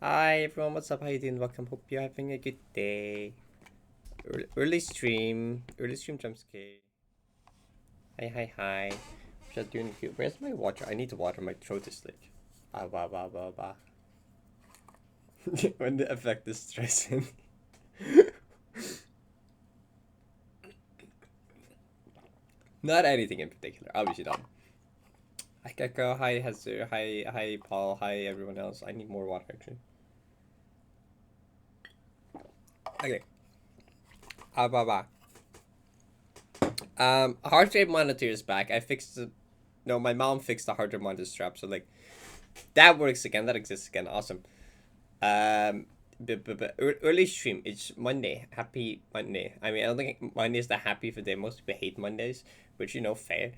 Hi everyone, what's up? How you doing? Welcome. Hope you're having a good day. Early stream jump scare. Hi. Just doing good. Where's my water? I need to water. My throat is like. Ah, bah. When the effect is stressing. Not anything in particular. Obviously not. Hi Gecko. Hi Hezzer. Hi Paul. Hi everyone else. I need more water actually. Okay. Ah, bah. Heart rate monitor is back. I fixed the. No, my mom fixed the heart rate monitor strap, so like that works again. That exists again. Awesome. Early stream. It's Monday. Happy Monday. I mean, I don't think Monday is the happy for day. Most people hate Mondays, which fair.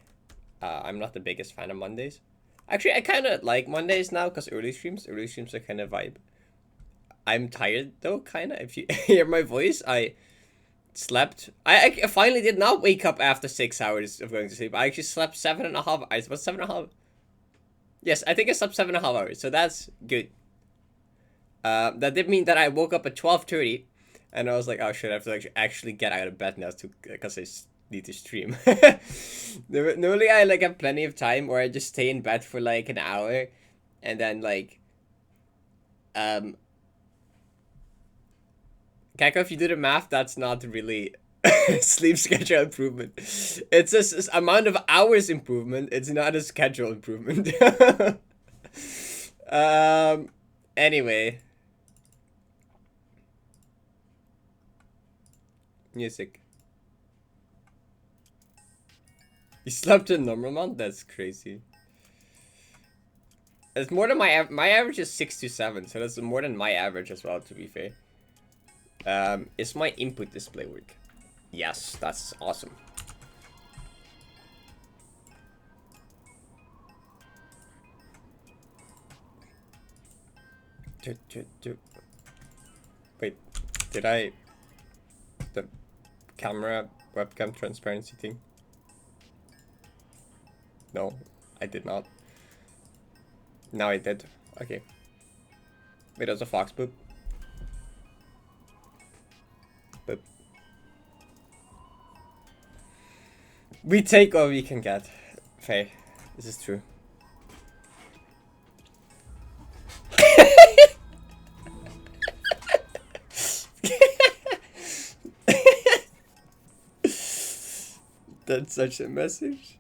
I'm not the biggest fan of Mondays. Actually, I kind of like Mondays now because early streams are kind of vibe. I'm tired though, kind of. If you hear my voice, I slept. I finally did not wake up after 6 hours of going to sleep. I actually slept 7.5 hours. But 7.5. Yes, I think I slept 7.5 hours. So that's good. That did mean that I woke up at 12:30, and I was like, oh shit, I have to actually get out of bed now because I need to stream. Normally I have plenty of time where I just stay in bed for like an hour, and then um Kako, if you do the math, that's not really sleep schedule improvement. It's just amount of hours improvement. It's not a schedule improvement. Anyway. Music. You slept a normal amount? That's crazy. It's more than my average is 6 to 7, so that's more than my average as well, to be fair. Is my input display work? Yes, that's awesome. Wait, did I... The camera webcam transparency thing? No, I did not. Now I did. Okay. Wait, there's a fox boop. Boop. We take what we can get. Faye, this is true. That's such a message.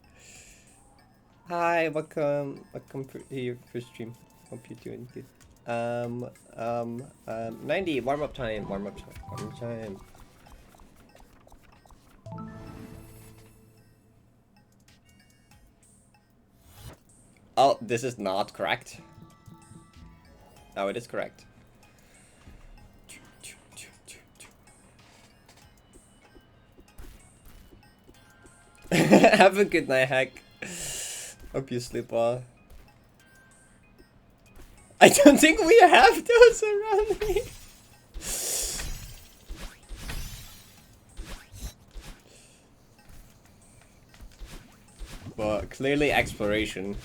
Hi, welcome to your first stream. Hope you're doing good. 90, warm up time. Oh, this is not correct. No, it is correct. Have a good night, Hack. Hope you sleep well. I don't think we have those around me. But clearly exploration.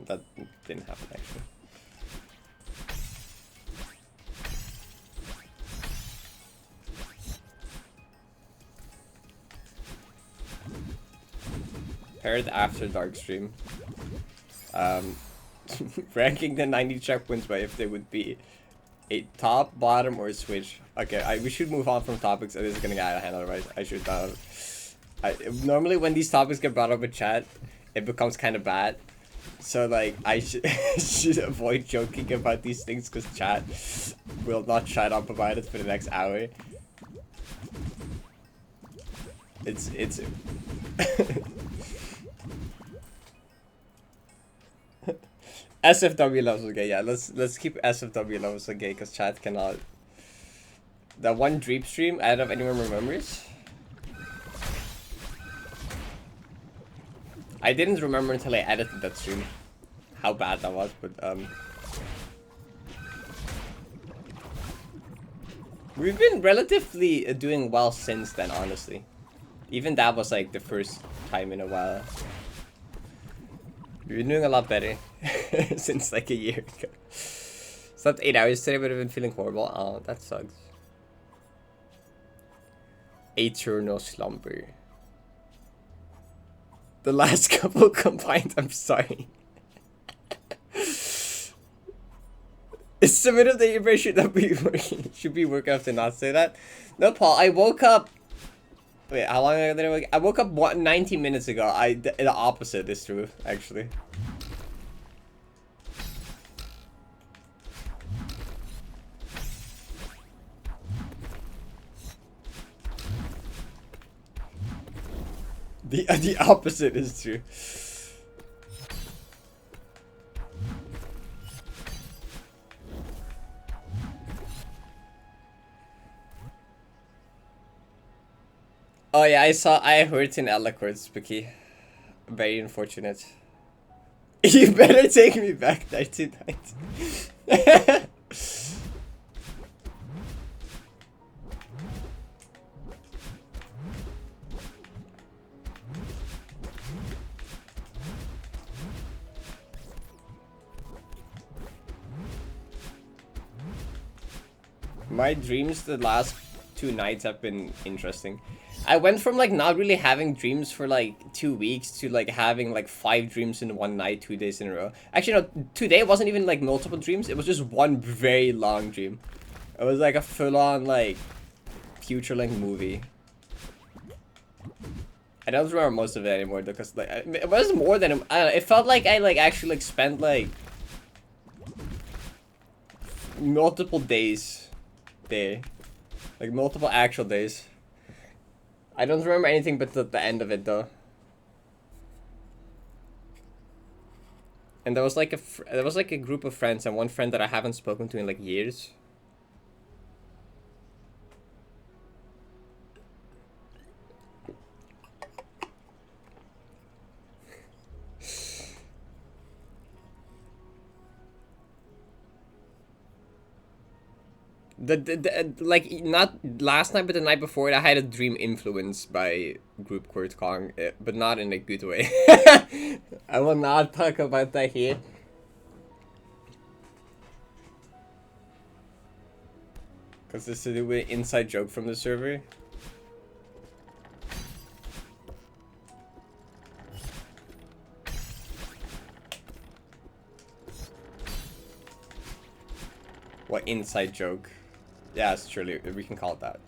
That didn't happen actually. Parrot after dark stream. Ranking the 90 checkpoints by if they would be a top, bottom, or switch. Okay, we should move on from topics. This is gonna get out of hand otherwise. I should normally when these topics get brought up in chat, it becomes kind of bad. So like I should avoid joking about these things because chat will not shut up about it for the next hour. It's SFW levels are gay. Yeah, let's keep SFW levels gay because chat cannot. That one dream stream, I don't know if anyone remembers. I didn't remember until I edited that stream how bad that was, but we've been relatively doing well since then, honestly. Even that was like the first time in a while. We've been doing a lot better since like a year ago. Slept 8 hours today, but I've been feeling horrible. Oh, that sucks. Eternal slumber. The last couple combined, I'm sorry. It's the middle of the year, should not be working. Should be working up to not say that. No, Paul, I woke up. Wait, how long ago did I wake up? I woke up 19 minutes ago. The opposite is true, actually. The opposite is true. Oh yeah, I heard in Alacords, Spooky. Very unfortunate. You better take me back, 1990. My dreams the last 2 nights have been interesting. I went from like not really having dreams for like 2 weeks to like having like 5 dreams in one night, 2 days in a row. Actually, no, today wasn't even like multiple dreams. It was just one very long dream. It was like a full-on like future-length movie. I don't remember most of it anymore because like it was more than I don't know, it felt like I like actually like spent like multiple days there, like multiple actual days. I don't remember anything but the end of it though. And there was like a group of friends and one friend that I haven't spoken to in like years. Like not last night but the night before it, I had a dream influenced by group Kurt Kong, but not in a good way. I will not talk about that here. Because this is an inside joke from the server. What inside joke? Yeah, it's truly, we can call it that.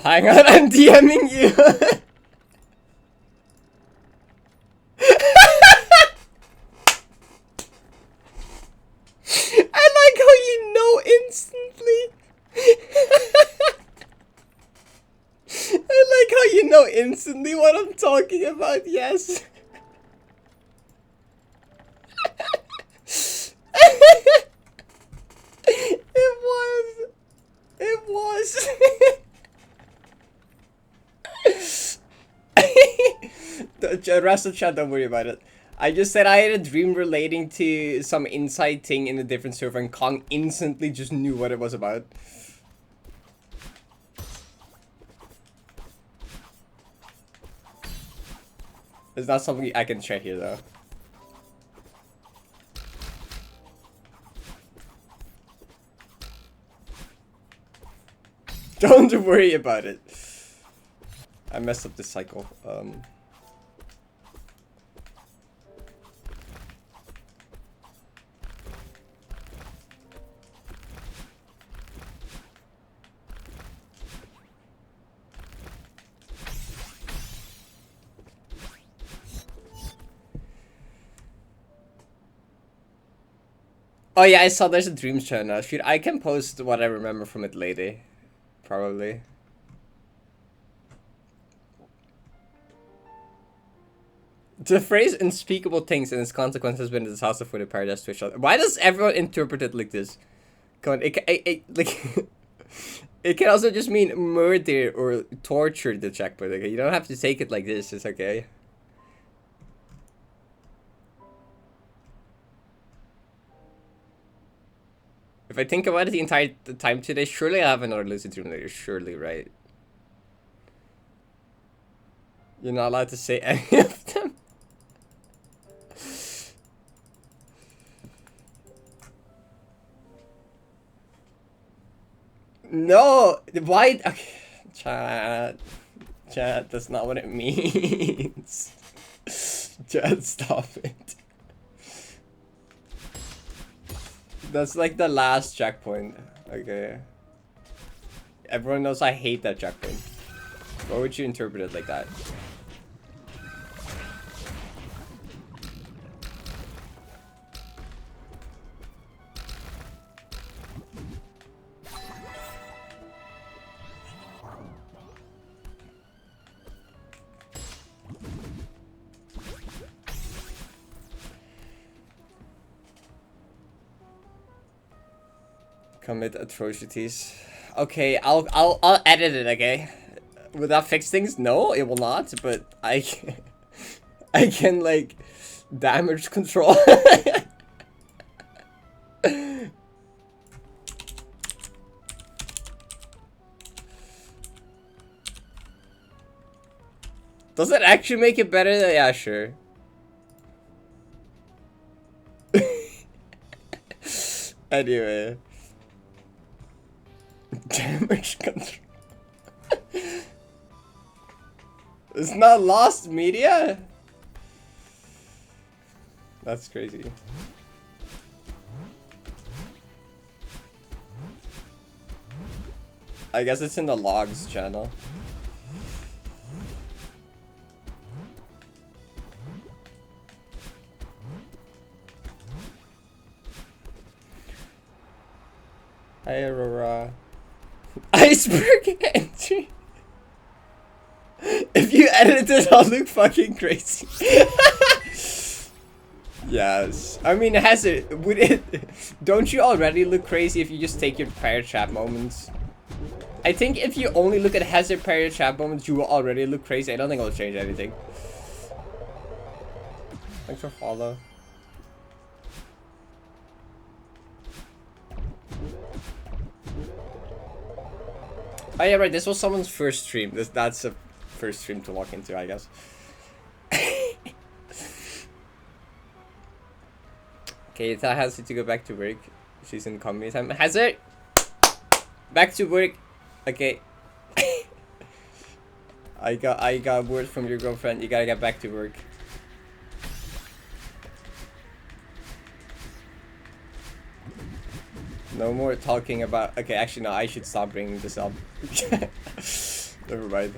Hang on, I'm DMing you. I like how you know instantly. I like how you know instantly what I'm talking about, yes. It was. The rest of the chat, don't worry about it. I just said I had a dream relating to some inside thing in a different server and Kong instantly just knew what it was about. It's not something I can share here though. Don't worry about it. I messed up this cycle. Oh yeah, I saw there's a Dreams channel. Shoot, I can post what I remember from it later. Probably. The phrase unspeakable things and its consequence has been a disaster for the Paradise Twitch. Why does everyone interpret it like this? Come on, like it can also just mean murder or torture the checkpoint. Like, you don't have to take it like this, it's okay. If I think about it the entire time today, surely I have another lucid dream later. Surely, right? You're not allowed to say any of them. No, why? Okay, chat, that's not what it means. Chat, stop it. That's like the last checkpoint. Okay. Everyone knows I hate that checkpoint. Why would you interpret it like that? Commit atrocities. Okay, I'll edit it. Okay, will that fix things? No, it will not. But I can like damage control. Does it actually make it better? Yeah, sure. Anyway. Damage control. It's not lost media? That's crazy. I guess it's in the logs channel. Hi, Aurora. Iceberg entry. If you edit it, I'll look fucking crazy. Yes. I mean, has it? Would it? Don't you already look crazy if you just take your Parrot chat moments? I think if you only look at hazard Parrot chat moments, you will already look crazy. I don't think it'll change anything. Thanks for follow. Oh yeah, right. This was someone's first stream. That's a first stream to walk into, I guess. Okay, that has to go back to work. She's in comedy time. Hazard, back to work. Okay. I got word from your girlfriend. You gotta get back to work. No more talking about. Okay, actually, no. I should stop bringing this up. Never mind.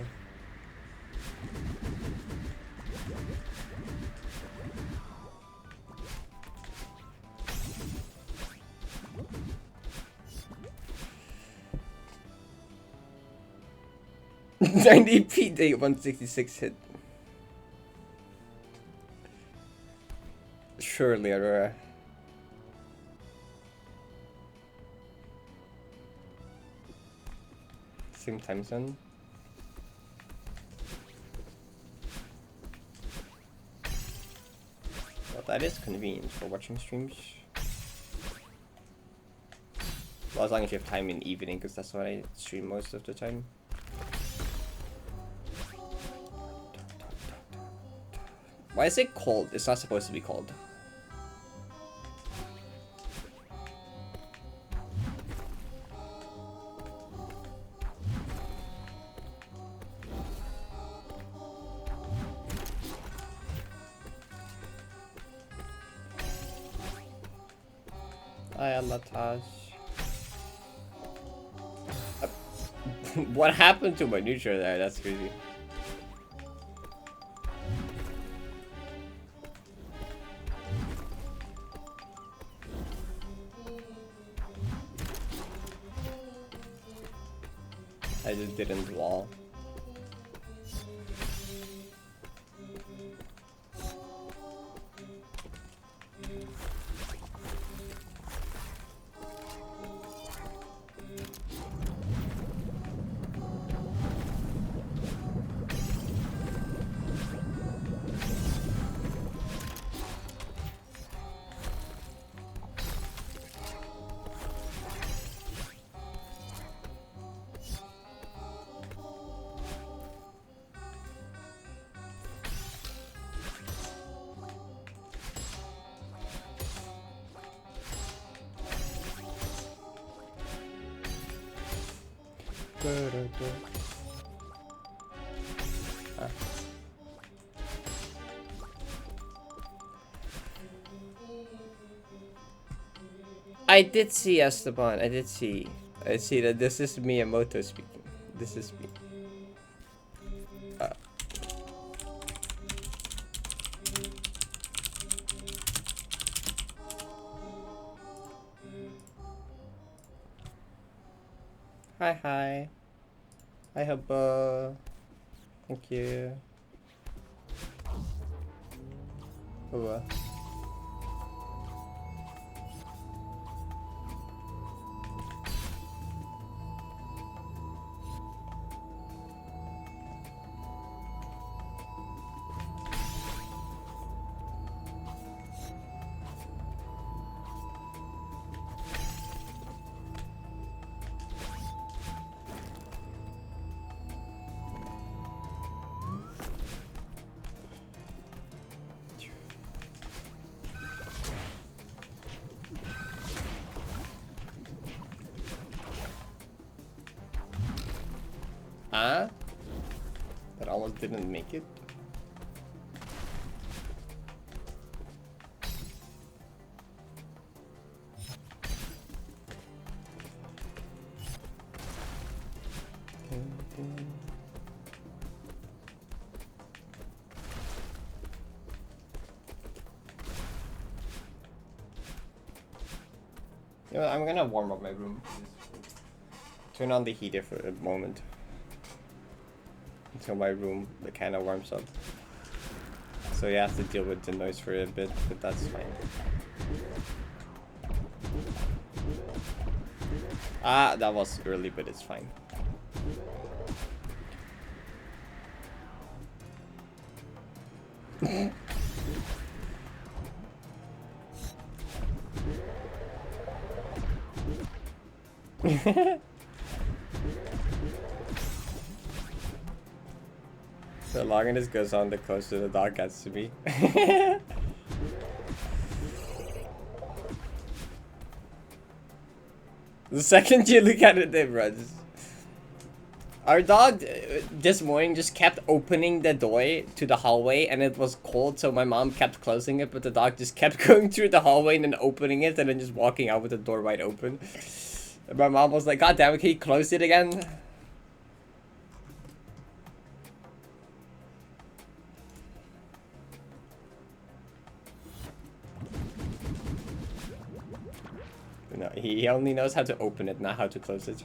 $90p date 166 hit. Surely, Aurora. Same time zone. Well, that is convenient for watching streams. Well, as long as you have time in the evening, because that's what I stream most of the time. Why is it cold? It's not supposed to be cold. Hi, Latash. What happened to my neutral there? That's crazy. I just didn't wall. I did see Esteban. I did see. I see that this is Miyamoto speaking. This is me. Hi, hi. Hi, Hubba. Thank you. Hubba. Huh? That almost didn't make it. You know, I'm gonna warm up my room. Turn on the heater for a moment. Until my room kind of warms up. So you have to deal with the noise for a bit, but that's fine. Ah, that was early, but it's fine. The longer this goes on, the closer the dog gets to me. The second you look at it, it runs. Our dog this morning just kept opening the door to the hallway, and it was cold, so my mom kept closing it, but the dog just kept going through the hallway and then opening it and then just walking out with the door wide open. And my mom was like, "God damn it, can you close it again?" No, he only knows how to open it, not how to close it.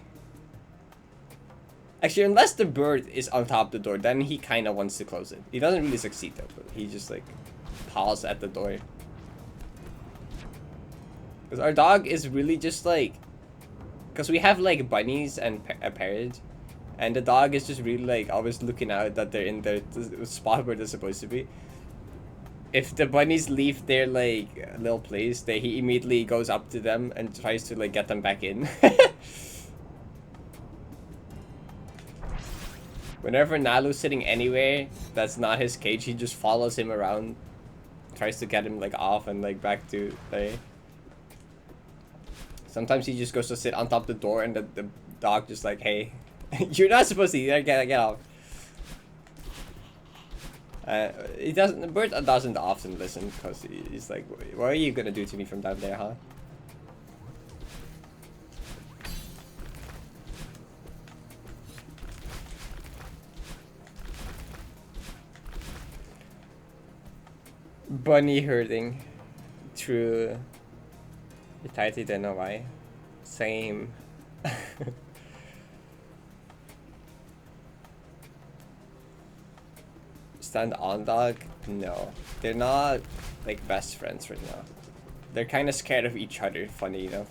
Actually, unless the bird is on top of the door, then he kind of wants to close it. He doesn't really succeed though, but he just like paws at the door. Because our dog is really just like... Because we have like bunnies and a parrot. And the dog is just really like always looking out that they're in the spot where they're supposed to be. If the bunnies leave their like little place, he immediately goes up to them and tries to like get them back in. Whenever Nalu's sitting anywhere that's not his cage, he just follows him around, tries to get him like off and like back to play. Sometimes he just goes to sit on top of the door and the dog just like, hey, you're not supposed to be there, get off. The bird doesn't often listen because he's like, what are you gonna do to me from down there, huh? Bunny herding. True. Tighty, don't know why. Same. Stand on dog? No. They're not like best friends right now. They're kind of scared of each other, funny enough.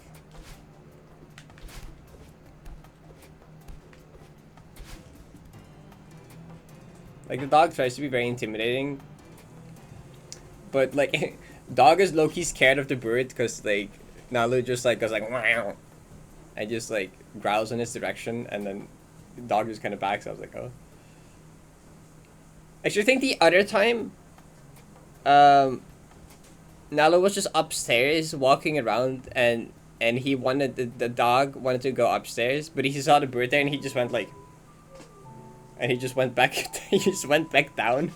Like the dog tries to be very intimidating. But like dog is low-key scared of the bird because like Nalu just like goes like wow and just like growls in his direction, and then the dog just kind of backs. I was like, oh. Actually, I think the other time, Nalu was just upstairs walking around, and and he wanted the dog wanted to go upstairs, but he saw the bird there, and he just went like, and he just went back. He just went back down.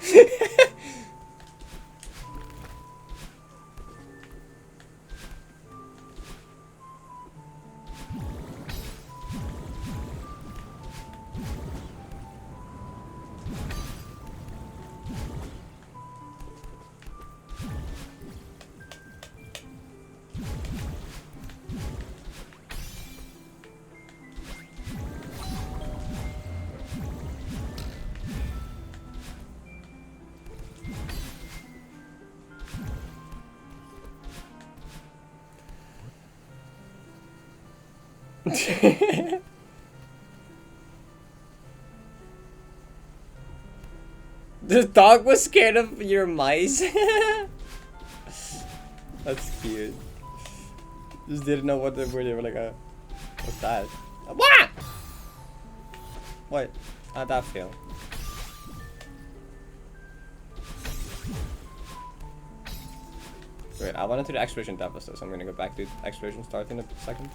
The dog was scared of your mice. That's cute. Just didn't know what they were. They were like, what's that? What? What? How'd that feel? Wait, I wanted to do exploration Deathless, so I'm gonna go back to exploration start in a second.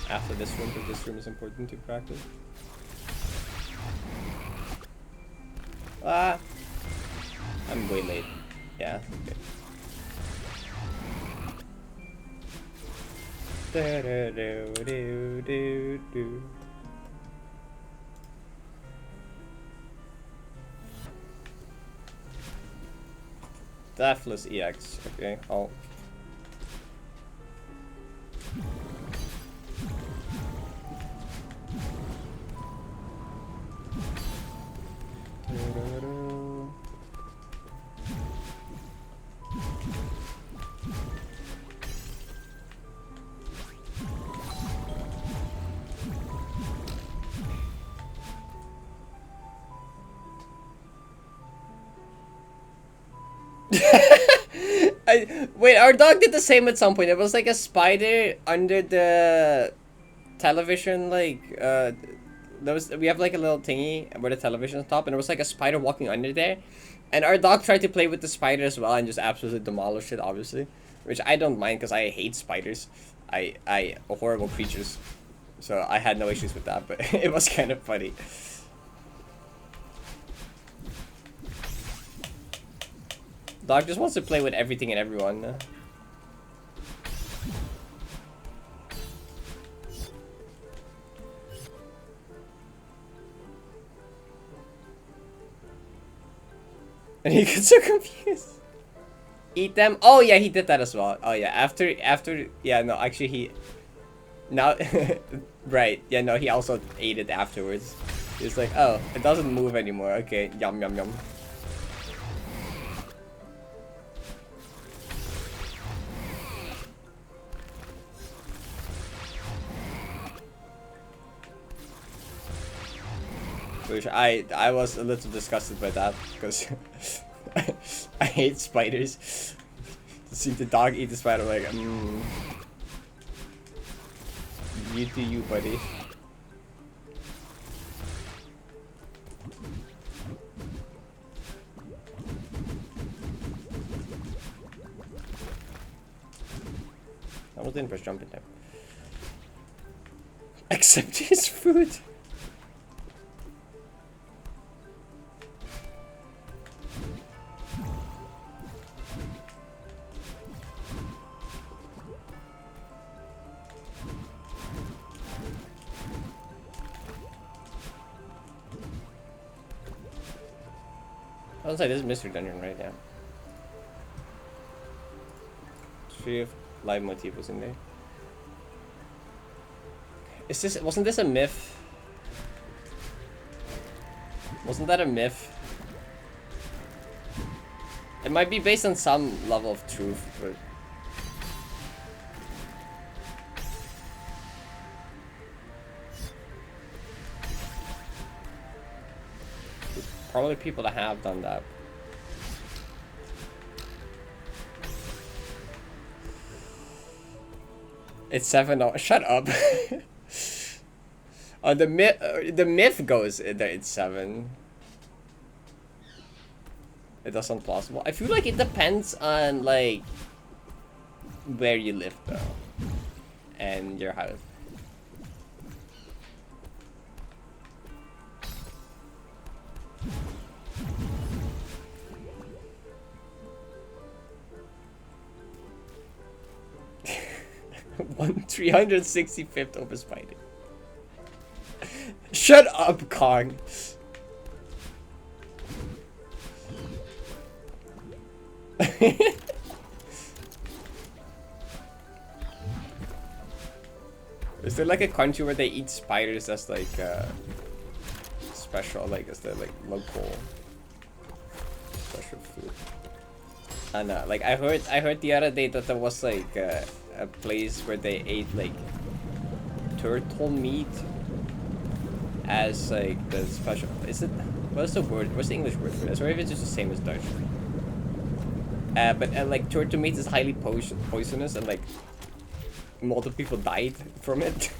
After this room, because this room is important to practice. Ah! I'm way late. Yeah, okay. Deathless EX, okay, oh. Wait, our dog did the same at some point. It was like a spider under the television, like, we have like a little thingy where the television's top, and there was like a spider walking under there. And our dog tried to play with the spider as well and just absolutely demolished it, obviously. Which I don't mind, because I hate spiders. I horrible creatures. So I had no issues with that, but it was kind of funny. Dog just wants to play with everything and everyone. And he gets so confused. Eat them? Oh yeah, he did that as well. Oh yeah, after yeah, no, actually he now right, yeah, no, he also ate it afterwards. He's like, oh, it doesn't move anymore. Okay, yum yum yum. Which I was a little disgusted by that, because I hate spiders. To see the dog eat the spider, like, you do you, buddy. I was didn't press jump in time. Accept his food. I was like, this is Mystery Dungeon, right? Yeah. 3 of live motif was in there. Is this? Wasn't this a myth? Wasn't that a myth? It might be based on some level of truth, but there's probably people that have done that. It's 7. Oh, shut up. The myth goes that it's 7. It does sound plausible. I feel like it depends on like where you live though, and your house. One 365th over spider. Shut up, Kong. Is there like a country where they eat spiders as like special, like is there like local special food? I know, like I heard the other day that there was like a place where they ate like turtle meat as like the special. Is it? What's the word? What's the English word for this? Or if it's just the same as Dutch. But like turtle meat is highly poisonous and like multiple people died from it.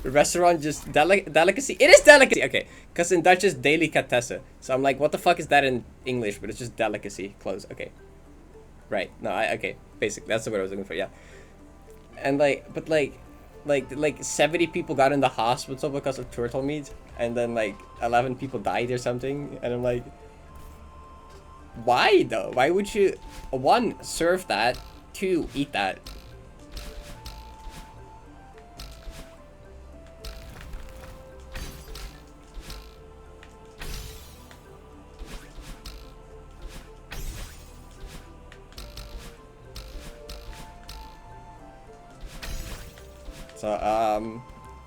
The restaurant just delicacy. It is delicacy. Okay, because in Dutch it's delicatesse. So I'm like, what the fuck is that in English? But it's just delicacy. Close. Okay. Right. No. Okay. Basic. That's the word I was looking for. Yeah. And like, but like 70 people got in the hospital because of turtle meat, and then like 11 people died or something. And I'm like, why though? Why would you, one, serve that, two, eat that? So,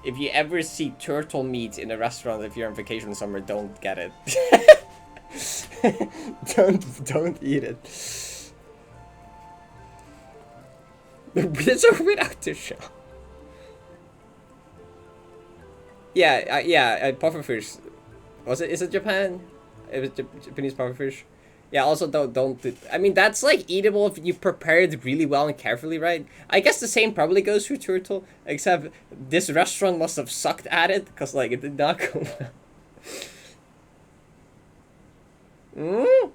if you ever see turtle meat in a restaurant, if you're on vacation somewhere, don't get it. don't eat it. It's a without the show. Yeah, pufferfish. Was it? Is it Japan? It was Japanese pufferfish. Yeah, also don't I mean, that's like eatable if you prepare it really well and carefully, right? I guess the same probably goes for turtle, except this restaurant must have sucked at it, because like it did not go well.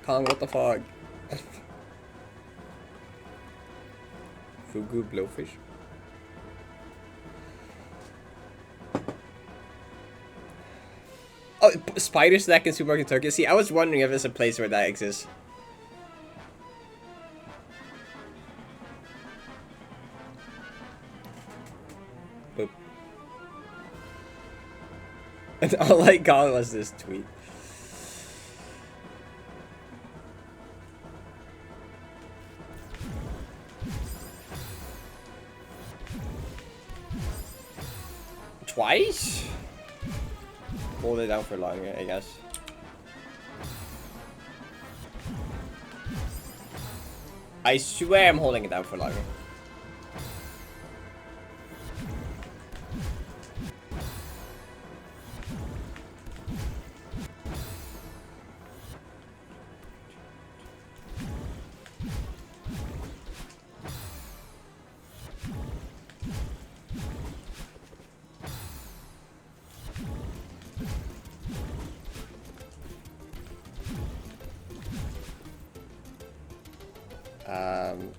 Kong, what the fuck? Fugu blowfish? Oh, spider snack in supermarket Tokyo. See, I was wondering if there's a place where that exists. Boop. And all I got was this tweet. Twice? Hold it down for longer, I guess. I swear I'm holding it down for longer.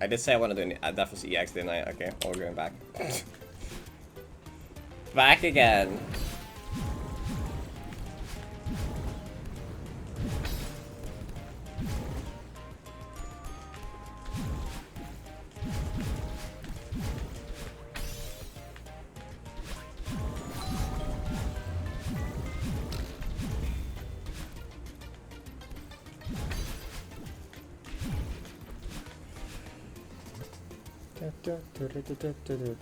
I did say I want to do an Deathless EX, didn't I? Okay, we're going back. Back again.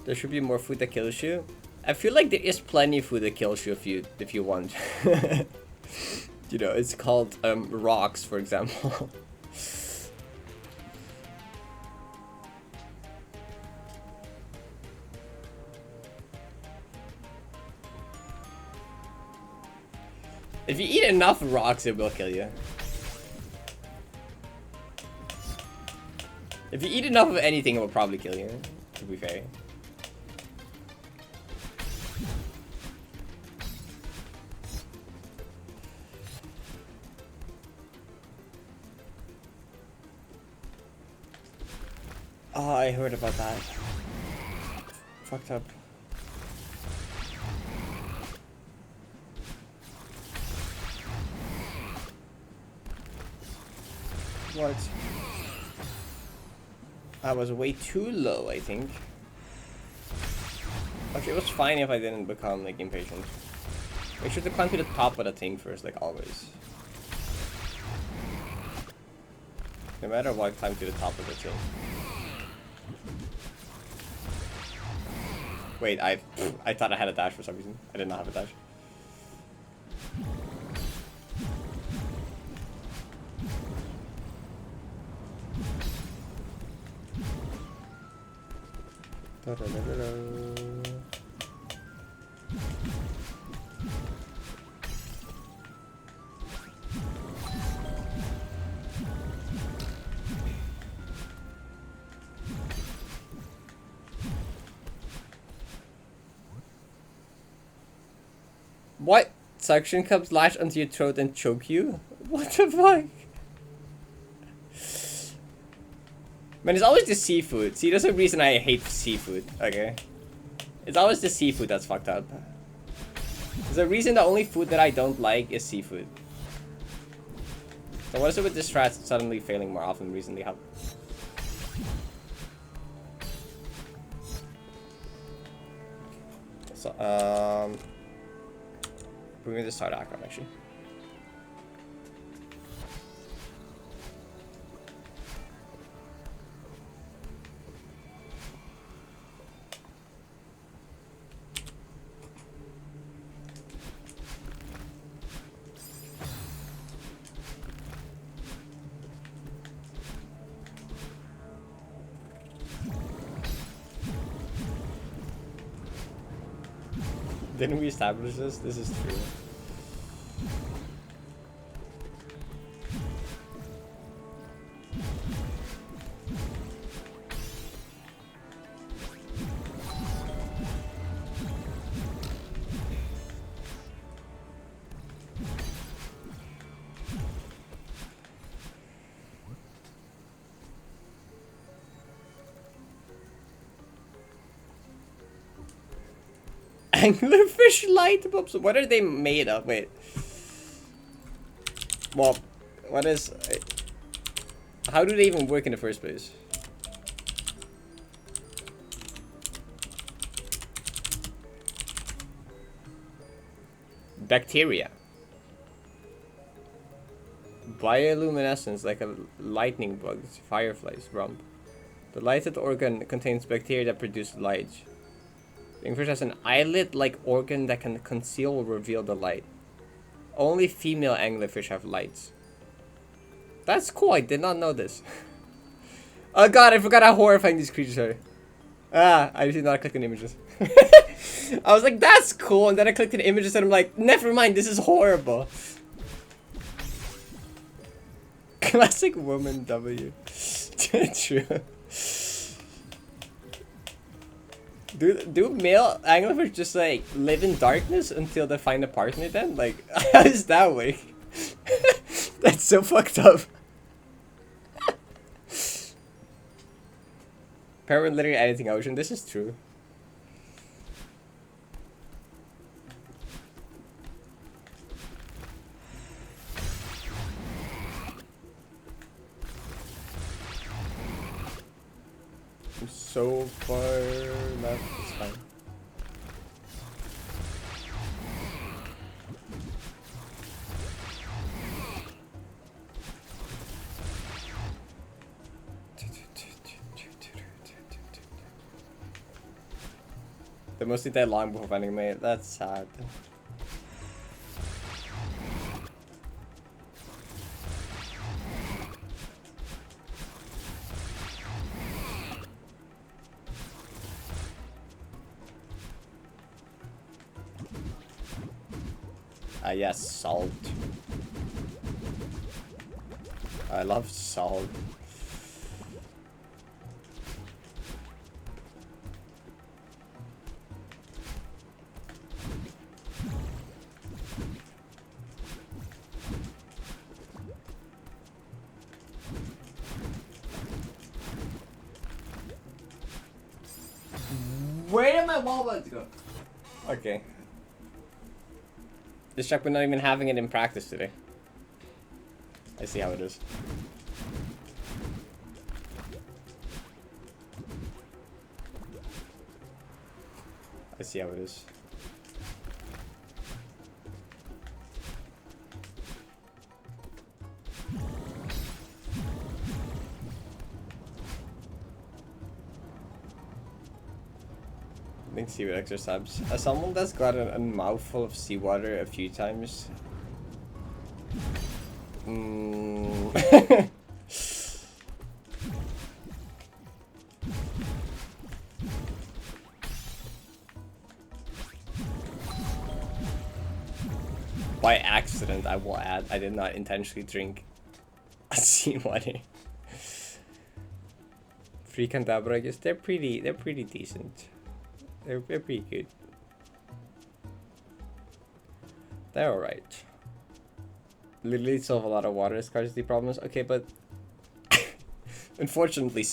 There should be more food that kills you. I feel like there is plenty of food that kills you if you want. You know, it's called rocks, for example. If you eat enough rocks, it will kill you. If you eat enough of anything, it will probably kill you, to be fair. Oh, I heard about that. Fucked up. What? I was way too low, I think. Actually, it was fine if I didn't become, like, impatient. Make sure to climb to the top of the thing first, like always. No matter what, climb to the top of the thing. Wait, I thought I had a dash for some reason. I did not have a dash. What? Suction cups latch onto your throat and choke you? What the fuck? Man, it's always the seafood. See, there's a reason I hate seafood, okay? It's always the seafood that's fucked up. There's a reason the only food that I don't like is seafood. So what is it with this strat suddenly failing more often recently? How? So, we're going to start Akron, actually. Didn't we establish this? This is true. Anglerfish light bulbs? What are they made of? Wait. Well, what is... How do they even work in the first place? Bacteria. Bioluminescence, like a lightning bug. Fireflies, rump. The lighted organ contains bacteria that produce light. The anglerfish has an eyelid-like organ that can conceal or reveal the light. Only female anglerfish have lights. That's cool, I did not know this. Oh god, I forgot how horrifying these creatures are. Ah, I did not click on images. I was like, that's cool, and then I clicked on images and I'm like, never mind, this is horrible. Classic woman W. True. Do male anglerfish just like live in darkness until they find a partner then? Like, how does that work? That's so fucked up. Parrot literally anything ocean, this is true. I'm so far left, it's fine. They mostly dead long before finding me. That's sad. Yes, salt. I love salt. Where did my wall buds go? Okay. This check, we're not even having it in practice today. I see how it is. I see how it is. I think seaweed exercise. As someone that's got a mouthful of seawater a few times. By accident, I will add. I did not intentionally drink seawater. Free Cantabra, I guess they're pretty decent. They're pretty good. They're alright. Literally solve a lot of water scarcity problems. Okay, but unfortunately,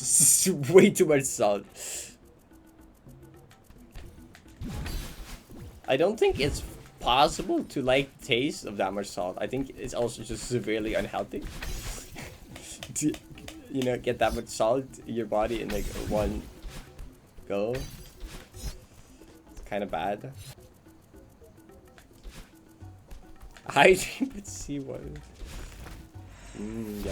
way too much salt. I don't think it's possible to like the taste of that much salt. I think it's also just severely unhealthy to, you know, get that much salt in your body in like one go. It's kind of bad. I drink with seawater. Yummy.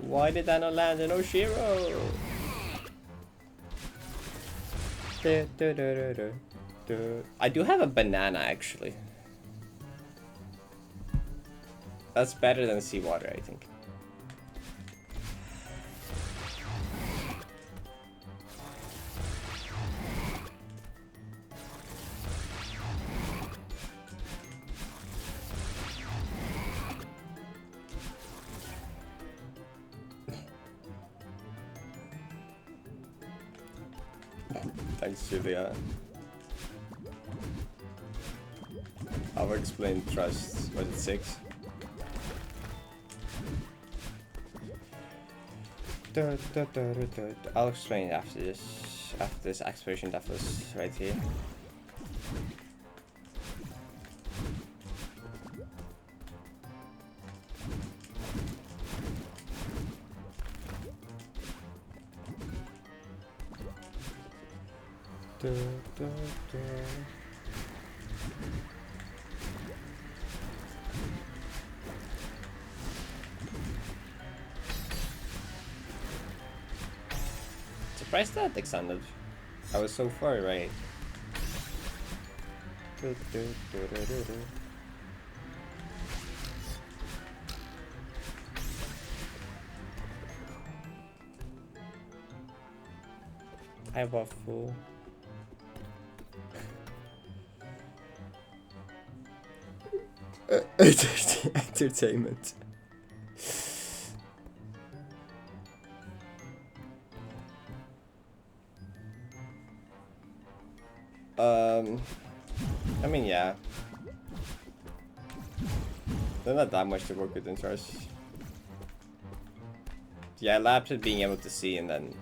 Why did I not land in Oshiro? I do have a banana actually. That's better than seawater, I think. Thanks, Julia. I'll explain trust. Was it 6? I'll explain after this. After this exploration Deathless right here. Surprised that extended. I was so far right. I have a fool. Entertainment. I mean, yeah. There's not that much to work with in Stars. Yeah, labs at being able to see and then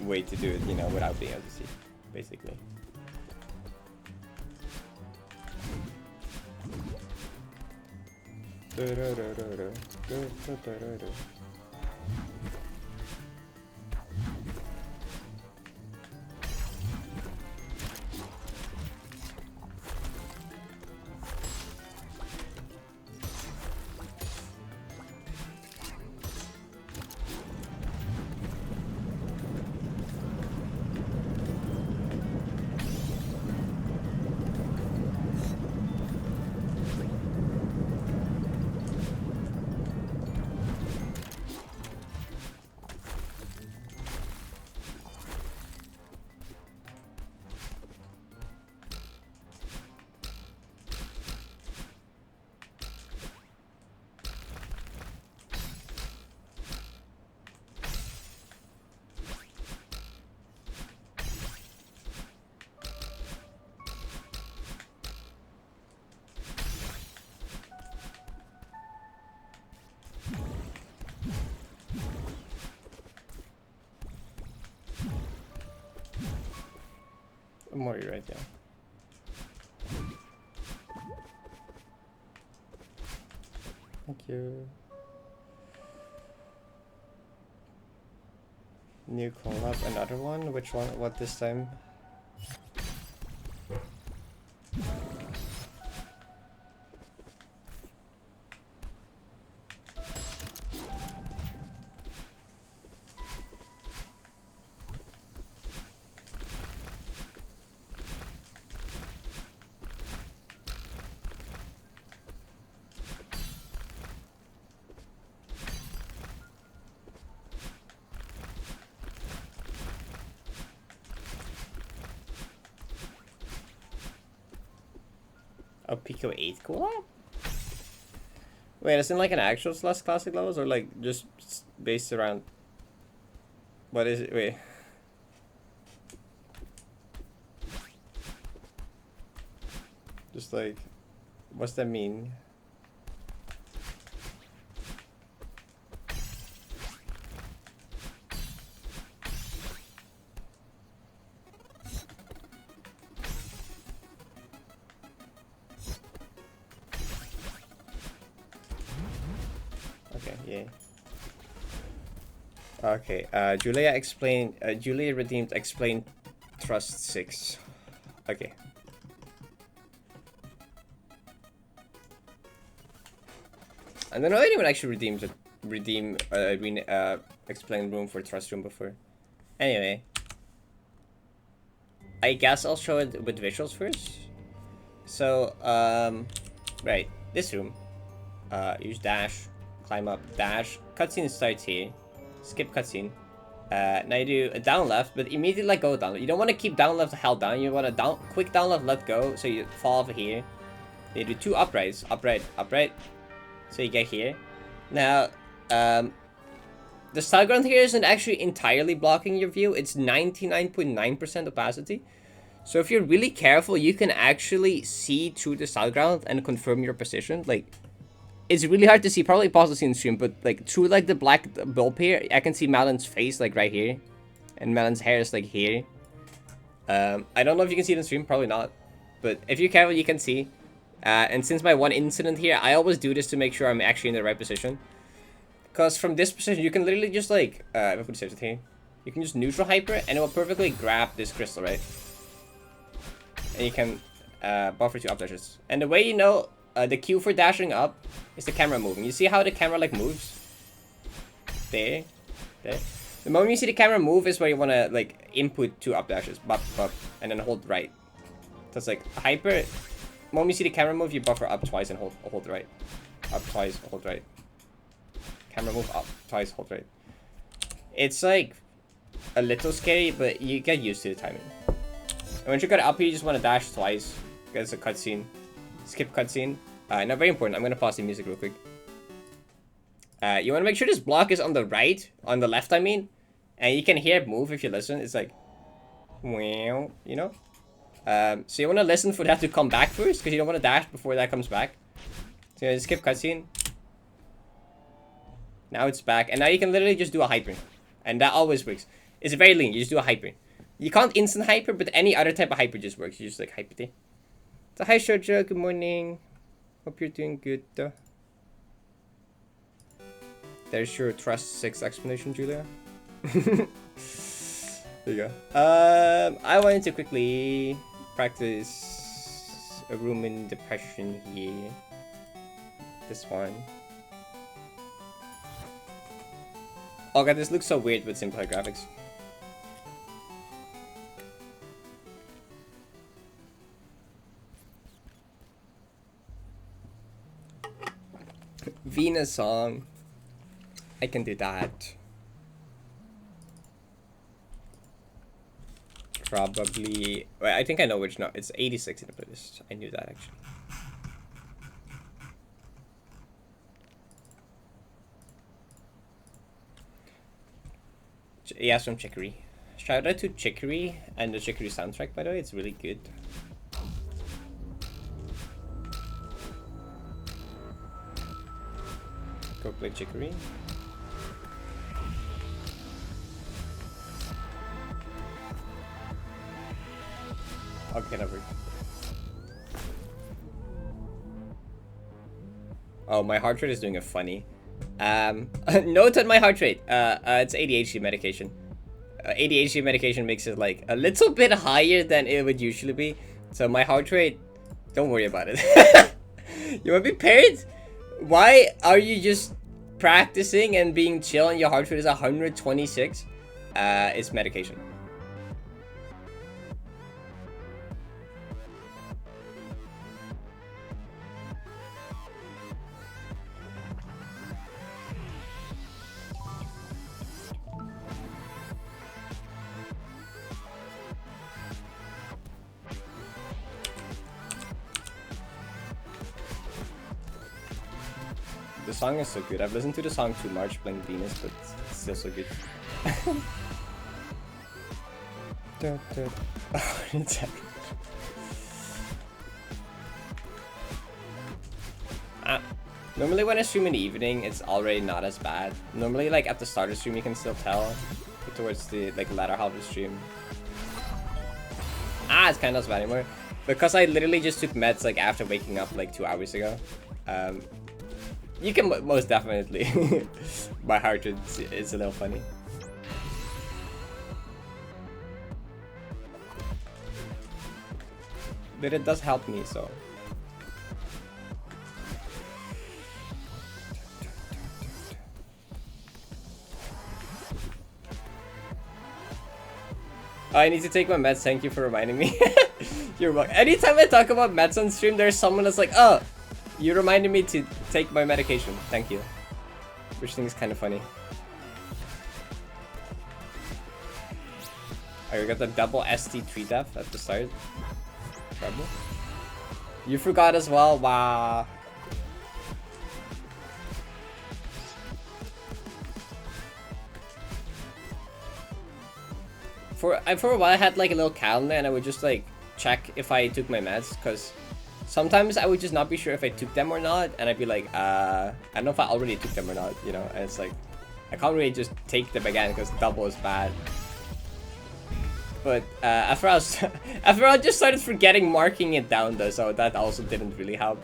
wait to do it, you know, without being able to see, basically. More, you're right, yeah. Thank you. New collab, another one? Which one? What this time? A Pico 8 collab? Wait, isn't like an actual less classic levels or like just based around? What is it? Wait. Just like, what's that mean? Okay, yeah. Okay, Julia redeemed explain Trust 6. Okay. I don't know anyone actually explain room for Trust room before. Anyway. I guess I'll show it with visuals first. So, right, this room. Use dash, climb up, dash, cutscene starts here. Skip cutscene. Now you do a down left, but immediately let go down. You don't want to keep down left held down. You want to quick down left, let go, so you fall over here. You do 2 uprights, upright, upright, so you get here. Now, the side ground here isn't actually entirely blocking your view. It's 99.9% opacity. So if you're really careful, you can actually see through the side ground and confirm your position. Like, it's really hard to see, probably possible to see in stream, but like through like the black bulb here, I can see Melon's face like right here, and Melon's hair is like here. I don't know if you can see it in stream, probably not, but if you're careful, you can see. And since my one incident here, I always do this to make sure I'm actually in the right position. Because from this position, you can literally just like, if I put it here, you can just neutral hyper, and it will perfectly grab this crystal, right? And you can buffer 2 up dashes. And the way you know the cue for dashing up is the camera moving. You see how the camera like moves? There. The moment you see the camera move is where you want to like input 2 up dashes. Bop, bop, and then hold right. That's like hyper. The moment you see the camera move, you buffer up twice and hold right. Up twice, hold right. Camera move up twice, hold right. It's like a little scary, but you get used to the timing. And once you got up here, you just want to dash twice. Because it's a cutscene. Skip cutscene. Now, very important. I'm going to pause the music real quick. You want to make sure this block is on the right. On the left, I mean. And you can hear it move if you listen. It's like... Wow, you know? So you want to listen for that to come back first. Because you don't want to dash before that comes back. So you skip cutscene. Now it's back. And now you can literally just do a hyper. And that always works. It's very lean. You just do a hyper. You can't instant hyper, but any other type of hyper just works. You just like hyper it. So hi Shoja, good morning. Hope you're doing good. There's your Trust 6 explanation, Julia. There you go. I wanted to quickly practice a room in depression here. This one. Oh god, this looks so weird with simpler graphics. Venus song. I can do that. Probably. Well, I think I know which note. It's 86 in the playlist. I knew that actually. Yeah, from Chicory. Shout out to Chicory and the Chicory soundtrack, by the way. It's really good. Go play Chicory. Okay, never. Oh, my heart rate is doing a funny. Note on my heart rate. It's ADHD medication. ADHD medication makes it like a little bit higher than it would usually be. So my heart rate, don't worry about it. You want to be paired? Why are you just practicing and being chill and your heart rate is 126? It's medication. The song is so good. I've listened to the song too much playing Venus, but it's still so good. Normally when I stream in the evening, it's already not as bad. Normally like at the start of the stream you can still tell, but towards the like latter half of the stream. It's kind of as bad anymore. Because I literally just took meds like after waking up like 2 hours ago. You can most definitely. My heart is a little funny. But it does help me, so. I need to take my meds. Thank you for reminding me. You're welcome. Anytime I talk about meds on stream, there's someone that's like, oh, you reminded me to take my medication. Thank you. Which I think is kind of funny. I got the double ST3 death at the start. Trouble. You forgot as well. Wow. For a while I had like a little calendar and I would just like check if I took my meds, because sometimes I would just not be sure if I took them or not, and I'd be like, I don't know if I already took them or not, you know, and it's like, I can't really just take them again because double is bad. But after I just started forgetting marking it down though, so that also didn't really help.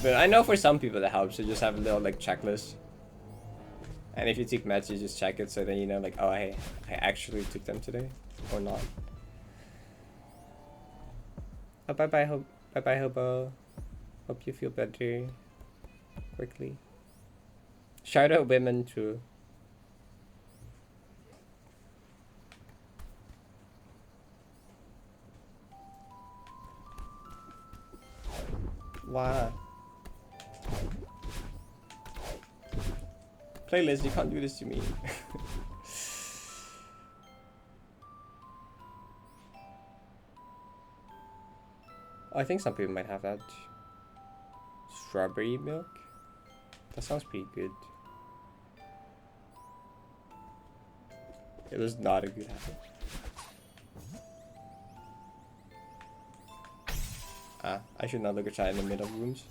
But I know for some people that helps, so just have a little like checklist. And if you take meds, you just check it so then you know like, oh, I actually took them today or not. Oh, bye-bye, Hobo. Hope you feel better quickly. Shout out women too. Wow. Playlist, you can't do this to me. I think some people might have that. Strawberry milk? That sounds pretty good. It was not a good habit. I should not look at chat in the middle rooms.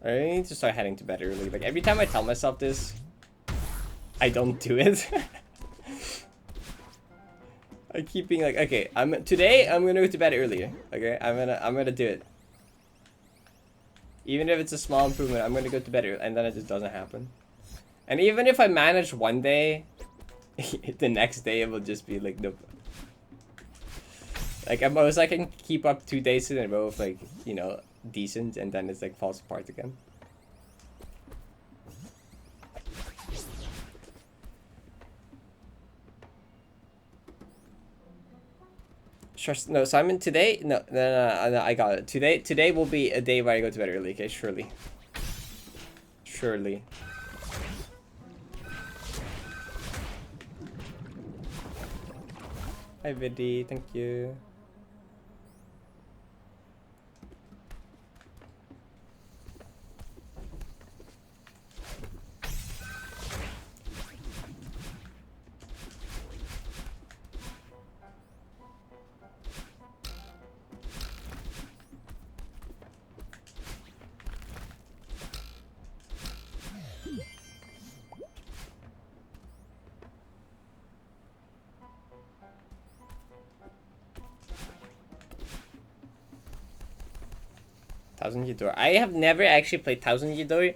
I need to start heading to bed early. Like every time I tell myself this, I don't do it. I keep being like, okay, today I'm gonna go to bed earlier. Okay, I'm gonna do it. Even if it's a small improvement, I'm gonna go to bed early, and then it just doesn't happen. And even if I manage one day, the next day it will just be like nope. Like at most I can keep up 2 days in a row of like, you know, decent, and then it's like falls apart again. No, Simon, today? No, I got it. Today will be a day where I go to bed early, okay? Surely. Surely. Hi, Viddy. Thank you. Thousand Year Door. I have never actually played Thousand Year Door,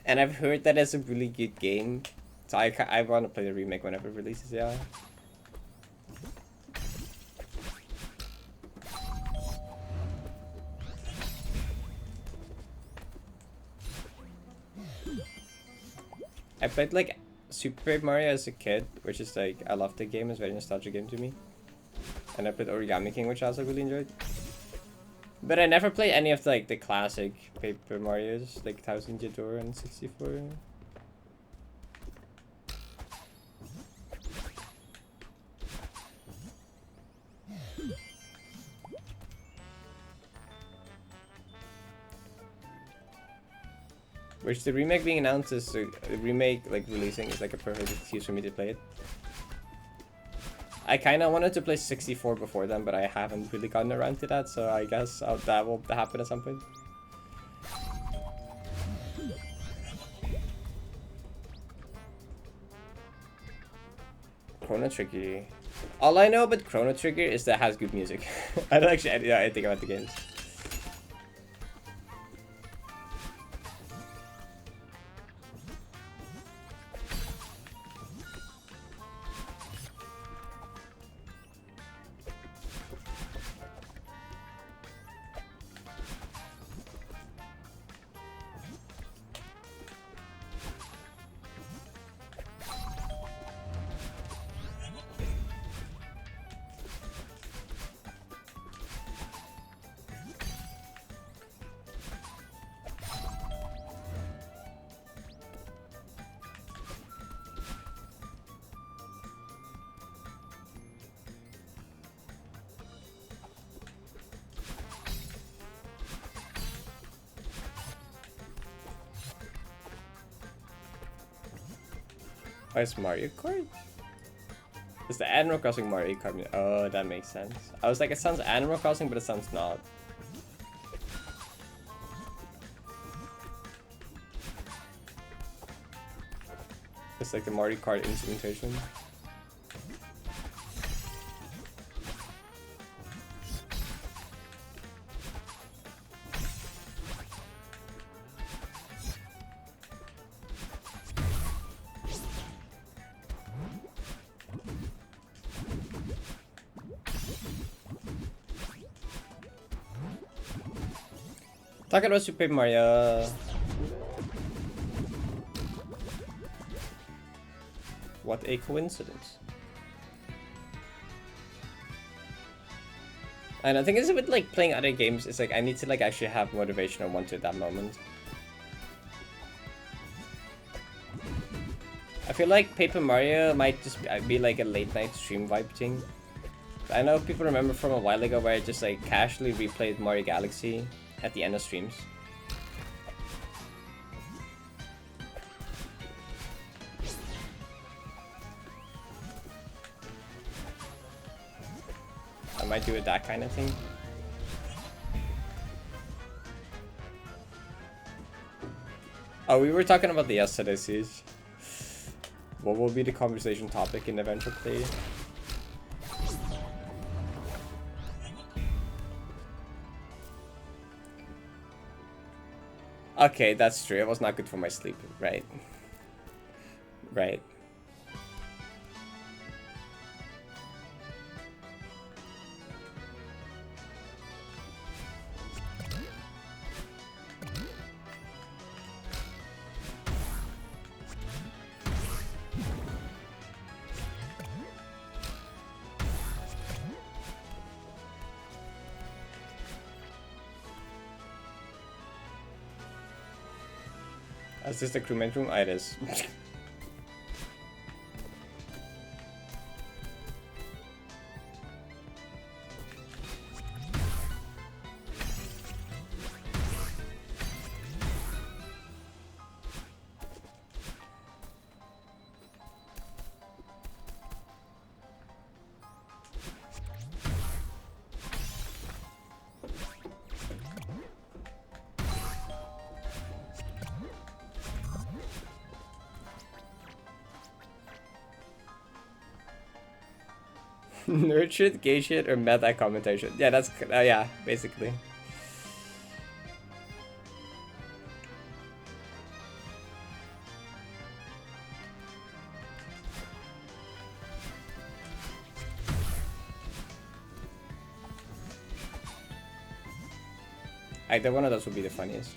and I've heard that it's a really good game. So I want to play the remake whenever it releases, yeah. I played like Super Paper Mario as a kid, which is like, I love the game, it's a very nostalgic game to me. And I played Origami King, which I also really enjoyed. But I never played any of like the classic Paper Marios, like Thousand Year Door and 64. Which the remake being announced is the remake like releasing is like a perfect excuse for me to play it. I kind of wanted to play 64 before then, but I haven't really gotten around to that, so I guess that will happen at some point. Chrono Trigger. All I know about Chrono Trigger is that it has good music. I don't actually know anything about the games. Oh, it's Mario Kart? It's the Animal Crossing Mario Kart. Oh, that makes sense. I was like, it sounds Animal Crossing, but it sounds not. It's like the Mario Kart instrumentation. Talking about Super Mario. What a coincidence. And I think it's a bit like playing other games. It's like I need to like actually have motivation or want to at that moment. I feel like Paper Mario might just be like a late night stream vibe thing. I know people remember from a while ago where I just like casually replayed Mario Galaxy at the end of streams. I might do it that kind of thing. Oh, we were talking about the yesterday siege. What will be the conversation topic in eventual play? Okay, that's true. It was not good for my sleep, right? Right. Is this the crewmate room? It is. Nerd shit, gay shit, or meta commentation. Yeah, that's yeah, basically. Either one of those would be the funniest.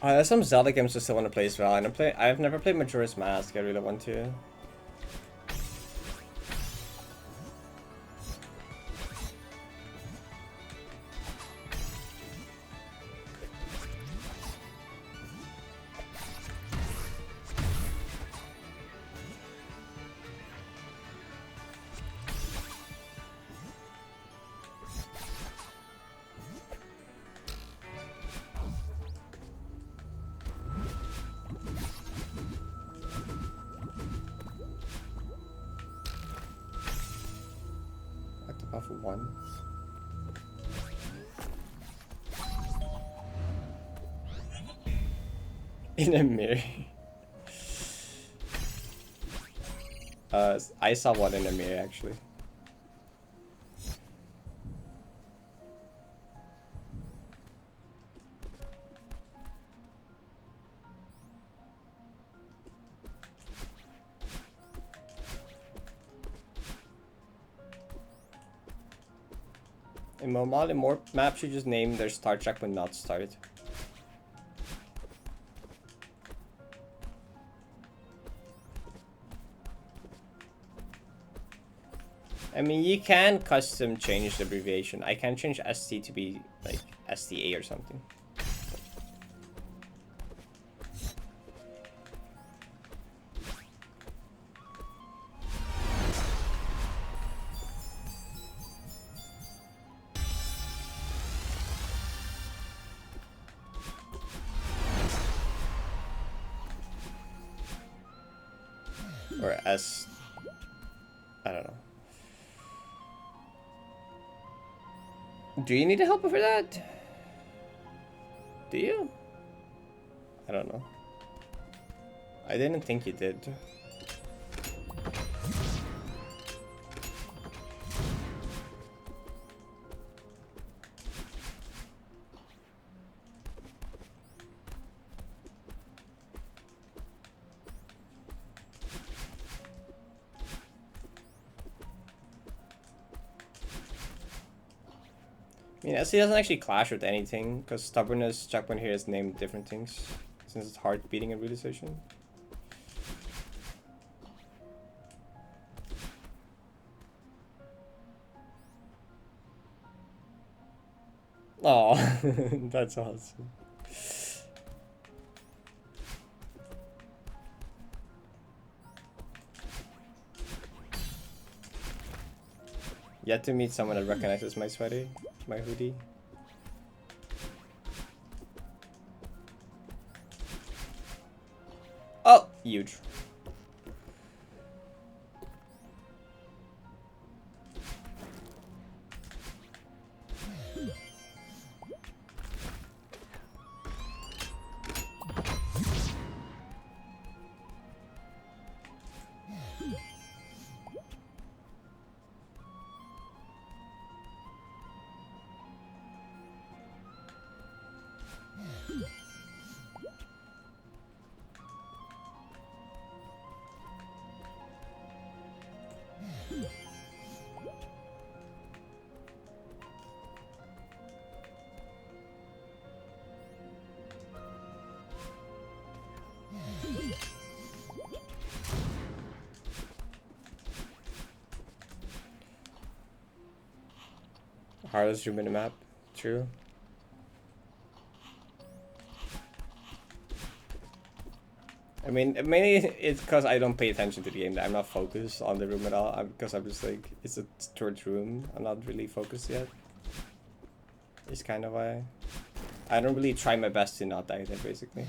There's some Zelda games I still want to play as well. I've never played Majora's Mask. I really want to. Off of one. In a mirror. I saw one in a mirror actually. In more maps, you just name their start track but not start. I mean, you can custom change the abbreviation. I can change ST to be like STA or something. Or S, I don't know. Do you need help for that? Do you? I don't know. I didn't think you did. I mean, SC doesn't actually clash with anything, because stubbornness checkpoint here is named different things, since it's heart beating and realization. Oh, that's awesome. Yet to meet someone that recognizes my sweater. My hoodie. Oh, huge. Hardest zoom in the map, true. I mean, mainly it's because I don't pay attention to the game. I'm not focused on the room at all. Because I'm just like, it's a storage room. I'm not really focused yet. It's kind of why. I don't really try my best to not die there, basically.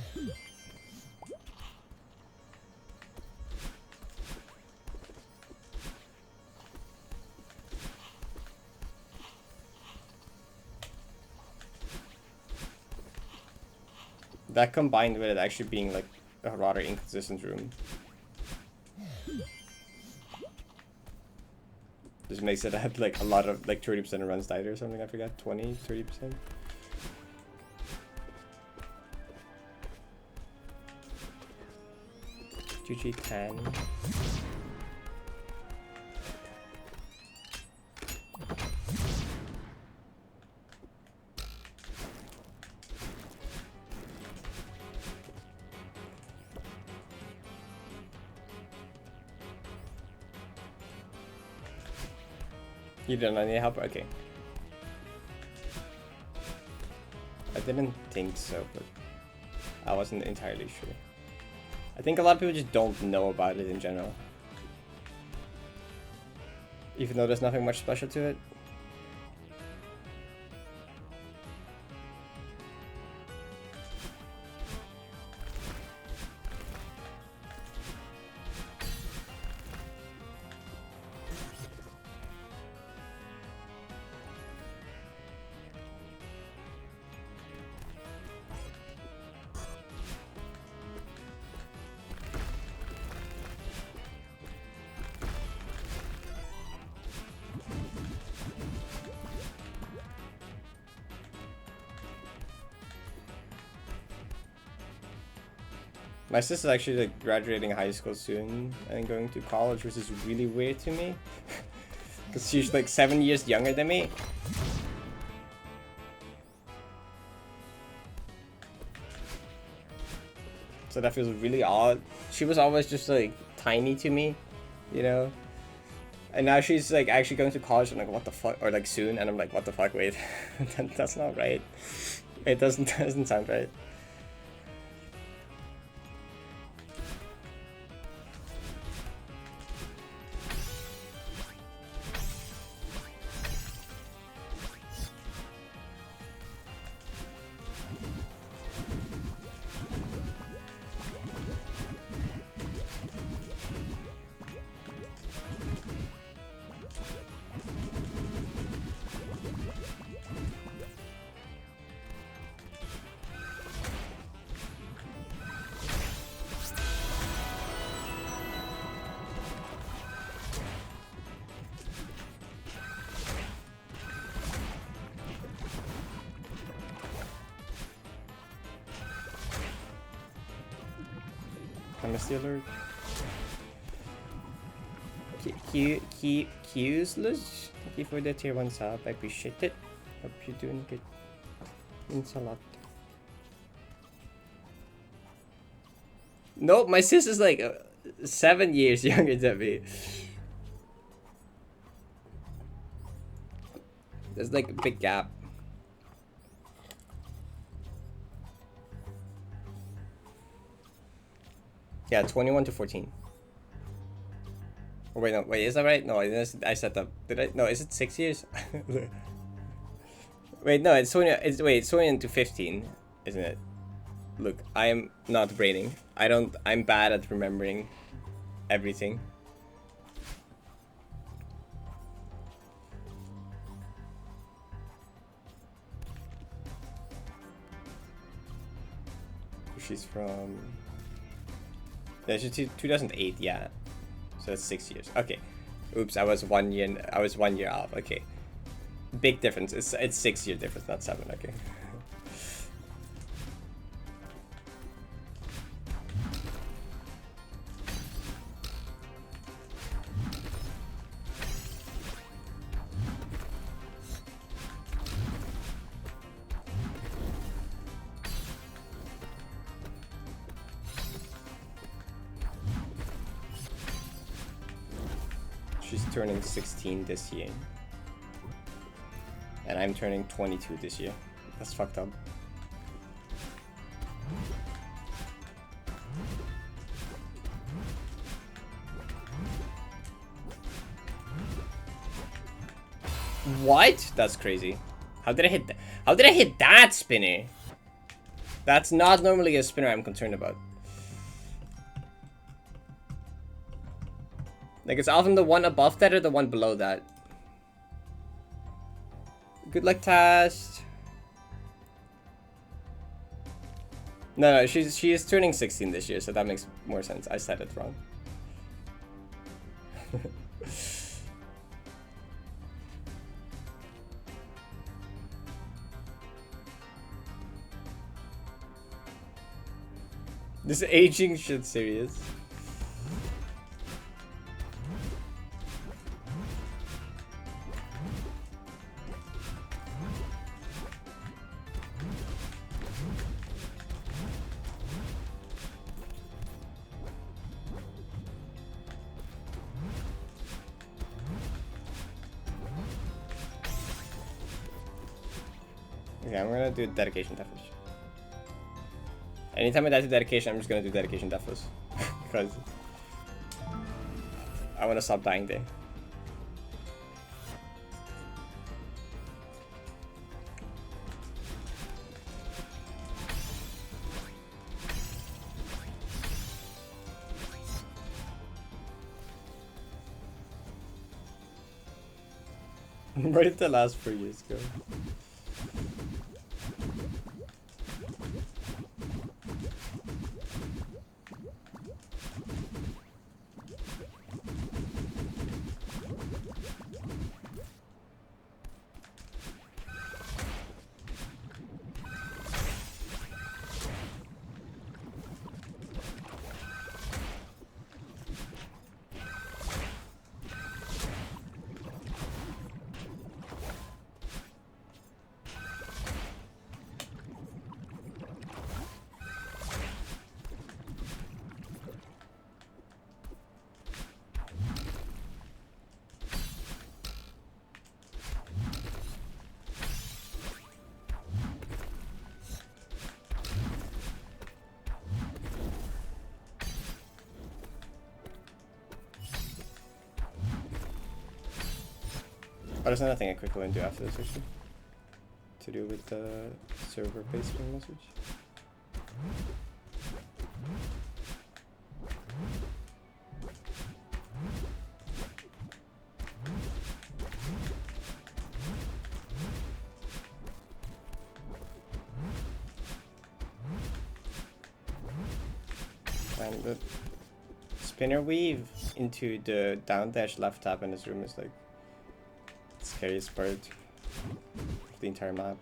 That combined with it actually being like a rather inconsistent room. This makes it at like a lot of like 30% of runs died or something. I forgot, 20, 30%. GG 10. You don't need help? Okay. I didn't think so, but I wasn't entirely sure. I think a lot of people just don't know about it in general. Even though there's nothing much special to it. My sister's actually like graduating high school soon and going to college, which is really weird to me. Because she's like 7 years younger than me. So that feels really odd. She was always just like tiny to me, you know? And now she's like actually going to college. I'm like, what the fuck? Or like soon. And I'm like, what the fuck? Wait, that's not right. It doesn't sound right. I missed the alert. Useless. Thank you for the tier 1 sub. I appreciate it. Hope you're doing good. Means a lot. Nope, my sister's like 7 years younger than me. There's like a big gap. Yeah, 21 to 14. Oh, wait, no, wait, is that right? No, I set up. Did I? No, is it 6 years? Wait, no, it's 20. It's 20 to 15, isn't it? Look, I am not braining. I'm bad at remembering everything. She's from. Yeah, she's 2008. Yeah, so that's 6 years. Okay. Oops, I was 1 year. I was 1 year off. Okay. Big difference. It's 6 year difference, not 7. Okay. She's turning 16 this year. And I'm turning 22 this year. That's fucked up. What? That's crazy. How did I hit that? How did I hit that spinner? That's not normally a spinner I'm concerned about. Like, it's often the one above that or the one below that. Good luck, Tash. No, she is turning 16 this year, so that makes more sense. I said it wrong. This aging shit serious. Okay, I'm gonna do dedication Deathless. Anytime I die to dedication, I'm just gonna do dedication Deathless. Because I wanna stop dying there. Where did the last 4 years go? Oh, there's another thing I quickly want to do after this actually. To do with the server basement message. And the spinner weave into the down dash left tab in this room is like the scariest part of the entire map.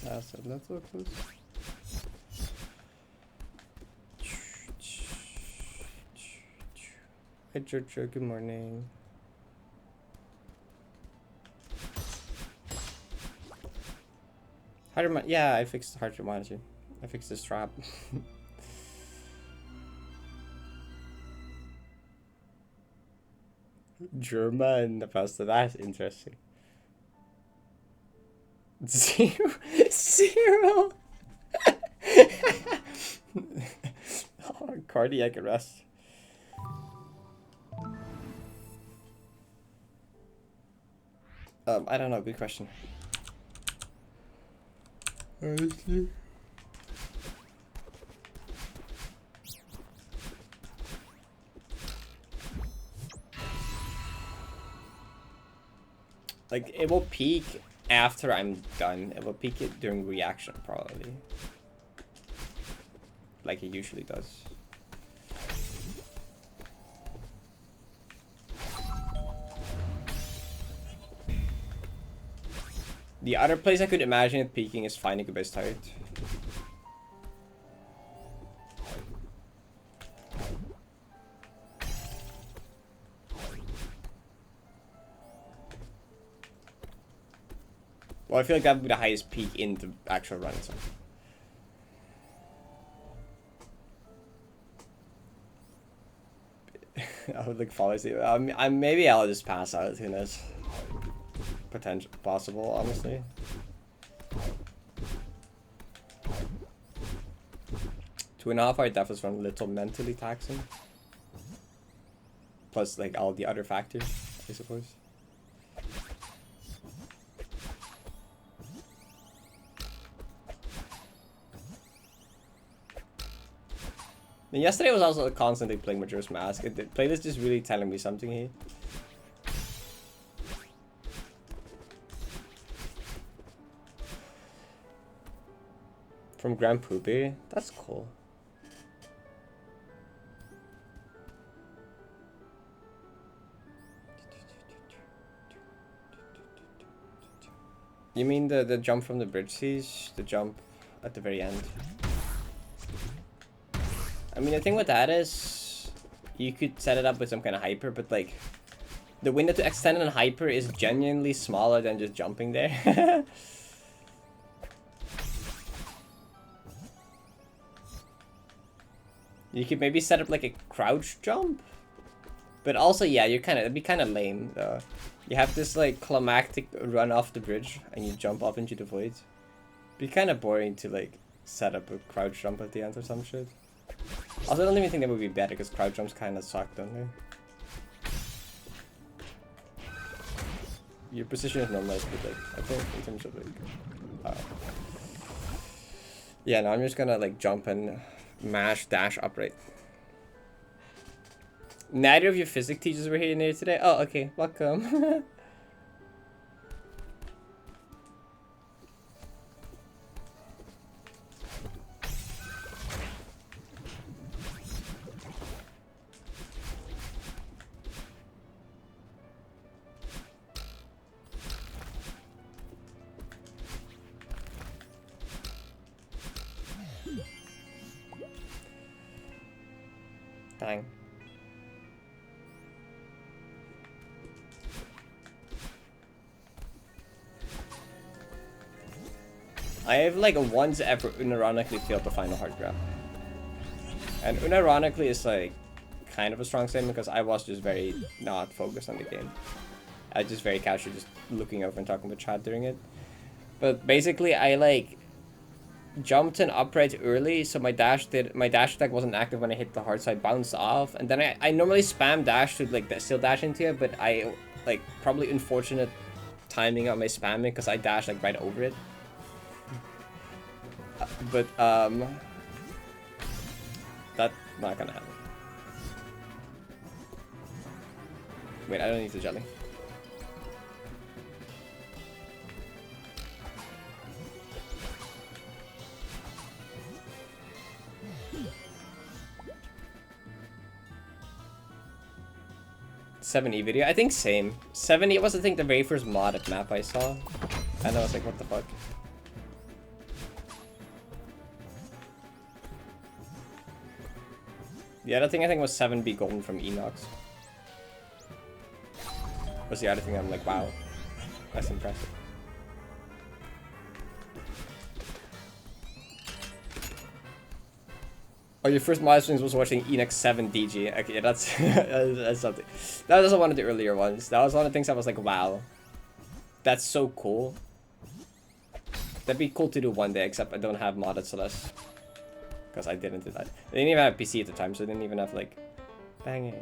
That's a little close. Hi Jojo, good morning. Yeah, I fixed hard to monitor. I fixed this trap. German, that's interesting. 0, 0. Oh, cardiac arrest. I don't know. Good question. Honestly. Like, it will peak after I'm done. It will peak it during reaction, probably. Like it usually does. The other place I could imagine it peaking is finding a base turret. Well, I feel like that would be the highest peak in the actual run itself. I would like fall asleep. Maybe I'll just pass out. Who knows? Potential, possible, honestly. 2.5-hour Deathless run, a little mentally taxing. Plus, like all the other factors, I suppose. And yesterday was also constantly playing Majora's Mask. The playlist is really telling me something here. From Grand Poopy? That's cool. You mean the jump from the bridge siege? The jump at the very end? I mean, the thing with that is, you could set it up with some kind of hyper, but like, the window to extend on hyper is genuinely smaller than just jumping there. You could maybe set up like a crouch jump, but also yeah, it'd be kind of lame. You have this like climactic run off the bridge and you jump up into the void. Be kind of boring to like set up a crouch jump at the end or some shit. Also, I don't even think that would be better because crouch jumps kind of suck, don't they? Your position is not nice, but like I think in terms of like, yeah, no, I'm just gonna like jump and mash dash upright. Neither of your physics teachers were here today. Oh, okay, welcome. Dang. I have like once ever unironically failed the final hard grab. And unironically is like kind of a strong statement because I was just very not focused on the game. I was just very casually just looking over and talking with chat during it. But basically I like jumped an upright early, so my dash attack wasn't active when I hit the hard side, bounced off, and then I normally spam dash to like still dash into it, but I like probably unfortunate timing on my spamming because I dashed like right over it. But that's not gonna happen. Wait, I don't need the jelly. .7e video, I think same. 70 was I think the very first modded map I saw, and I was like, what the fuck. The other thing I think was 7B golden from Enox. Was the other thing I'm like, wow, that's impressive. Oh, your first milestones was watching Enox 7 DG. Okay, that's that's something. That was one of the earlier ones. That was one of the things I was like, wow, that's so cool. That'd be cool to do one day, except I don't have modded Celeste. Because I didn't do that. They didn't even have PC at the time, so they didn't even have like, banging.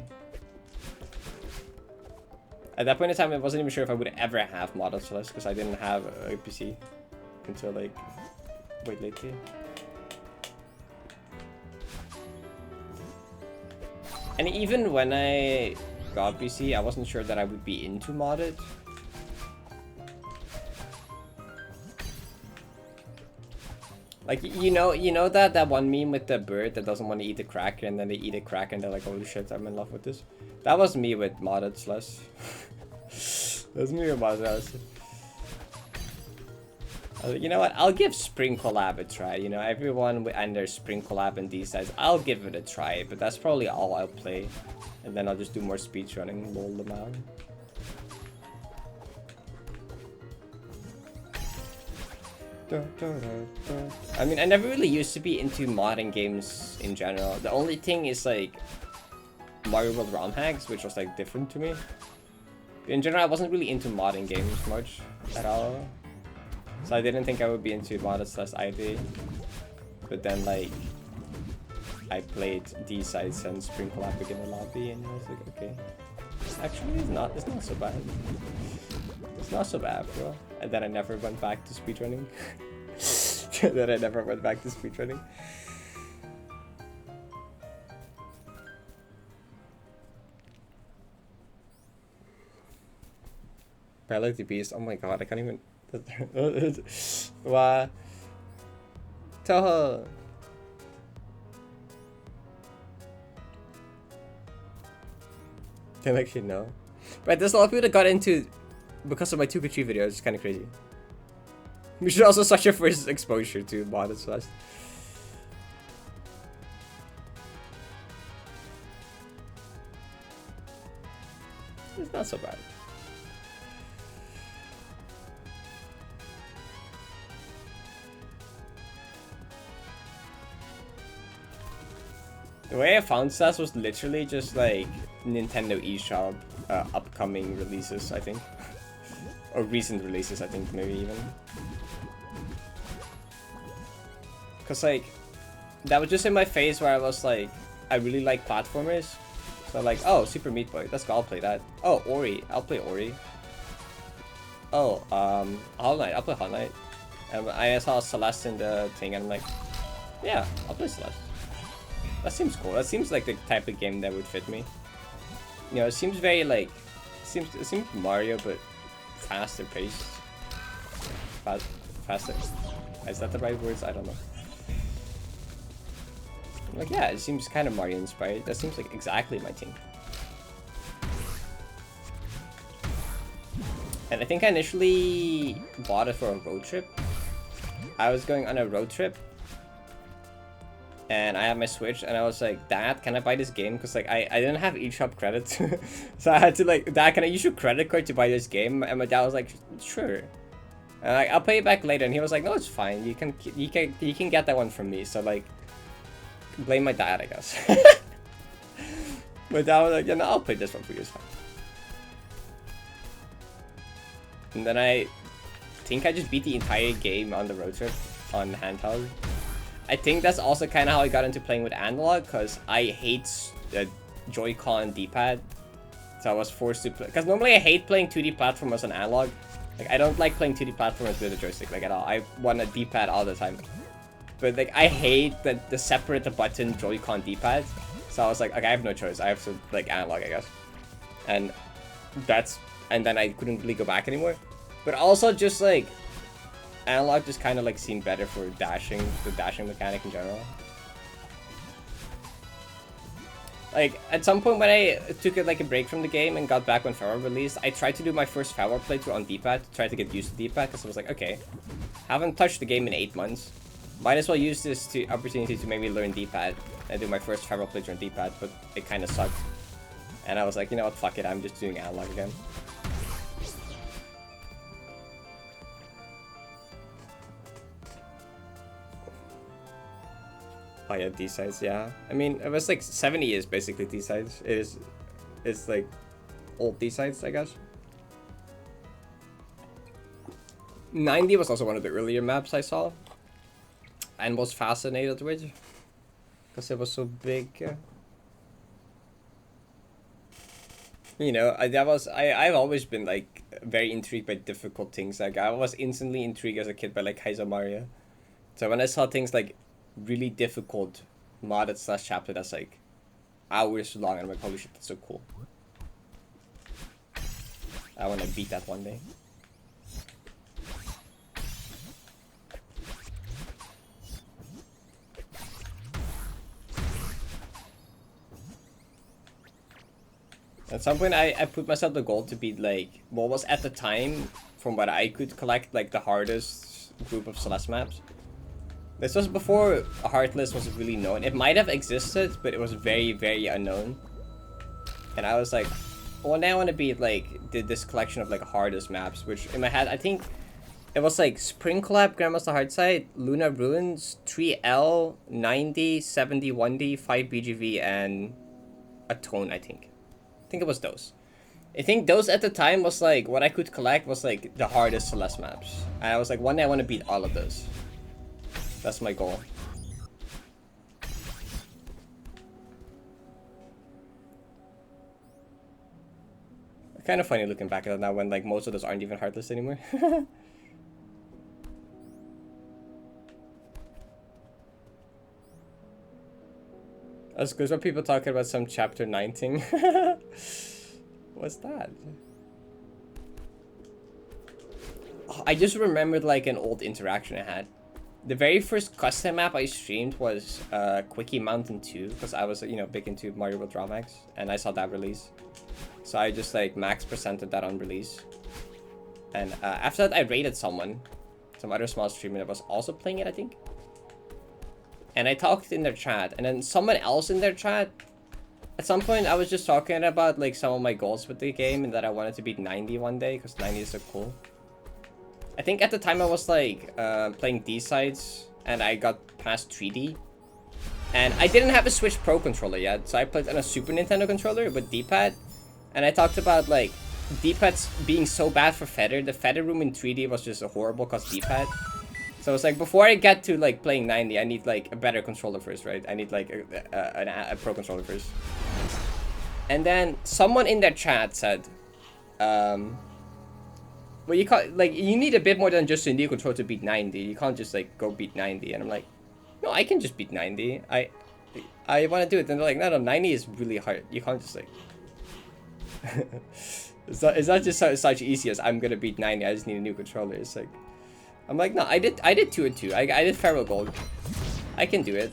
At that point in time, I wasn't even sure if I would ever have modded Celeste, because I didn't have a PC until like, wait, lately. And even when I got PC, I wasn't sure that I would be into modded. Like, you know that one meme with the bird that doesn't want to eat the cracker, and then they eat a cracker and they're like, holy shit, I'm in love with this. That was me with modded Celeste. That's me with modded Celeste. You know what? I'll give Spring Collab a try. You know, everyone and their Spring Collab and these sides, I'll give it a try. But that's probably all I'll play, and then I'll just do more speedrunning and roll them out. I mean, I never really used to be into modding games in general. The only thing is like Mario World ROM hacks, which was like different to me. In general, I wasn't really into modding games much at all. So I didn't think I would be into modded slash ID. But then like I played D-Sides and Sprinkle Up in the lobby and I was like, okay. Actually it's not so bad. It's not so bad, bro. And then I never went back to speedrunning. Parrot the Beast, oh my god, I can't even. Wow. Toho. Can actually know. But there's a lot of people that got into because of my 2K3 videos. It's kind of crazy. We should also such your first exposure to modded slash. It's not so bad. The way I found SAS was literally just like Nintendo eShop upcoming releases, I think. Or recent releases, I think, maybe even. Cause like, that was just in my phase where I was like, I really like platformers. So like, oh, Super Meat Boy, let's go, I'll play that. Oh, Ori, I'll play Ori. Oh, Hollow Knight, I'll play Hollow Knight. And I saw Celeste in the thing and I'm like, yeah, I'll play Celeste. That seems cool. That seems like the type of game that would fit me. You know, it seems very like, it seems Mario, but faster paced. Faster. Is that the right words? I don't know. Like, yeah, it seems kind of Mario inspired. That seems like exactly my thing. And I think I initially bought it for a road trip. I was going on a road trip. And I had my Switch, and I was like, Dad, can I buy this game? Because like I didn't have eShop credits, so I had to like, Dad, can I use your credit card to buy this game? And my dad was like, sure. And like, I'll pay it back later. And he was like, no, it's fine. You can get that one from me. So like, blame my dad, I guess. My dad was like, yeah, no, I'll play this one for you. It's fine. And then I think I just beat the entire game on the road trip on handheld. I think that's also kind of how I got into playing with analog, because I hate the Joy-Con D-pad. So I was forced to play, because normally I hate playing 2D platformers on analog. Like, I don't like playing 2D platformers with a joystick, like, at all. I want a D-pad all the time. But like, I hate the separate the button Joy-Con D-pad. So I was like, okay, I have no choice. I have to, like, analog, I guess. And then I couldn't really go back anymore. But also just, like, analog just kind of like seemed better for dashing, the dashing mechanic in general. Like at some point when I took like a break from the game and got back when Farewell released, I tried to do my first Farewell playthrough on D-pad to try to get used to D-pad, because I was like, okay, haven't touched the game in 8 months, might as well use this opportunity to maybe learn D-pad and do my first Farewell playthrough on D-pad, but it kind of sucked. And I was like, you know what, fuck it, I'm just doing analog again. Oh yeah, D-Sides, yeah. I mean, it was like 70 is basically D-Sides. It's like old D-Sides, I guess. 90 was also one of the earlier maps I saw. And was fascinated with. Because it was so big. You know, I've always been like very intrigued by difficult things. Like I was instantly intrigued as a kid by like Kaiser Mario. So when I saw things like really difficult modded slash chapter that's like hours long, and I'm like, holy shit, that's so cool. I want to beat that one day. At some point I put myself the goal to beat like what was at the time, from what I could collect, like the hardest group of Celeste maps. This was before Heartless was really known. It might have existed, but it was very, very unknown. And I was like, well, now I want to be like, did this collection of like hardest maps, which in my head, I think It was like Spring Collab, Grandmaster Hardside, Luna Ruins, 3L, 90, 70, 1D, 5 BGV, and a Tone, I think. I think it was those. I think those at the time was like, what I could collect was like the hardest Celeste maps. And I was like, one day I want to beat all of those. That's my goal. Kind of funny looking back at it now when like most of those aren't even heartless anymore. That's good. What people talking about some chapter 19. What's that? Oh, I just remembered like an old interaction I had. The very first custom map I streamed was Quickie Mountain 2 because I was, you know, big into Mario World Draw Max and I saw that release. So I just like max presented that on release. And after that I raided someone, some other small streamer that was also playing it, I think. And I talked in their chat, and then someone else in their chat, at some point I was just talking about like some of my goals with the game and that I wanted to beat 90 one day because 90 is so cool. I think at the time I was like playing D-sides and I got past 3D. And I didn't have a Switch Pro controller yet, so I played on a Super Nintendo controller with D-pad. And I talked about like D-pads being so bad for feather. The feather room in 3D was just horrible because D-pad. So it's like before I get to like playing 90, I need like a better controller first, right? I need like a pro controller first. And then someone in their chat said, well, you can't, like, you need a bit more than just a new controller to beat 90. You can't just like go beat 90. And I'm like, no, I can just beat 90. I want to do it. And they're like, no, 90 is really hard. You can't just like. it's not just such easy as I'm gonna beat 90. I just need a new controller. It's like, I'm like, no, I did 2 and 2. I did Pharaoh Gold. I can do it.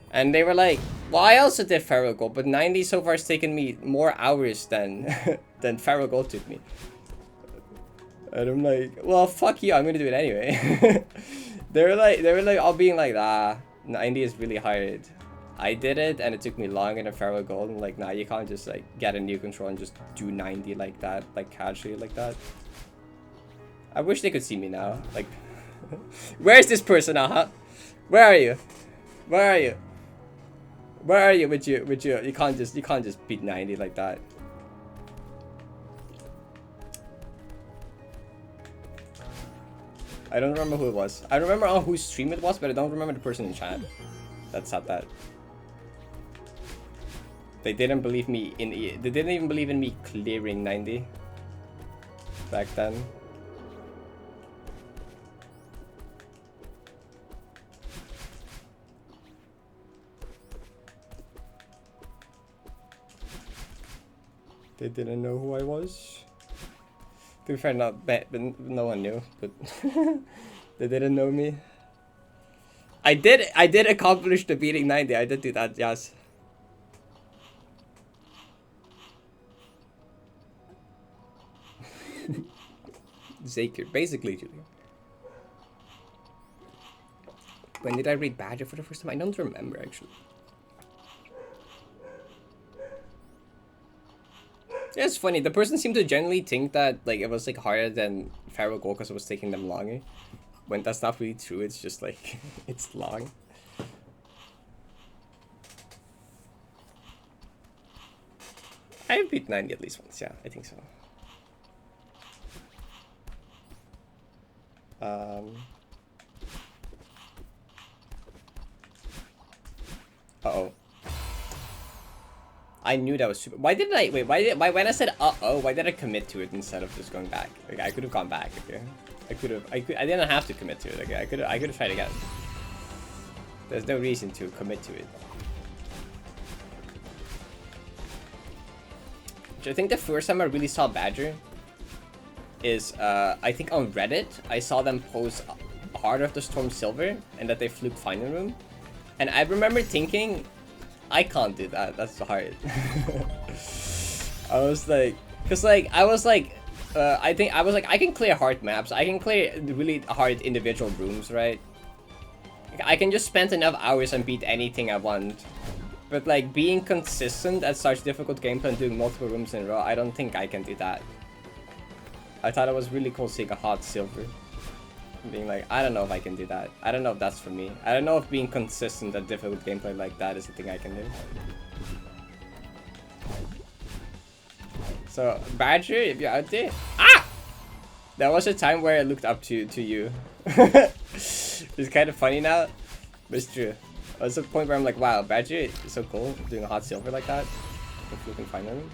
And they were like, well, I also did Pharaoh Gold, but 90 so far has taken me more hours than than Pharaoh Gold took me. And I'm like, well, fuck you, I'm gonna do it anyway. they were like all being like, 90 is really hard. I did it and it took me longer than Pharaoh Gold. And like, nah, you can't just like get a new control and just do 90 like that, like casually like that. I wish they could see me now. Like, where's this person now, huh? Where are you? Where are you? Where are you with you? You can't just beat 90 like that. I don't remember who it was. I remember on whose stream it was, but I don't remember the person in chat that said that. They didn't believe me in. They didn't even believe in me clearing 90 back then. They didn't know who I was. To be fair, not bad, but no one knew. But they didn't know me. I did accomplish the beating 90. I did do that, yes. Zakir, basically, Julia. When did I read Badger for the first time? I don't remember actually. Yeah, it's funny. The person seemed to generally think that like it was like harder than Pharaoh Gold because it was taking them longer. When that's not really true. It's just like it's long. I beat 90 at least once. Yeah, I think so. Uh-oh. I knew that was super. Why didn't I wait? Why when I said uh-oh, why did I commit to it instead of just going back? Like I could have gone back, okay? I didn't have to commit to it, okay? I could have tried again. There's no reason to commit to it. So I think the first time I really saw Badger is I think on Reddit I saw them post Heart of the Storm Silver and that they fluke Final Room. And I remember thinking, I can't do that, that's hard. I was like, cause like, I was like, I can clear hard maps, I can clear really hard individual rooms, right? I can just spend enough hours and beat anything I want. But like, being consistent at such difficult gameplay and doing multiple rooms in a row, I don't think I can do that. I thought it was really cool seeing a hot silver. Being like, I don't know if I can do that. I don't know if that's for me. I don't know if being consistent at difficult gameplay like that is the thing I can do. So, Badger, if you're out there... Ah! There was a time where I looked up to you. It's kind of funny now, but it's true. There was a point where I'm like, wow, Badger is so cool doing a hot silver like that. If you can find them.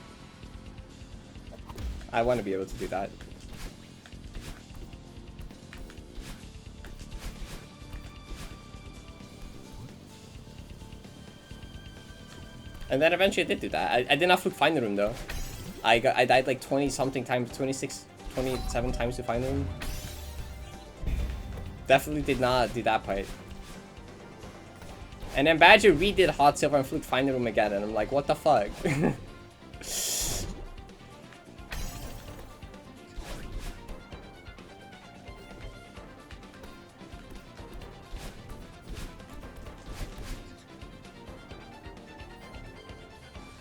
I want to be able to do that. And then eventually I did do that. I did not find the room though. I died like 20 something times, 26, 27 times to find the room. Definitely did not do that part. And then Badger redid hot silver and flew find the room again, and I'm like, what the fuck?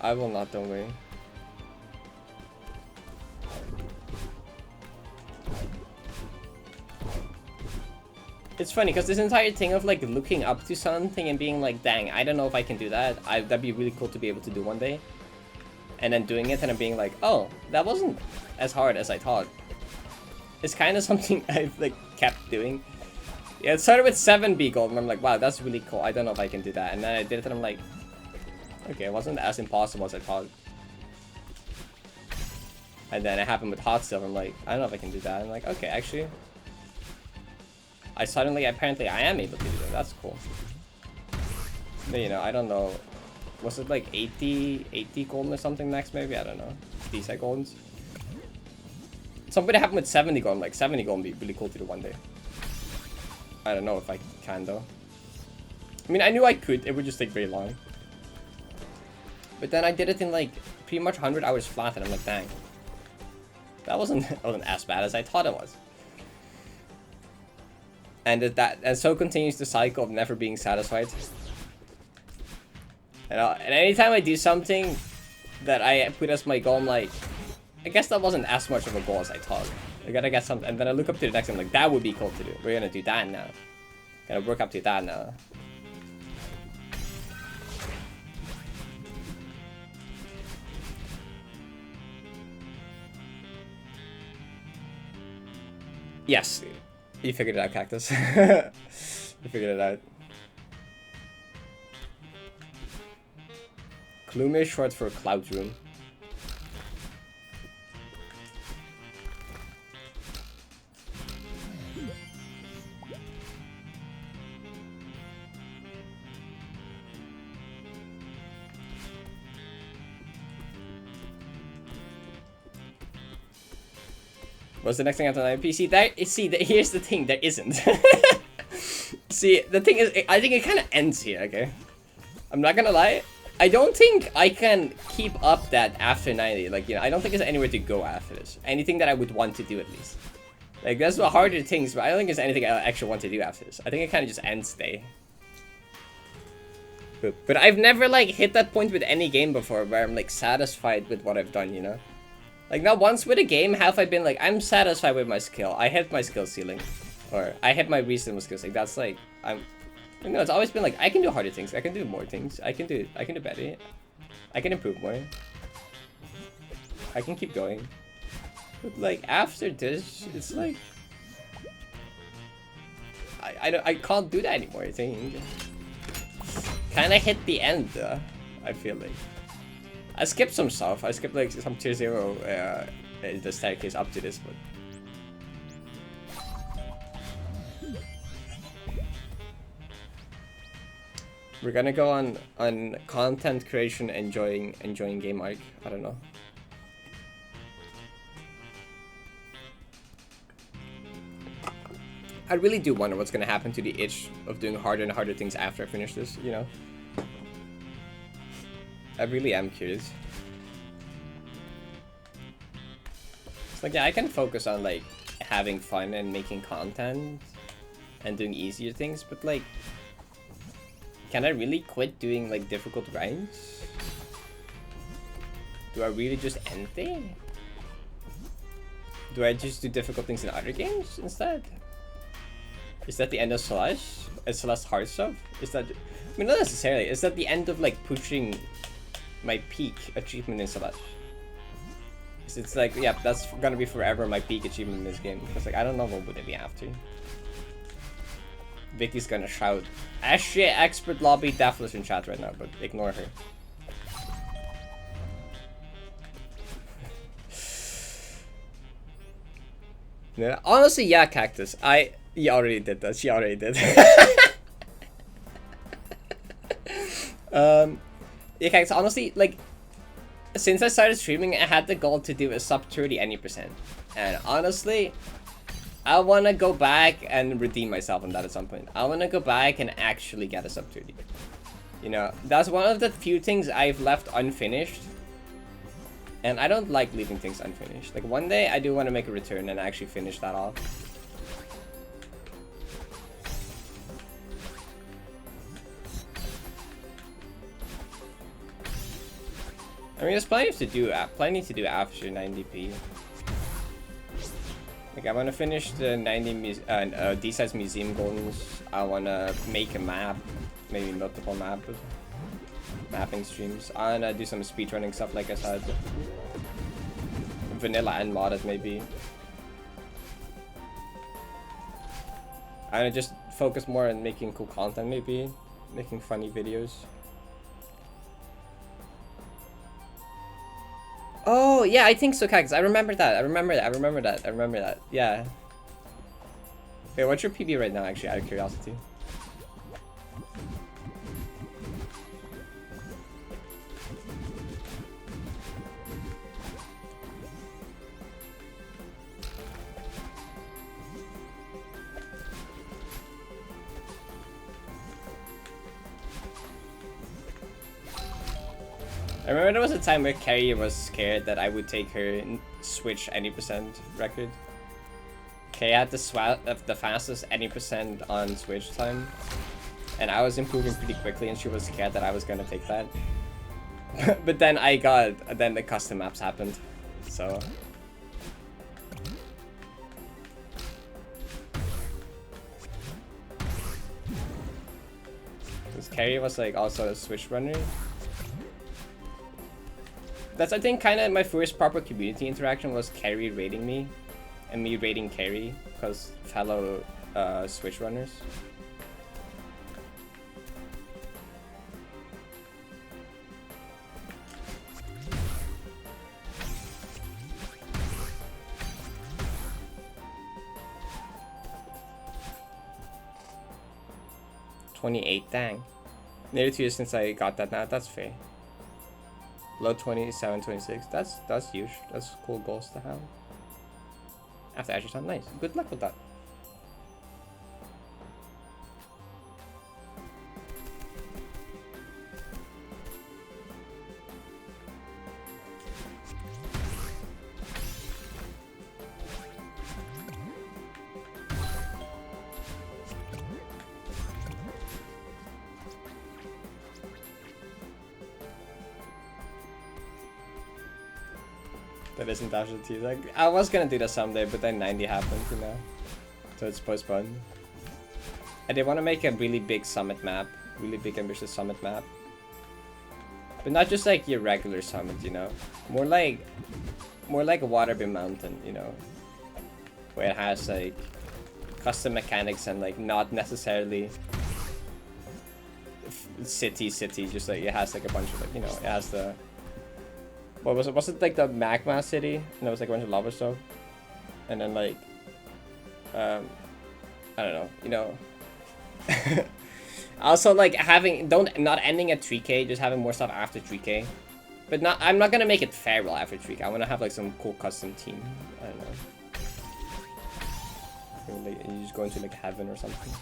I will not, don't worry. It's funny because this entire thing of like looking up to something and being like, dang, I don't know if I can do that. That'd be really cool to be able to do one day. And then doing it and then being like, oh, that wasn't as hard as I thought. It's kind of something I've like kept doing. Yeah, it started with 7B gold and I'm like, wow, that's really cool. I don't know if I can do that. And then I did it and I'm like, okay, it wasn't as impossible as I thought. And then it happened with hot silver. I'm like, I don't know if I can do that. I'm like, okay, actually. Apparently I am able to do that. That's cool. But you know, I don't know. Was it like 80 golden or something next maybe? I don't know. Decent goldens. Something happened with 70 golden. Like 70 golden would be really cool to do one day. I don't know if I can though. I mean, I knew I could. It would just take very long. But then I did it in like pretty much 100 hours flat and I'm like, dang. That wasn't as bad as I thought it was. And so continues the cycle of never being satisfied. And anytime I do something that I put as my goal, I'm like, I guess that wasn't as much of a goal as I thought. I gotta get something, and then I look up to the next, and I'm like, that would be cool to do. We're gonna do that now. Gonna work up to that now. Yes. You figured it out, Cactus. You figured it out. Clume is short for Cloud Room. What's the next thing after the NPC? Here's the thing, there isn't. See, the thing is, I think it kind of ends here, okay? I'm not gonna lie. I don't think I can keep up that after 90. Like, you know, I don't think there's anywhere to go after this. Anything that I would want to do, at least. Like, there's the harder things, but I don't think there's anything I actually want to do after this. I think it kind of just ends there. But I've never, like, hit that point with any game before where I'm, like, satisfied with what I've done, you know? Like, not once with a game have I been like, I'm satisfied with my skill. I hit my skill ceiling. Or, I hit my reasonable skill ceiling. That's like, you know, it's always been like, I can do harder things. I can do more things. I can do better. I can improve more. I can keep going. But, like, after this, it's like... I can't do that anymore, I think. Kinda hit the end, I feel like. I skipped some stuff. I skipped like some tier 0 the staircase up to this, but we're gonna go on content creation, enjoying game arc. I don't know. I really do wonder what's gonna happen to the itch of doing harder and harder things after I finish this, you know? I really am curious. It's like, yeah, I can focus on like having fun and making content and doing easier things, but like, can I really quit doing like difficult grinds? Do I really just end there? Do I just do difficult things in other games instead? Is that the end of Slush? Is Slush hard stuff? Is that... I mean, not necessarily. Is that the end of, like, pushing my peak achievement in Slush? It's like, yeah, that's gonna be forever my peak achievement in this game. Because, like, I don't know what would it be after. Vicky's gonna shout, "Shit, expert lobby Deathless" in chat right now, but ignore her. Yeah, honestly, yeah, Cactus. You already did that. She already did. Yeah, Cactus. Honestly, like, since I started streaming, I had the goal to do a sub 30 any %, and honestly, I wanna go back and redeem myself on that at some point. I wanna go back and actually get a sub 30. You know, that's one of the few things I've left unfinished. And I don't like leaving things unfinished. Like, one day I do want to make a return and actually finish that off. I mean, there's plenty to do after 90p. Like, I want to finish the 90 D-size museum goals. I want to make a map, maybe multiple mapping streams. I want to do some speedrunning stuff, like I said. Vanilla and modded, maybe. I want to just focus more on making cool content, maybe. Making funny videos. Oh, yeah, I think so, Cactus. I remember that. I remember that. Yeah. Wait, what's your PB right now, actually, out of curiosity? I remember there was a time where Carrie was scared that I would take her Switch any % record. Carrie had the fastest any % on Switch time, and I was improving pretty quickly, and she was scared that I was gonna take that. But then then the custom maps happened, so. Because Carrie was like also a Switch runner. That's, I think, kind of my first proper community interaction was Carrie rating me, and me rating Carrie, because fellow Switch runners. $28, dang. Nearly 2 years since I got that now, that's fair. Low 27, 26. That's huge. That's cool goals to have. After Azure time, nice. Good luck with that. That isn't Dasher T. Like, I was gonna do that someday, but then 90 happened, you know. So it's postponed. I did want to make a really big summit map, really big ambitious summit map. But not just like your regular summit, you know. More like a Waterby Mountain, you know. Where it has like custom mechanics and like not necessarily city, just like it has like a bunch of like, you know, it has the... What was it? Was it like the magma city? And there was like a bunch of lava stuff. And then like, I don't know, you know. Also like not ending at 3K, just having more stuff after 3K. But I'm not gonna make it feral after 3K. I wanna have like some cool custom team. I don't know. Like, you just go into like heaven or something.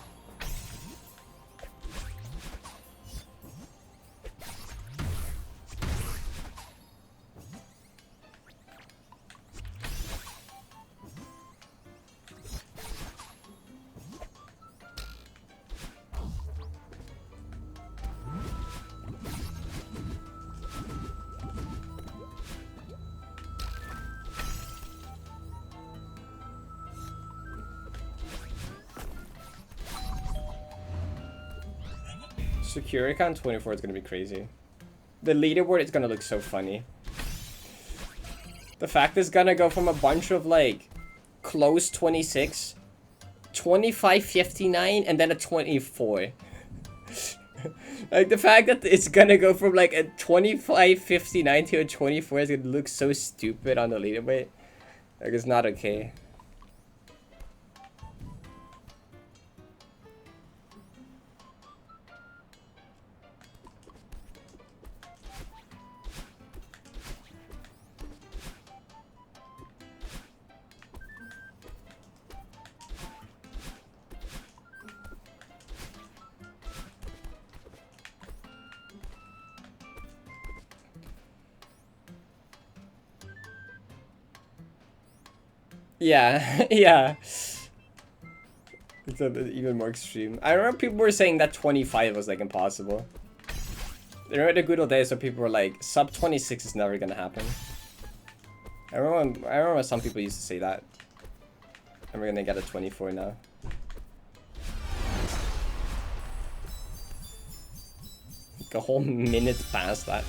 Securicon 24 is gonna be crazy. The leaderboard is gonna look so funny. The fact is gonna go from a bunch of like close 26, 25.59, and then a 24. Like the fact that it's gonna go from like a 25.59 to a 24 is gonna look so stupid on the leaderboard. Like it's not okay. Yeah, yeah. It's even more extreme. I remember people were saying that 25 was like impossible. I remember the good old days where people were like, sub 26 is never gonna happen. I remember some people used to say that. And we're gonna get a 24 now. Like a whole minute past that.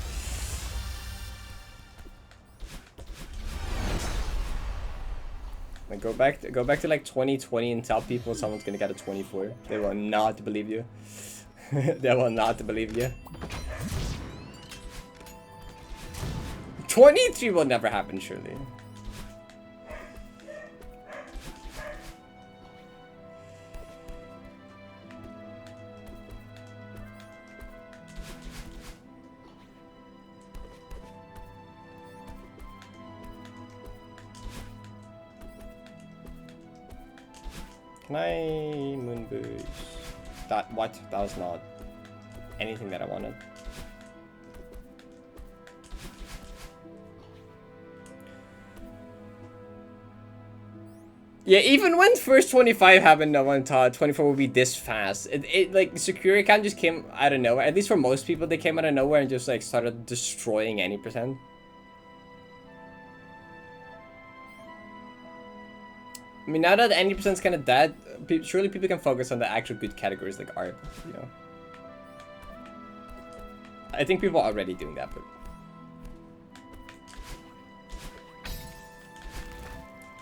Like go back to like 2020 and tell people someone's gonna get a 24. They will not believe you. They will not believe you. 23 will never happen, surely. Can I moon boost? That what? That was not anything that I wanted. Yeah, even when first 25 happened, no one thought 24 would be this fast. It like Securicon just came out of nowhere. At least for most people, they came out of nowhere and just like started destroying any percent. I mean, now that any percent's kind of dead, surely people can focus on the actual good categories like art, you know. I think people are already doing that, but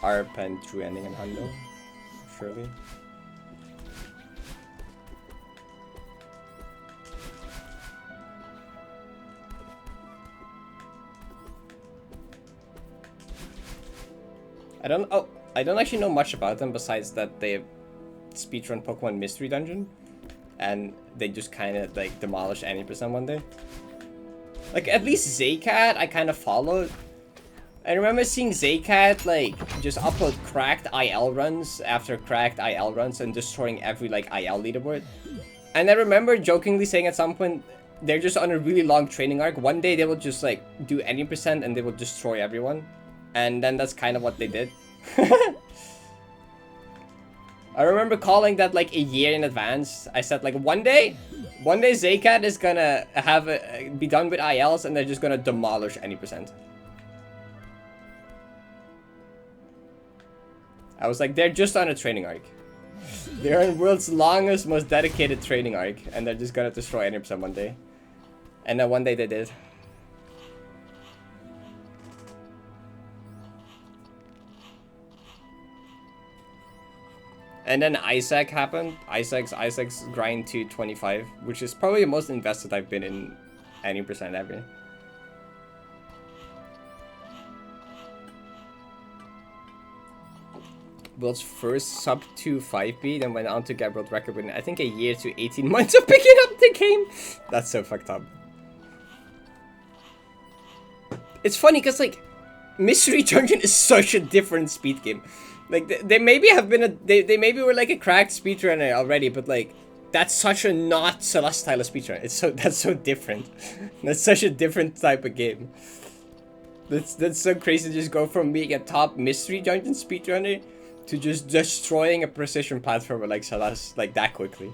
ARP and True Ending and Hundo, surely. I don't actually know much about them besides that they speedrun Pokemon Mystery Dungeon and they just kind of like demolish any percent one day. Like at least Zaycat I kind of followed. I remember seeing Zaycat like just upload cracked IL runs after cracked IL runs and destroying every like IL leaderboard. And I remember jokingly saying at some point they're just on a really long training arc. One day they will just like do any percent and they will destroy everyone. And then that's kind of what they did. I remember calling that like a year in advance. I said like one day Zaycat is gonna have be done with ILs and they're just gonna demolish any percent. I was like, they're just on a training arc. They're in world's longest, most dedicated training arc, and they're just gonna destroy any percent one day. And then one day they did. And then Isaac happened. Isaac's grind to 25, which is probably the most invested I've been in any percent ever. World's first sub 2 5B, then went on to get world record within I think a year to 18 months of picking up the game. That's so fucked up. It's funny because like Mystery Dungeon is such a different speed game. Like they maybe have been they maybe were like a cracked speedrunner already, but like that's such a not Celestile speedrunner. That's so different. That's such a different type of game. That's so crazy to just go from being a top Mystery Dungeon speedrunner to just destroying a precision platformer like Celeste like that quickly.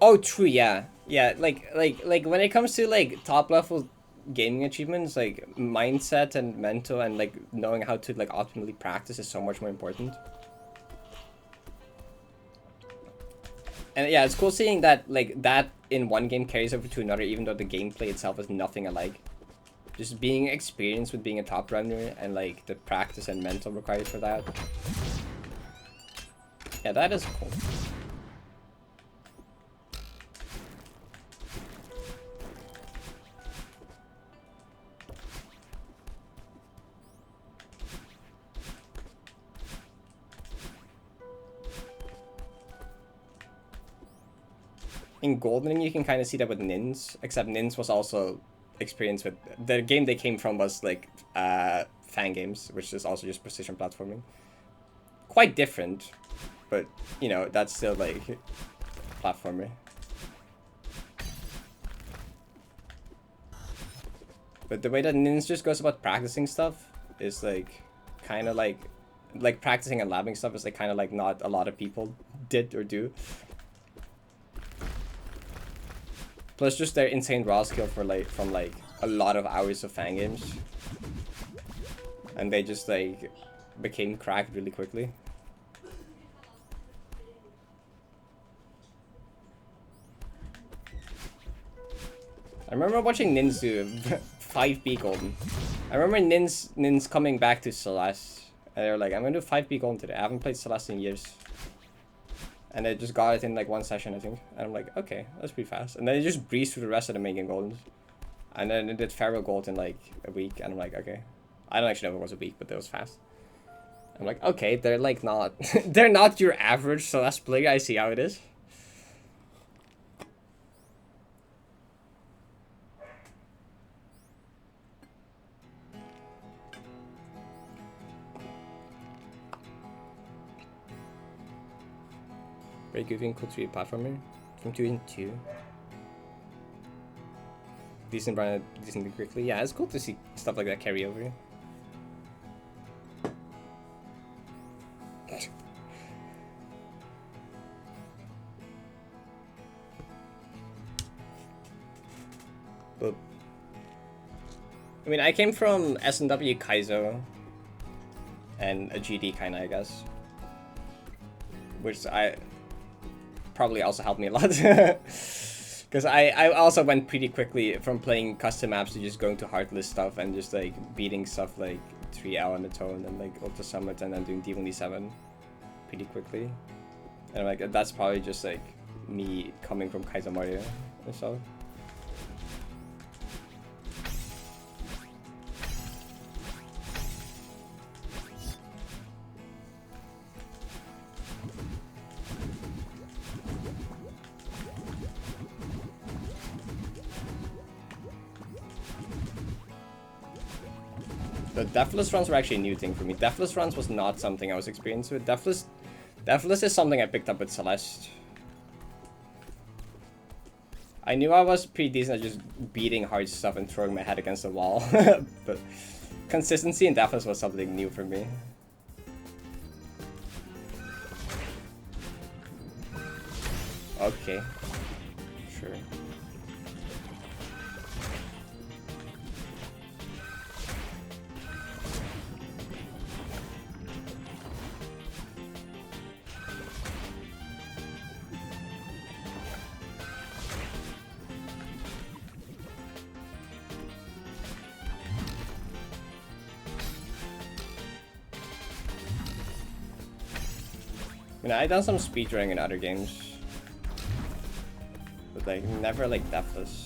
Oh, true. Yeah, yeah. Like when it comes to like top level gaming achievements, like mindset and mental and like knowing how to like optimally practice is so much more important. And yeah, it's cool seeing that like that in one game carries over to another, even though the gameplay itself is nothing alike. Just being experienced with being a top runner and like the practice and mental required for that. Yeah, that is cool. In Golden Ring, you can kind of see that with Nins, except Nins was also experienced with the game they came from was like fan games, which is also just precision platforming. Quite different, but you know that's still like platformer. But the way that Nins just goes about practicing stuff is like kind of like practicing and labbing stuff is like kind of like not a lot of people did or do. Plus just their insane raw skill for like from like a lot of hours of fan games. And they just like became cracked really quickly. I remember watching Nins do 5B Golden. I remember Nins coming back to Celeste. And they were like, I'm gonna do 5B Golden today. I haven't played Celeste in years. And they just got it in like one session, I think. And I'm like, okay, that's pretty fast. And then they just breezed through the rest of the main game Goldens. And then it did Pharaoh Gold in like a week. And I'm like, okay. I don't actually know if it was a week, but it was fast. I'm like, okay, they're like not... they're not your average Celeste player. I see how it is. Very goofy and cool 3D platformer from 2 and 2. Decent run, decently quickly. Yeah, it's cool to see stuff like that carry over. But I mean, I came from S&W Kaizo and a GD kind of, I guess, which I probably also helped me a lot. Because I also went pretty quickly from playing custom maps to just going to Heartless stuff and just like beating stuff like 3L on the tone and like Ultra Summit and then doing D1, D7 pretty quickly. And like that's probably just like me coming from Kaizo Mario and stuff. The Deathless runs were actually a new thing for me. Deathless runs was not something I was experienced with. Deathless is something I picked up with Celeste. I knew I was pretty decent at just beating hard stuff and throwing my head against the wall. But consistency in Deathless was something new for me. Okay. Sure. I mean, I've done some speedrunning in other games, but like never like Deathless.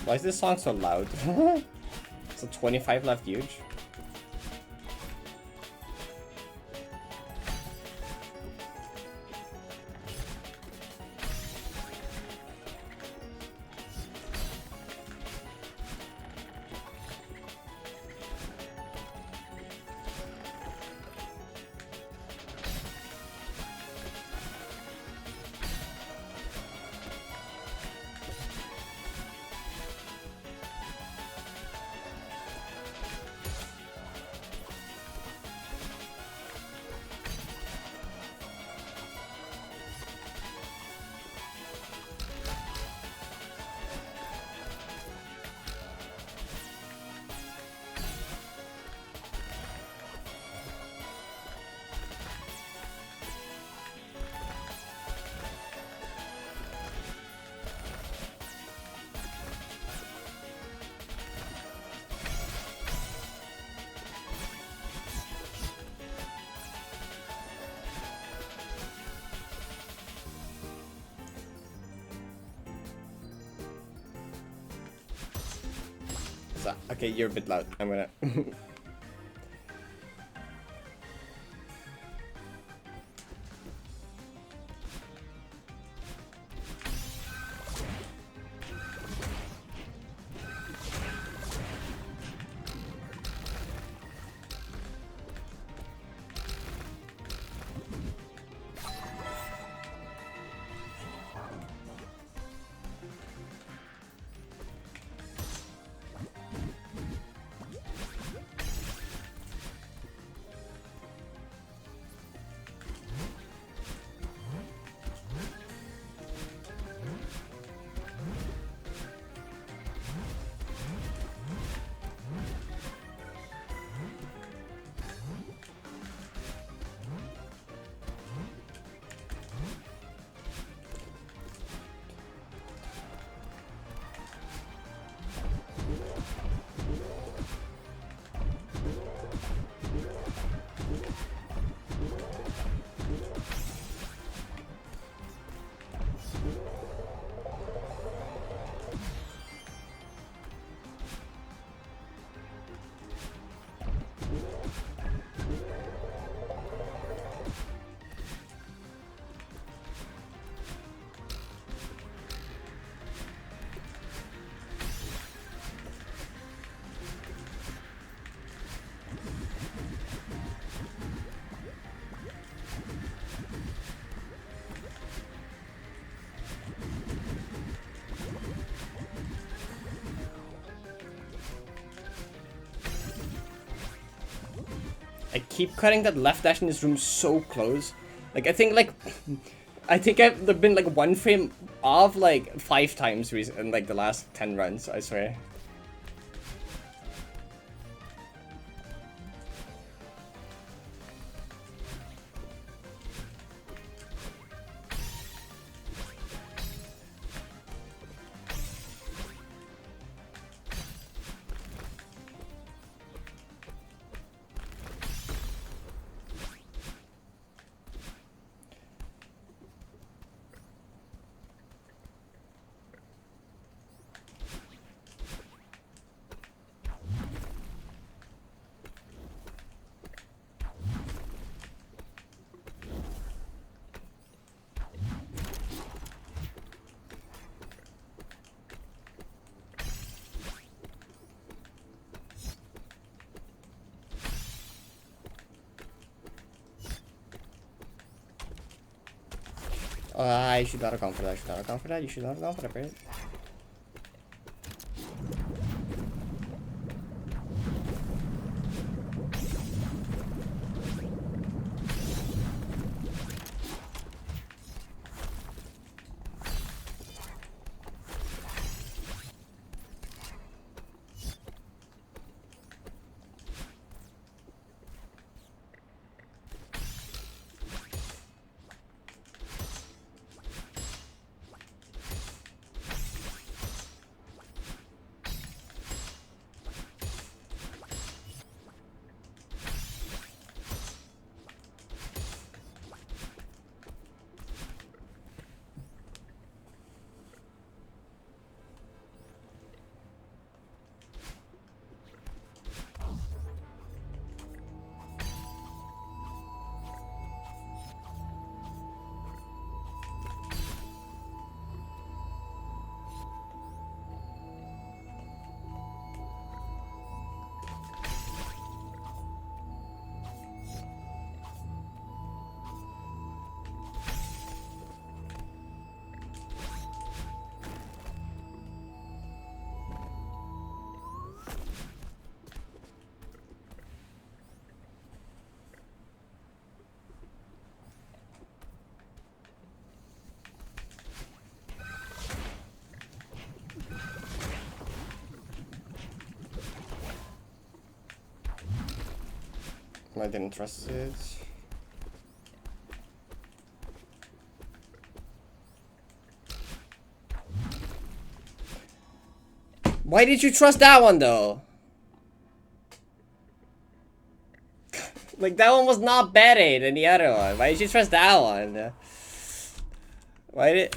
Why is this song so loud? So 25 left huge. Okay, you're a bit loud. I'm gonna... I keep cutting that left dash in this room so close. Like, I think I've been like one frame off like 5 times in like the last 10 runs, I swear. I should not have gone for that. I should not have gone for that. You should not have gone for that, Parrot. I didn't trust it. Why did you trust that one though? Like that one was not better than the other one. Why did you trust that one? Why did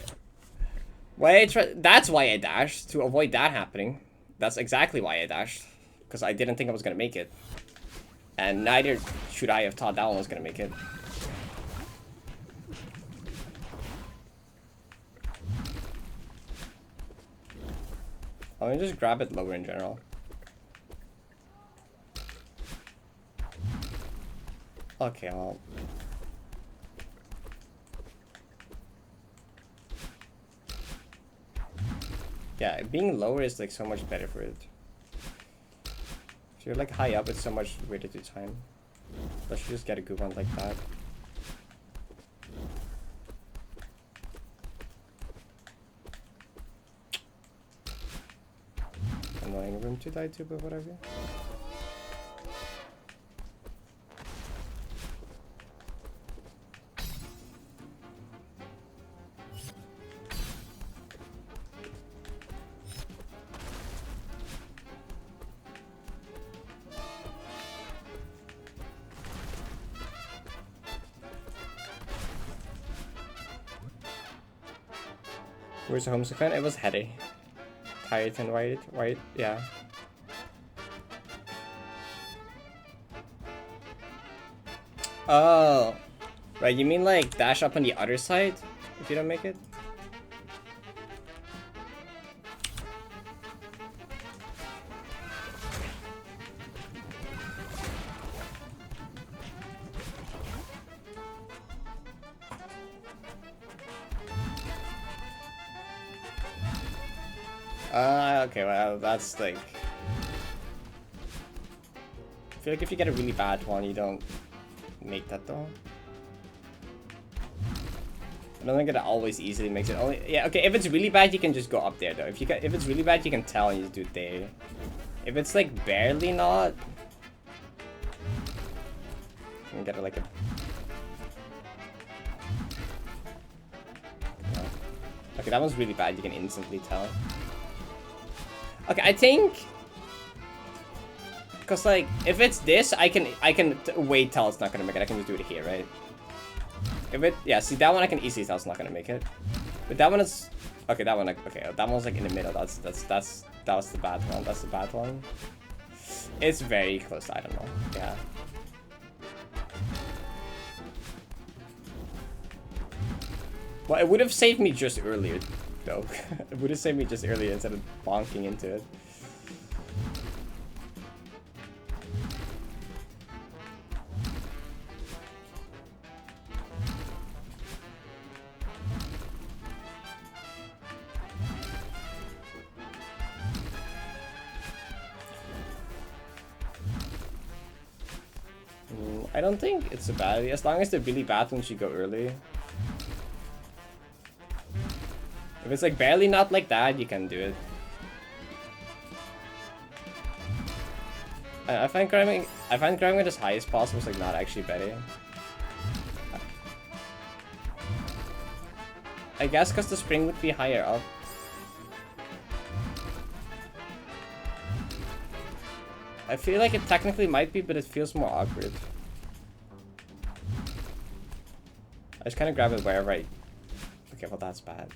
I trust? That's why I dashed, to avoid that happening. That's exactly why I dashed, because I didn't think I was gonna make it, and neither should I have thought that one was gonna make it. Let me just grab it lower in general. Okay, well. Yeah, being lower is like so much better for it. If you're like high up, it's so much weirder to time. Let's just get a good one like that. Annoying room to die to, but whatever. Where's the homesick fan? It was heady. Tired and white, yeah. Oh, right, you mean like dash up on the other side if you don't make it? Okay, well, that's like... I feel like if you get a really bad one, you don't make that though. I don't think it always easily makes it. Only, yeah, okay, if it's really bad, you can just go up there though. If it's really bad, you can tell and you just do it there. If it's like barely not... You can get it like a... No. Okay, that one's really bad, you can instantly tell. Okay, I think, cause like if it's this, I can wait till it's not gonna make it. I can just do it here, right? If it, yeah, see that one I can easily tell it's not gonna make it. But that one is, okay, that one, okay, that one's like in the middle. That was the bad one. That's the bad one. It's very close. I don't know. Yeah. Well, it would have saved me just earlier. Though. It would have saved me just earlier instead of bonking into it. I don't think it's a bad idea, as long as the really bad ones should go early. If it's like barely not like that, you can do it. I find grabbing it as high as possible is like not actually better. I guess because the spring would be higher up. I feel like it technically might be, but it feels more awkward. I just kind of grab it wherever I... Okay, well that's bad.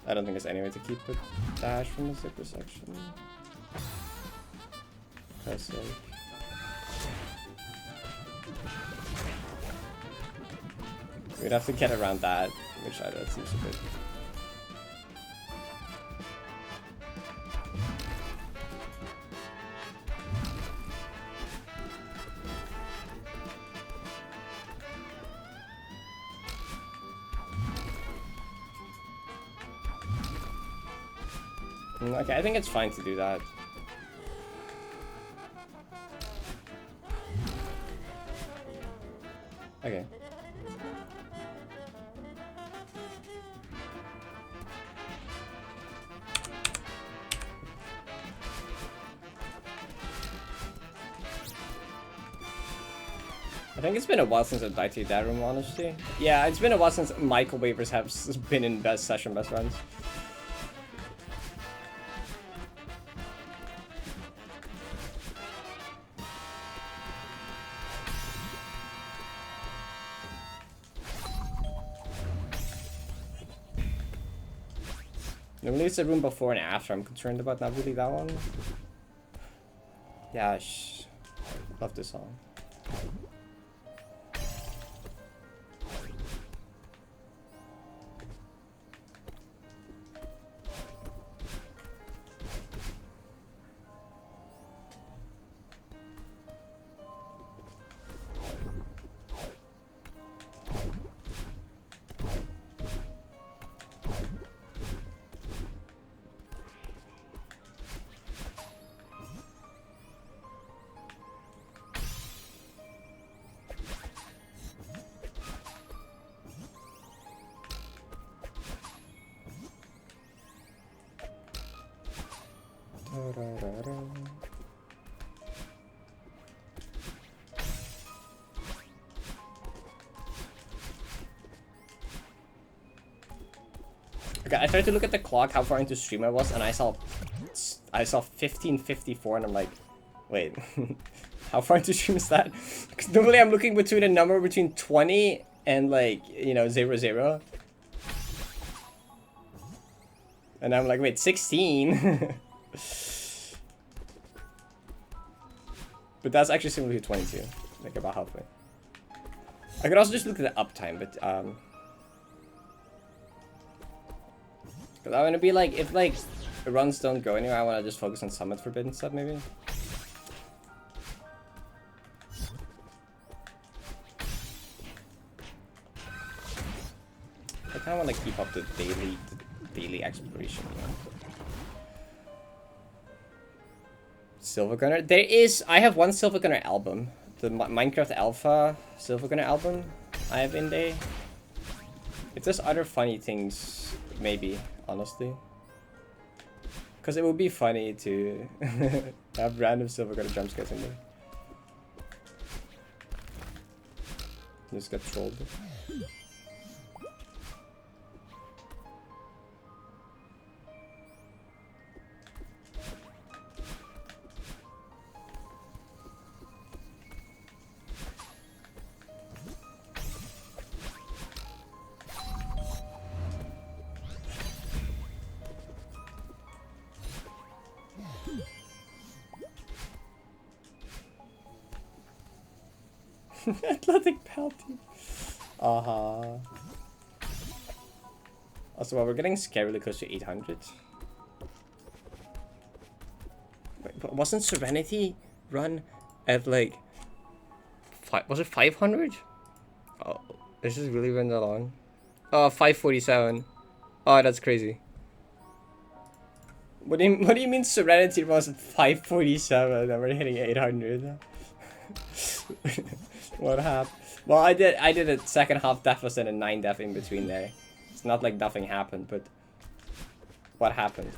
I don't think there's any way to keep it dash from the zipper section. That's like... We'd have to get around that, which that seems a bit... Okay, I think it's fine to do that. Okay. I think it's been a while since I've died to that room, honestly. Yeah, it's been a while since Michael Wavers have been in best runs. Normally it's a room before and after I'm concerned about, not really that one. Yeah, love this song. Okay, I tried to look at the clock, how far into stream I was, and I saw 15:54, and I'm like, wait, how far into stream is that? Because normally I'm looking between a number between 20 and like, you know, 00. And I'm like, wait, 16? But that's actually similar to 22, like about halfway. I could also just look at the uptime, but because I want to be like, if like runs don't go anywhere, I want to just focus on Summit Forbidden stuff maybe. I kind of want to keep up the daily exploration, you know? Silver Gunner. There is. I have one Silver Gunner album, the Minecraft Alpha Silver Gunner album. I have in there. If there's other funny things, maybe honestly, because it would be funny to have random Silver Gunner jump scares in there. Just get trolled. Athletic Pal team. Also, well, we're getting scarily close to 800. Wait, but wasn't Serenity run at like was it 500? Oh, this is really run that long. Oh, 547. Oh, that's crazy. What do you mean Serenity was at 547 and we're hitting 800? What happened? Well, I did a second half Deathless and a 9 death in between there. It's not like nothing happened, but what happened?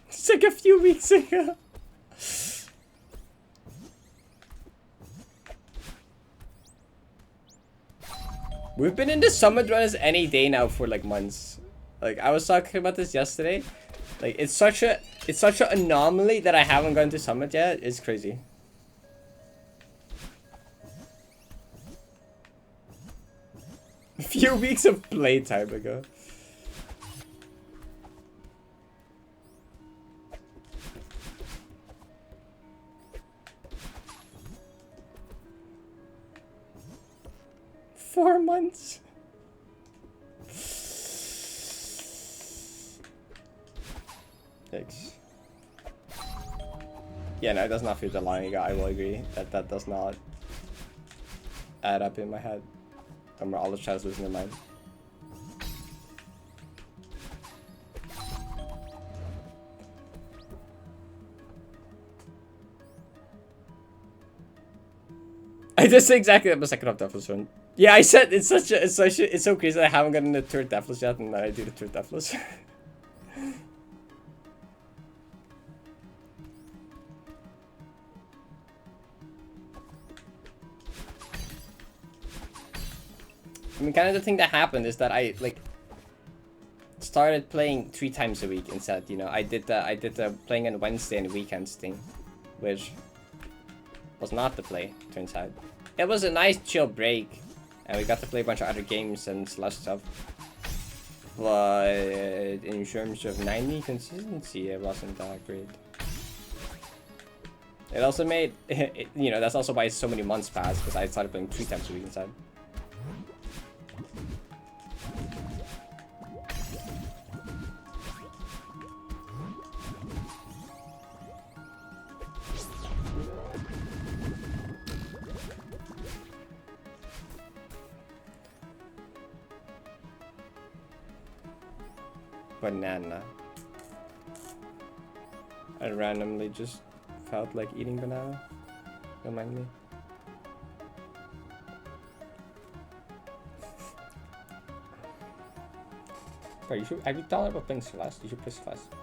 It's like a few weeks ago. We've been in the summit runners any day now for like months. Like I was talking about this yesterday. Like it's such an anomaly that I haven't gone to summit yet. It's crazy. A few weeks of playtime ago. Four months. Thanks. Yeah, no, it does not feel the long ago. I will agree that does not add up in my head. I'm all the chats losing their mind. I just said exactly that the second half Deathless run. Yeah, I said it's so crazy that I haven't gotten the third Deathless yet, and then I do the third Deathless. I mean, kind of the thing that happened is that I like started playing 3 times a week instead. You know, I did the playing on Wednesday and weekends thing, which was not the play. Turns out, it was a nice chill break, and we got to play a bunch of other games and slush stuff. But in terms of 90 consistency, it wasn't that great. It also made, you know, that's also why so many months passed, because I started playing 3 times a week instead. Banana. I randomly just felt like eating banana. Don't mind me. Bro, you should. Have you thought about playing Celeste? You should play Celeste.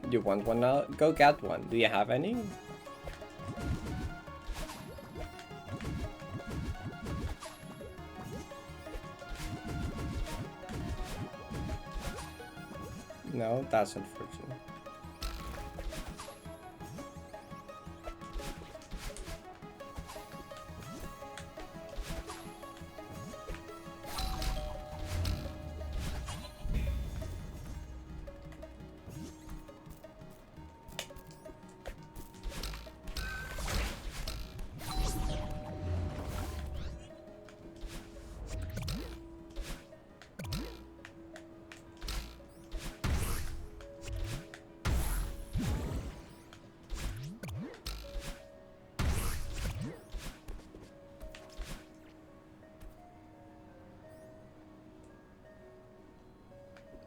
You want one now? Go get one. Do you have any? No, that's unfortunate.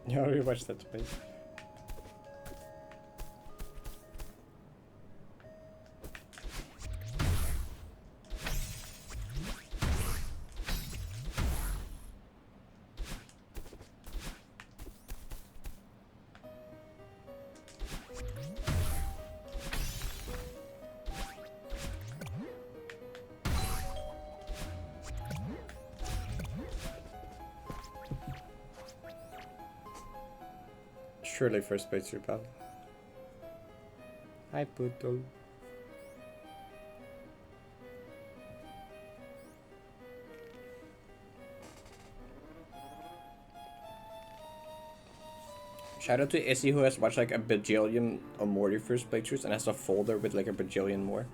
You already watched that twice. Surely first place your pal. Hi Poodle. Shout out to Issy who has watched like a bajillion or more first playthroughs and has a folder with like a bajillion more.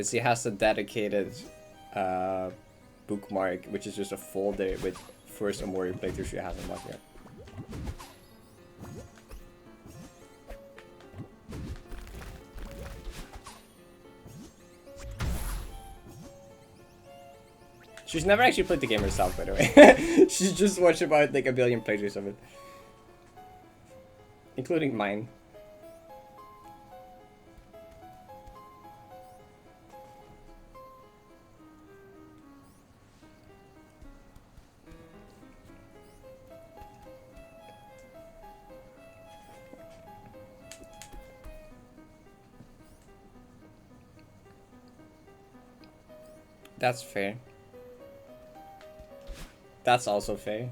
He has a dedicated bookmark, which is just a folder with first Amori playthroughs she hasn't watched yet. She's never actually played the game herself, by the way. She's just watched about like a billion playthroughs of it. Including mine. That's fair. That's also fair.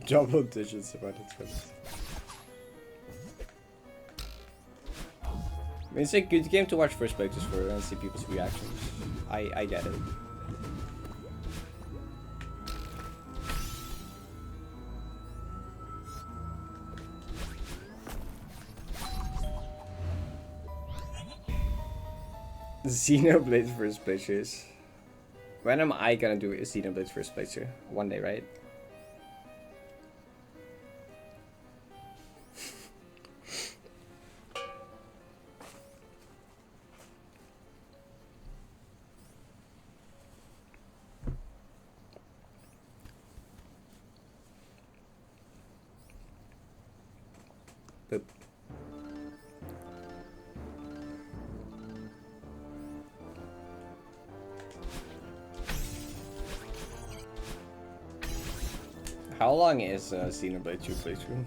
Double digits about its goodness. I mean, it's a good game to watch first playthroughs for and see people's reactions. I get it. Xenoblade first playthroughs. When am I gonna do a Xenoblade first playthrough? One day, right? Boop. How long is Xenoblade 2 playthrough?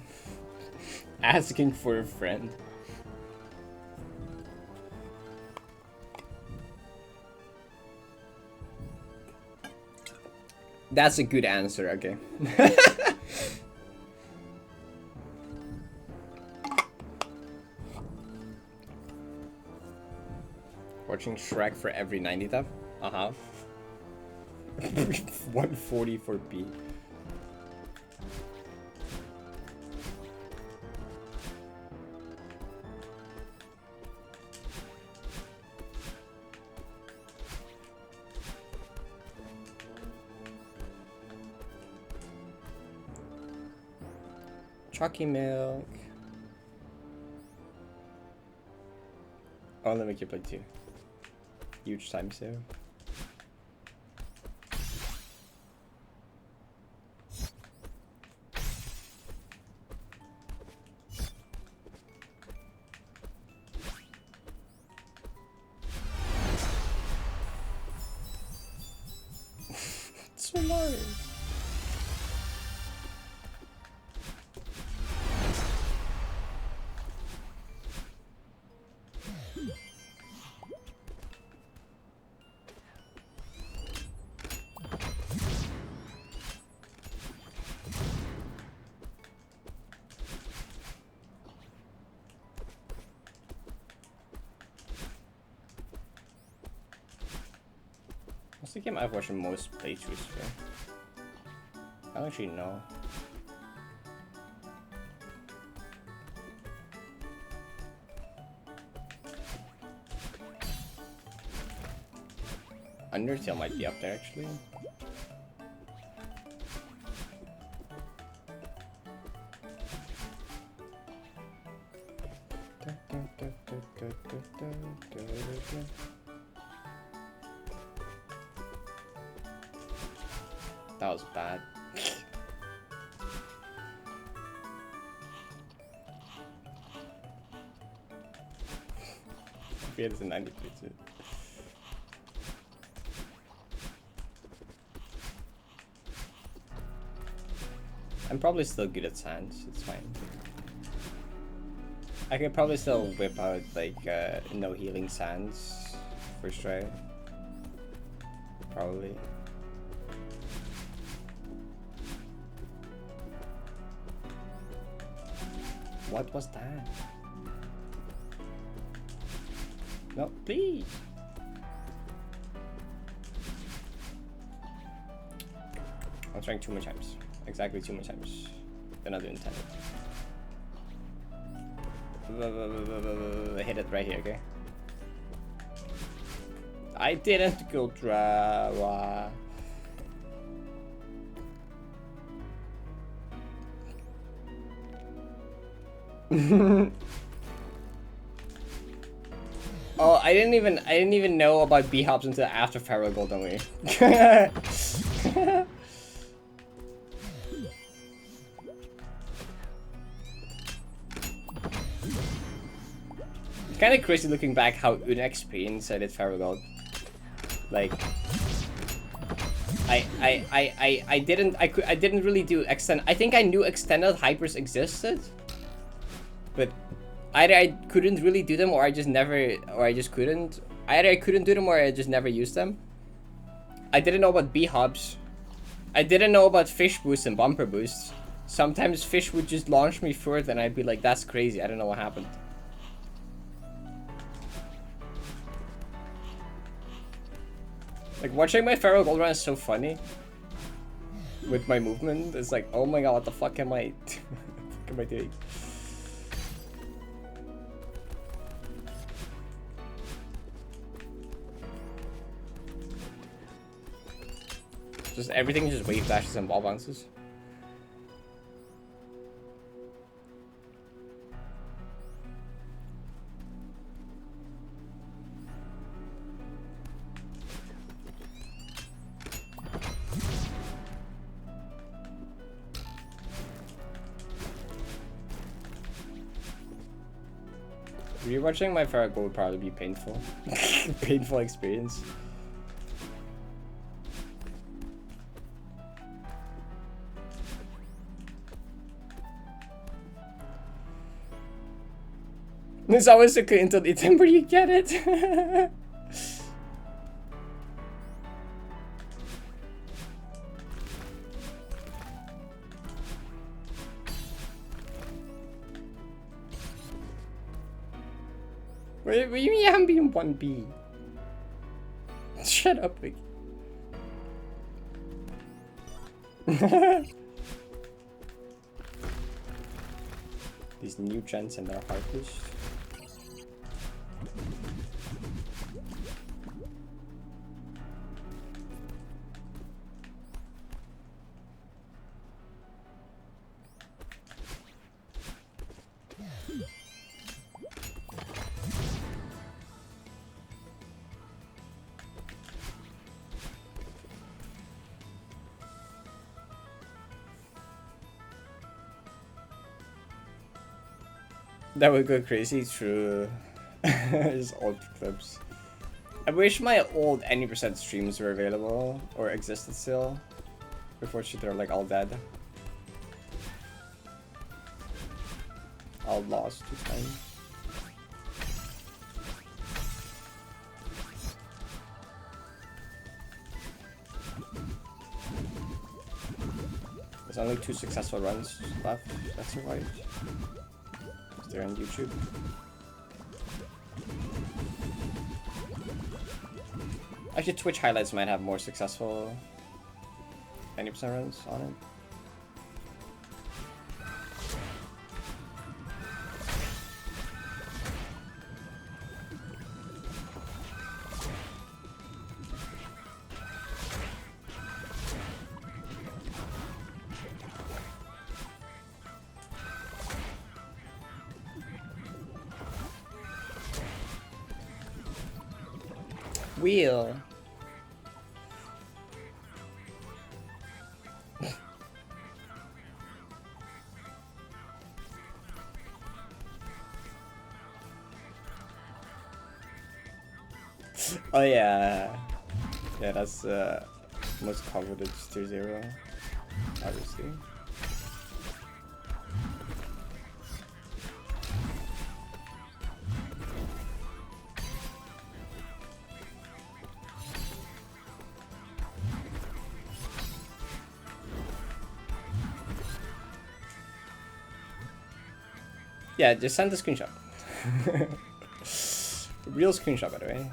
Asking for a friend. That's a good answer, okay. Watching Shrek for every 90th? Uh-huh. 140 for P. Chalky milk. Oh, let me keep like 2. Huge time sale. So Mario. What's the game I've watched the most playthroughs for? I don't actually know. Undertale might be up there actually. That was bad. We had this in 93 too. I'm probably still good at sands, it's fine. I could probably still whip out like no healing sands first try. Probably. What was that? No, please. I'm trying too many times. Exactly too many times. They're not doing 10. Hit it right here, okay? I didn't go draw. Oh, I didn't even know about B-hops until after Pharaoh Golden Way. It's kind of crazy looking back how inexperienced I did Pharaoh Gold. Like, I didn't really do extend. I think I knew extended hypers existed, but either I couldn't really do them, or I just couldn't. Either I couldn't do them, or I just never used them. I didn't know about B-hops. I didn't know about fish boosts and bumper boosts. Sometimes fish would just launch me further, and I'd be like, "That's crazy. I don't know what happened." Like, watching my Pharaoh Gold run is so funny. With my movement, it's like, oh my god, what the fuck am I? What am I doing? Just everything just wave dashes and wall bounces. Rewatching my Parrot would probably be painful. Painful experience. It's always so clean until the timber you get it. What do you mean you haven't been 1B? Shut up, Vicky. These new gens and their harpish. That would go crazy through his old clips. I wish my old any percent streams were available or existed still. Unfortunately, they're like all dead. All lost to time. There's only 2 successful runs left that survived. They're on YouTube. Actually, Twitch highlights might have more successful 90% runs on it. Wheel. Oh yeah. Yeah, that's most coveted tier 0, obviously. Yeah, just send the screenshot. Real screenshot, by the way.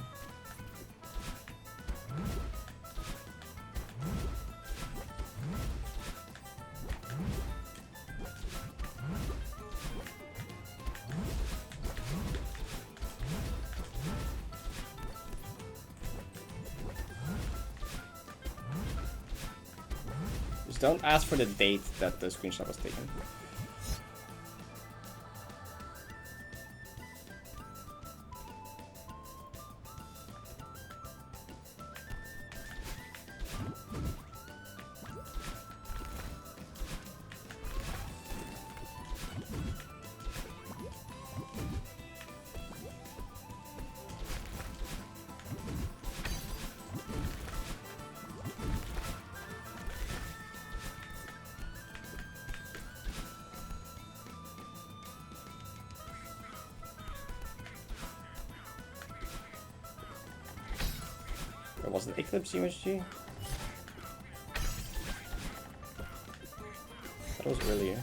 Just don't ask for the date that the screenshot was taken. Was it Eclipse USG? That was earlier.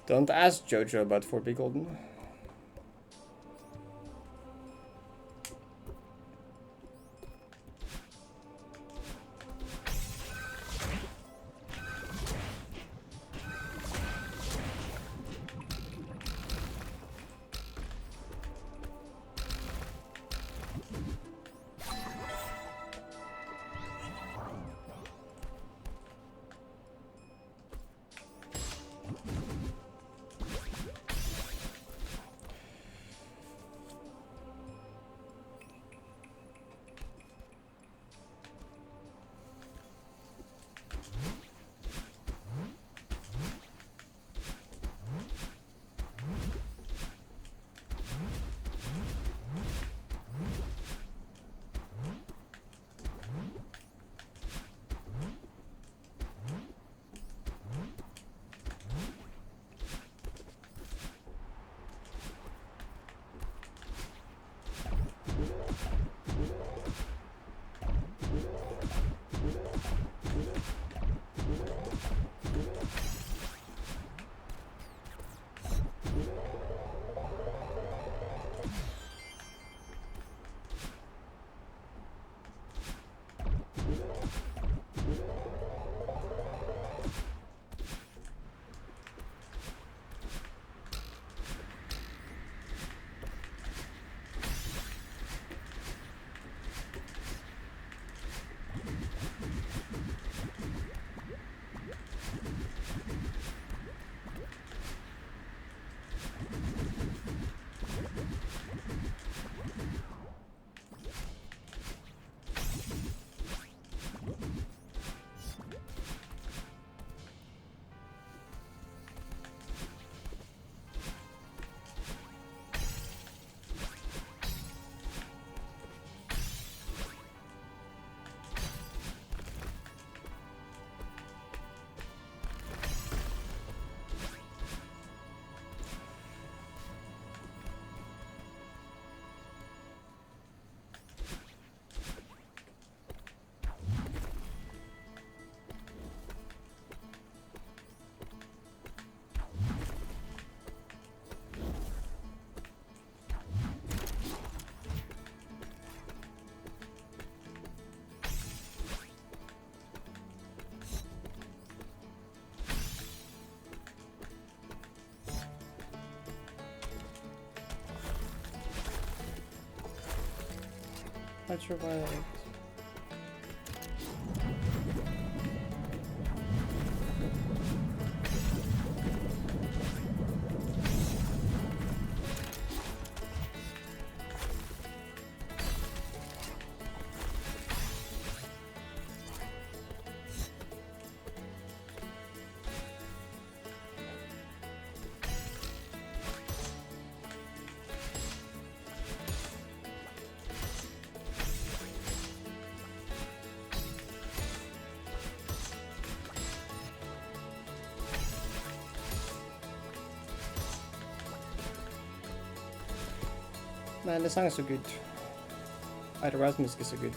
Don't ask Jojo about 4B Golden. Ultraviolet. Man, the song is so good. Erasmus is so good.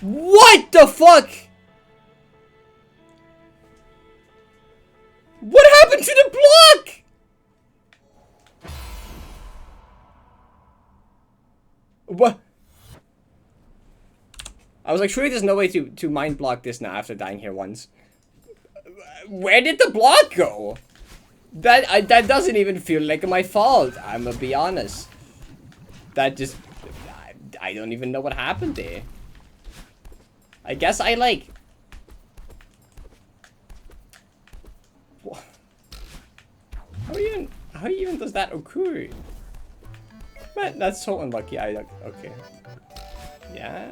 What the fuck? What happened to the block? What? I was like, surely there's no way to mind block this now after dying here once. Where did the block go? That doesn't even feel like my fault. I'm gonna be honest. That just I don't even know what happened there. I guess I like... How even does that occur? Man, that's so unlucky. Okay. Yeah.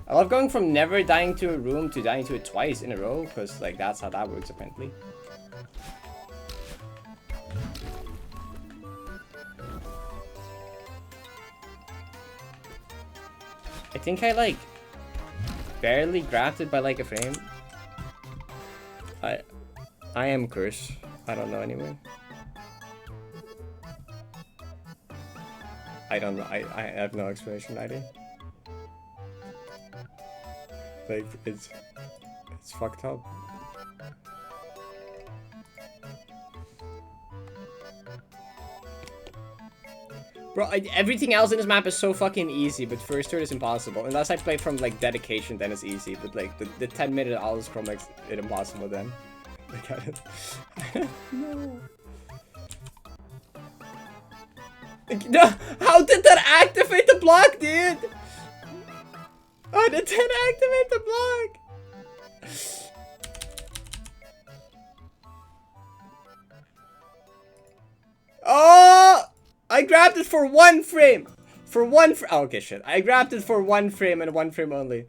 I love going from never dying to a room to dying to it twice in a row, because like that's how that works apparently. I think I like barely grabbed it by like a frame. I am cursed. I don't know anyway. I don't know. I have no explanation either. Like it's fucked up. Bro, everything else in this map is so fucking easy, but first turn is impossible. Unless I play from like dedication, then it's easy. But like the 10-minute Alice Chrome makes it impossible then. Like I don't know. No, how did that activate the block, dude? How did that activate the block? Oh! I grabbed it for one frame. Oh, okay, shit. I grabbed it for one frame and one frame only.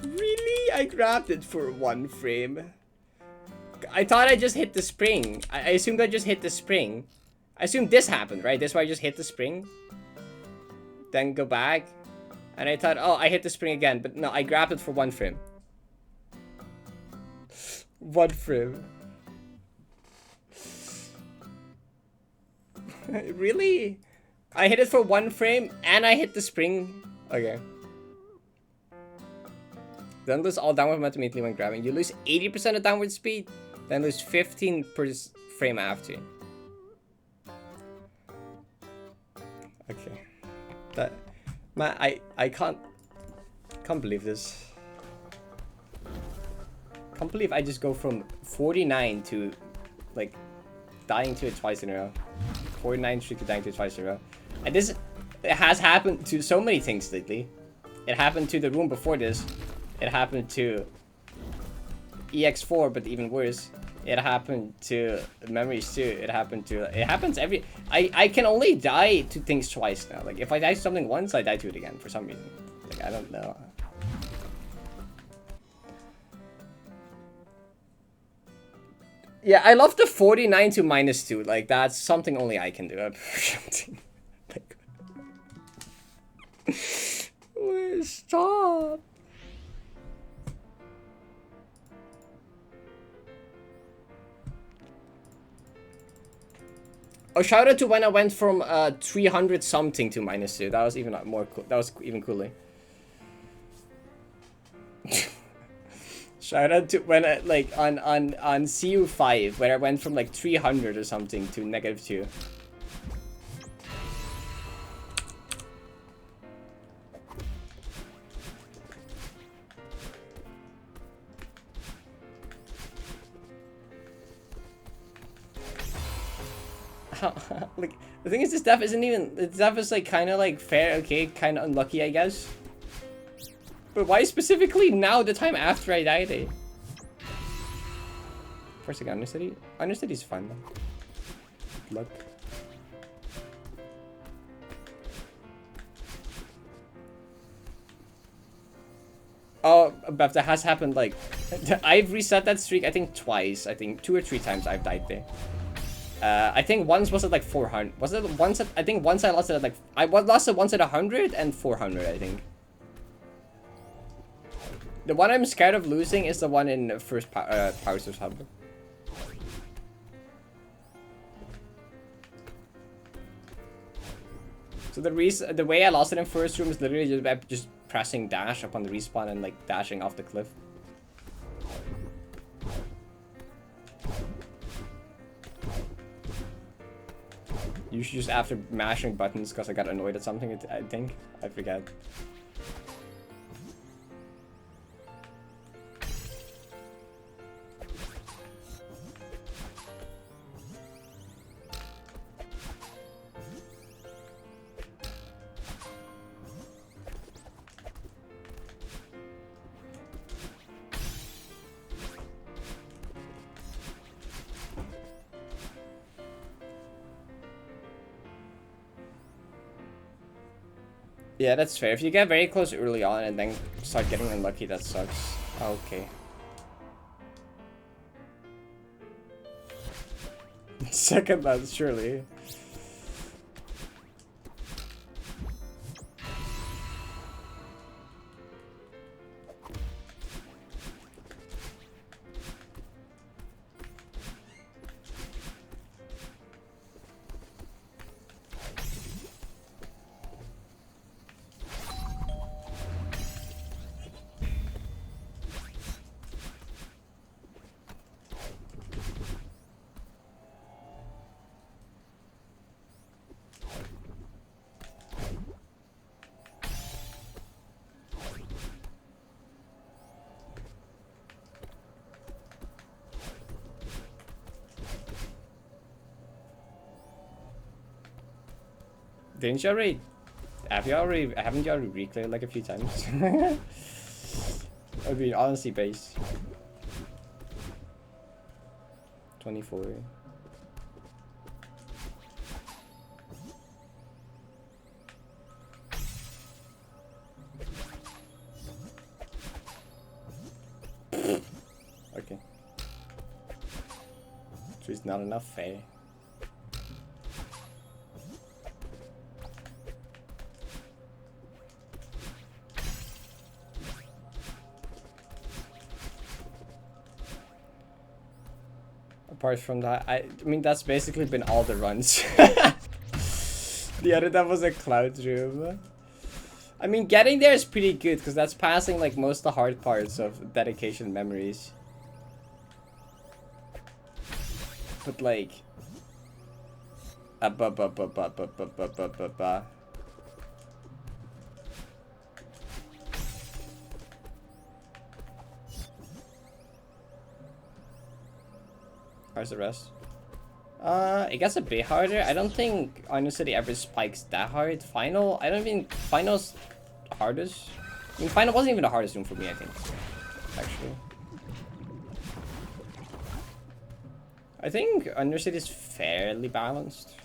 Really? I grabbed it for one frame. I thought I just hit the spring. I assumed I just hit the spring. I assumed this happened, right? This is why I just hit the spring. Then go back. And I thought, oh, I hit the spring again. But no, I grabbed it for one frame. One frame. Really? I hit it for one frame and I hit the spring. Okay. Then lose all downward momentum immediately when grabbing. You lose 80% of downward speed, then lose 15 per frame after. Okay. That, man, I can't believe this. Can't believe I just go from 49 to like dying to it twice in a row. 49 streak to dying to it twice in a row. And this has happened to so many things lately. It happened to the room before this. It happened to EX4, but even worse. It happened to memories too. It happens every... I can only die to things twice now. Like if I die to something once, I die to it again for some reason. Like I don't know. Yeah, I love the 49 to -2. Like that's something only I can do. Like, stop. Oh, shout out to when I went from 300 something to -2. That was even more cool. That was even cooler. Shout out to when I, like on CU5 where I went from like 300 or something to -2. Like the thing is, this death isn't even. The death is like kind of like fair, okay, kind of unlucky, I guess. But why specifically now, the time after I died? Eh? First I got Understudy. Understudy's fun though. Good luck. Oh, but that has happened like... I've reset that streak, I think twice. I think 2 or 3 times I've died there. I think once was at like 400. Was it once at... I think once I lost it at like... I lost it once at 100 and 400, I think. The one I'm scared of losing is the one in first Power Source Hub. So the way I lost it in first room is literally just pressing dash upon the respawn and like dashing off the cliff. Usually just after mashing buttons because I got annoyed at something, I think. I forget. Yeah, that's fair. If you get very close early on and then start getting unlucky, that sucks. Okay. Second last, surely. Didn't you already? Haven't you already reclaimed like a few times? I mean, honestly, base. 24. Okay. So it's not enough fair. Apart from that, I mean, that's basically been all the runs. The other that was a cloud room. I mean, getting there is pretty good because that's passing like most of the hard parts of dedication memories. But like, how's the rest? It gets a bit harder. I don't think City ever spikes that hard. Final, I don't think Final's hardest. I mean, Final wasn't even the hardest room for me, I think. Actually. I think Undercity is fairly balanced.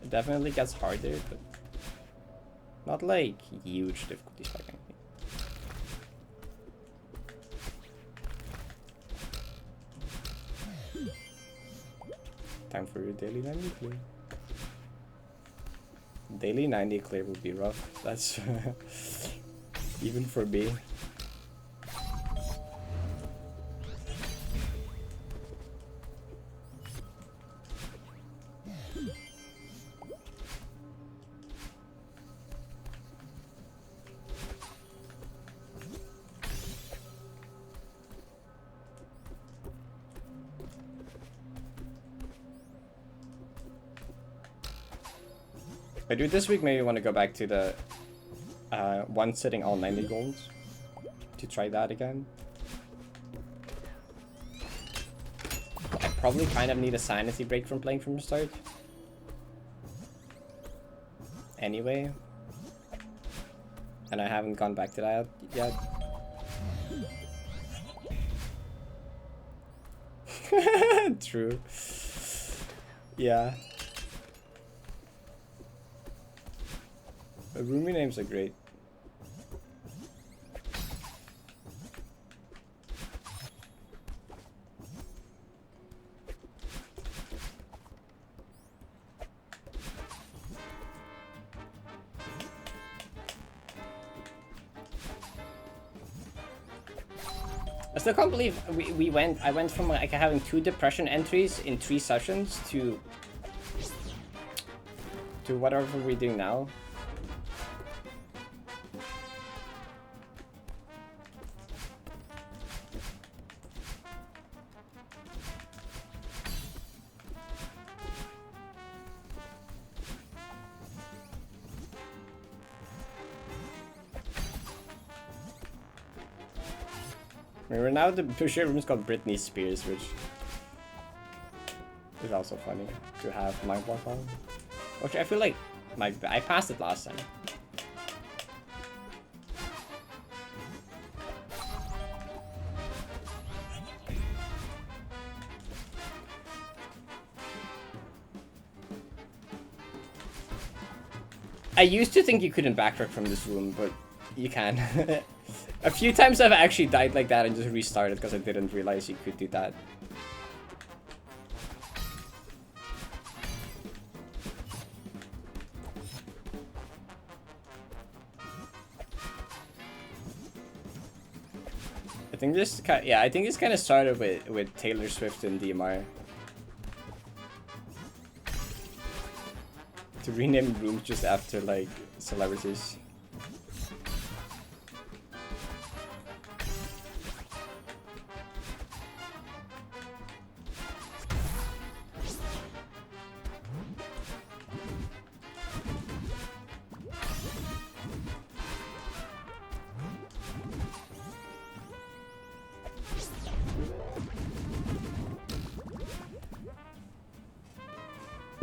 It definitely gets harder, but not like huge difficulty spiking. Time for your daily 90 clear. Daily 90 clear would be rough. That's even for me. I do this week, maybe want to go back to the one sitting all 90 golds to try that again. I probably kind of need a sanity break from playing from the start. Anyway. And I haven't gone back to that yet. True. Yeah. The roomie names are great. I still can't believe I went from like having 2 depression entries in 3 sessions to whatever we're doing now. We're now the share room is called Britney Spears, which is also funny to have my block on. Which I feel like I passed it last time. I used to think you couldn't backtrack from this room, but you can. A few times I've actually died like that and just restarted because I didn't realize you could do that. I think this kind of started with Taylor Swift and DMR. To rename rooms just after like celebrities.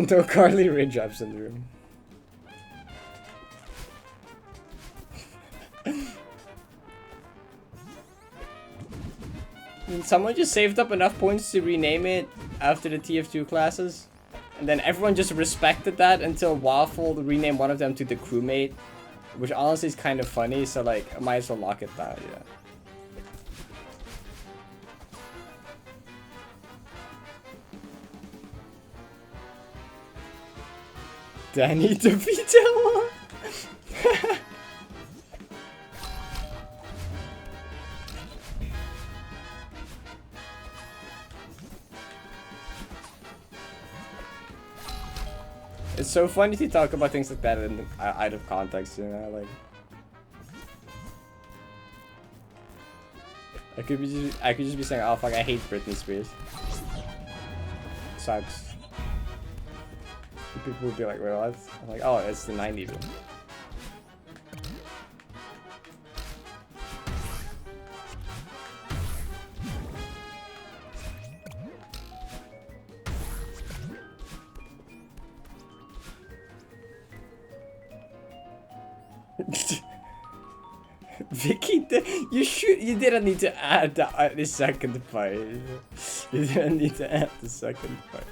No Carly Rae Jepsen in the room. And someone just saved up enough points to rename it after the TF2 classes. And then everyone just respected that until Waffle renamed one of them to the crewmate. Which honestly is kind of funny, so like, I might as well lock it that, yeah. Danny DeVito. It's so funny to talk about things like that in out of context, you know, like. I could just be saying, oh fuck, I hate Britney Spears. Sucks. People would be like, wait, what? I'm like, oh, it's the 90s. Vicky, you didn't need to add the second part. You didn't need to add the second part.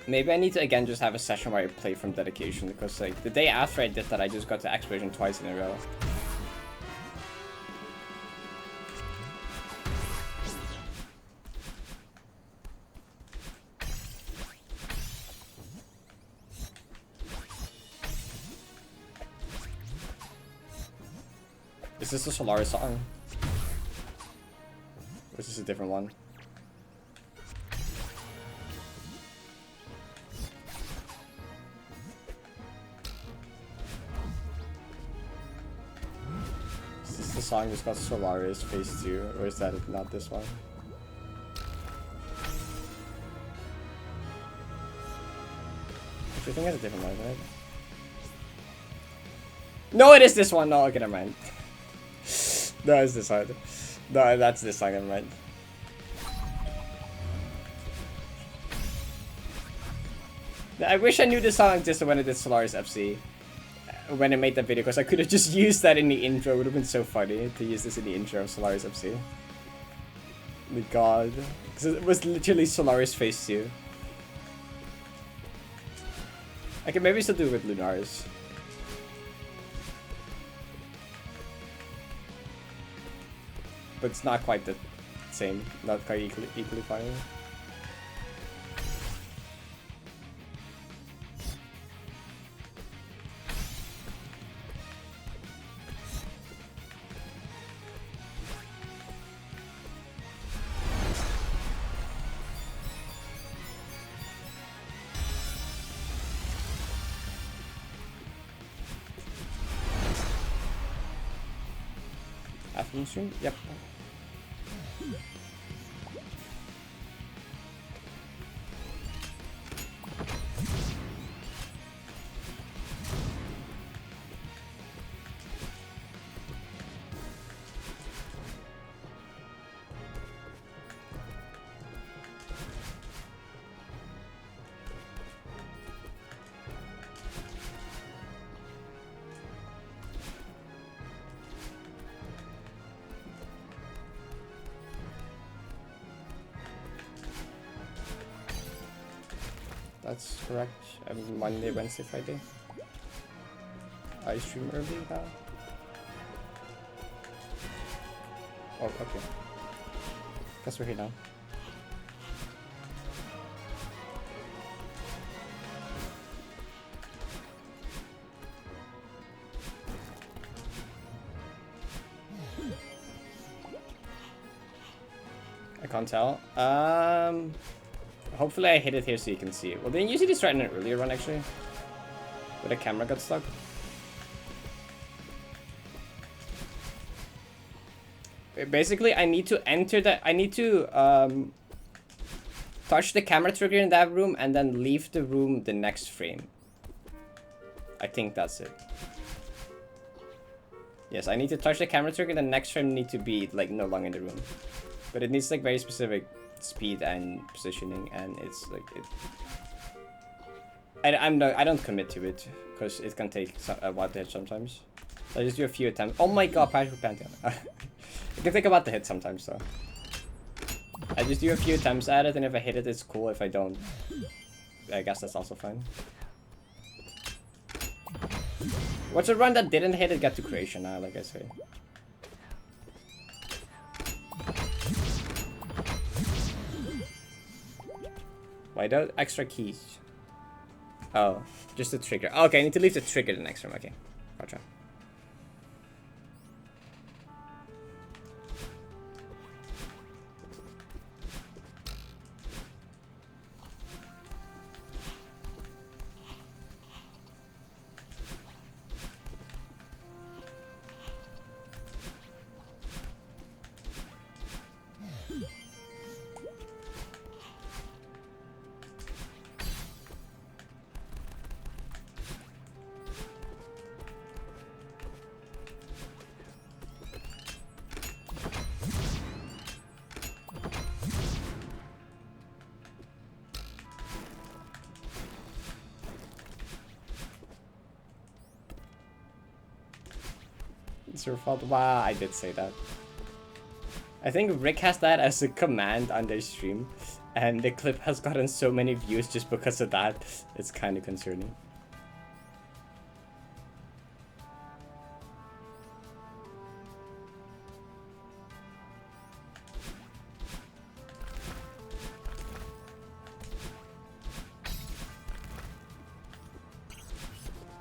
Maybe I need to again just have a session where I play from dedication, because like the day after I did that I just got to Explosion twice in a row. Is this a Solaris song? Or is this a different one? The song just got Solaris Phase 2, or is that not this one? I think it's a different one, right? No, it is this one! No, okay, never mind. No, it's this one. No, that's this song, never mind. I wish I knew this song existed when I did Solaris FC. When I made that video, because I could have just used that in the intro. It would have been so funny to use this in the intro of Solaris FC. My god. Because it was literally Solaris Phase 2. I can maybe still do it with Lunaris. But it's not quite the same. Not quite equally funny. In stream? Yep. That's correct. Monday, Wednesday, Friday. I stream early now. Oh, okay. Guess we're here now. I can't tell. Hopefully I hit it here so you can see it. Well, didn't you see this right in an earlier run, actually? Where the camera got stuck? Basically, I need to enter that. I need to touch the camera trigger in that room and then leave the room the next frame. I think that's it. Yes, I need to touch the camera trigger. The next frame need to be like no longer in the room, but it needs like very specific speed and positioning, and it's like it. I don't commit to it because it can take a while to hit sometimes. So I just do a few attempts. Oh my god, Parrot Pantheon. It can take a while to hit sometimes, so I just do a few attempts at it, and if I hit it, it's cool. If I don't, I guess that's also fine. What's a run that didn't hit it got to creation now, like I say. Why the extra keys? Oh, just the trigger. Okay, I need to leave the trigger the next room. Okay, gotcha. It's your fault. Wow, I did say that. I think Rick has that as a command on their stream, and the clip has gotten so many views just because of that. It's kind of concerning.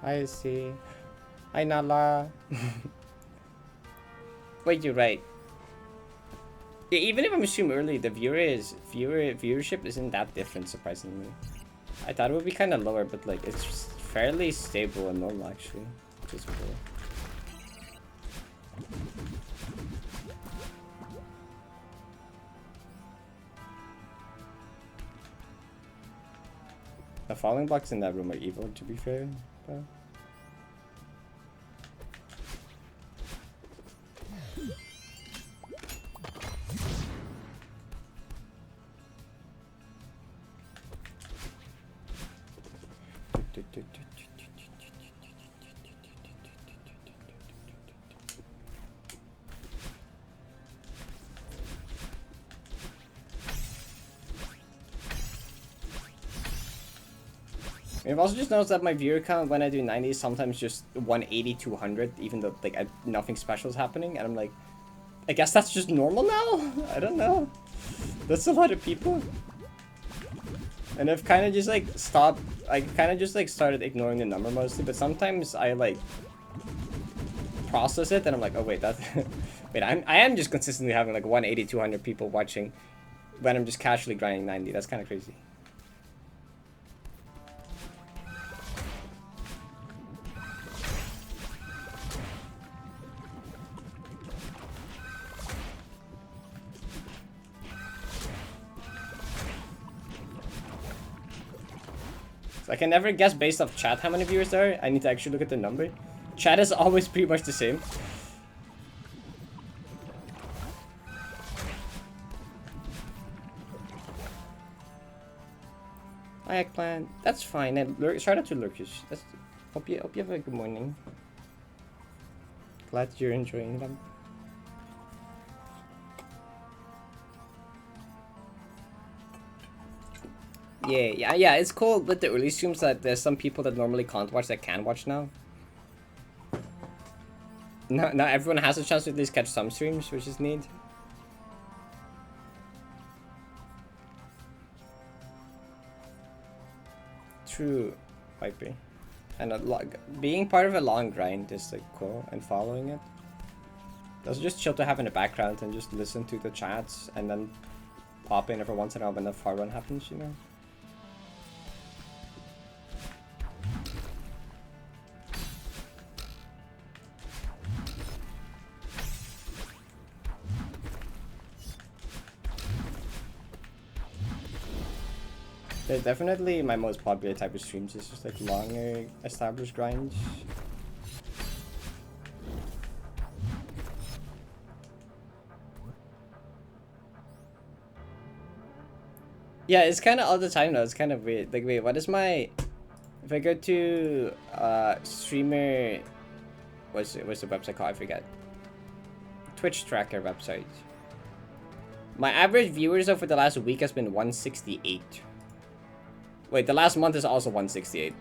I see. Hi Nala. Wait, you're right. Yeah, even if I'm streaming early, the viewership isn't that different, surprisingly. I thought it would be kind of lower, but like it's fairly stable and normal actually, which is cool. The falling blocks in that room are evil, to be fair, though. I've also just noticed that my viewer count when I do 90 is sometimes just 180, 200, even though like nothing special is happening, and I'm like, I guess that's just normal now? I don't know. That's a lot of people. And I've kind of just like stopped, I kind of just like started ignoring the number mostly, but sometimes I like process it and I'm like, oh wait, that's, wait, I am just consistently having like 180, 200 people watching when I'm just casually grinding 90. That's kind of crazy. So I can never guess based off chat how many viewers there are. I need to actually look at the number. Chat is always pretty much the same. Hi, Eggplant. That's fine. And shout out to Lurkish. Hope you have a good morning. Glad you're enjoying them. Yeah, it's cool with the early streams that there's some people that normally can't watch that can watch now. Now everyone has a chance to at least catch some streams, which is neat. True, Viper. And being part of a long grind is like cool, and following it. It's just chill to have in the background and just listen to the chats and then pop in every once in a while when the far run happens, you know? They're definitely my most popular type of streams. It's just like longer established grinds. Yeah, it's kind of all the time though. It's kind of weird. Like, wait, what is my... If I go to streamer... What's the website called? I forget. Twitch tracker website. My average viewers over the last week has been 168. Wait, the last month is also 168.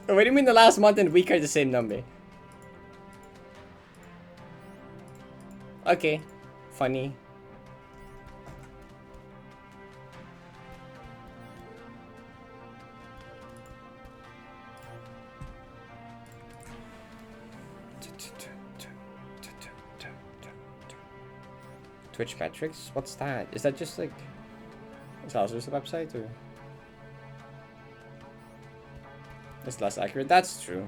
What do you mean the last month and week are the same number? Okay. Funny. Twitch metrics? What's that? Is that just like... Is that also just a website or... It's less accurate? That's true.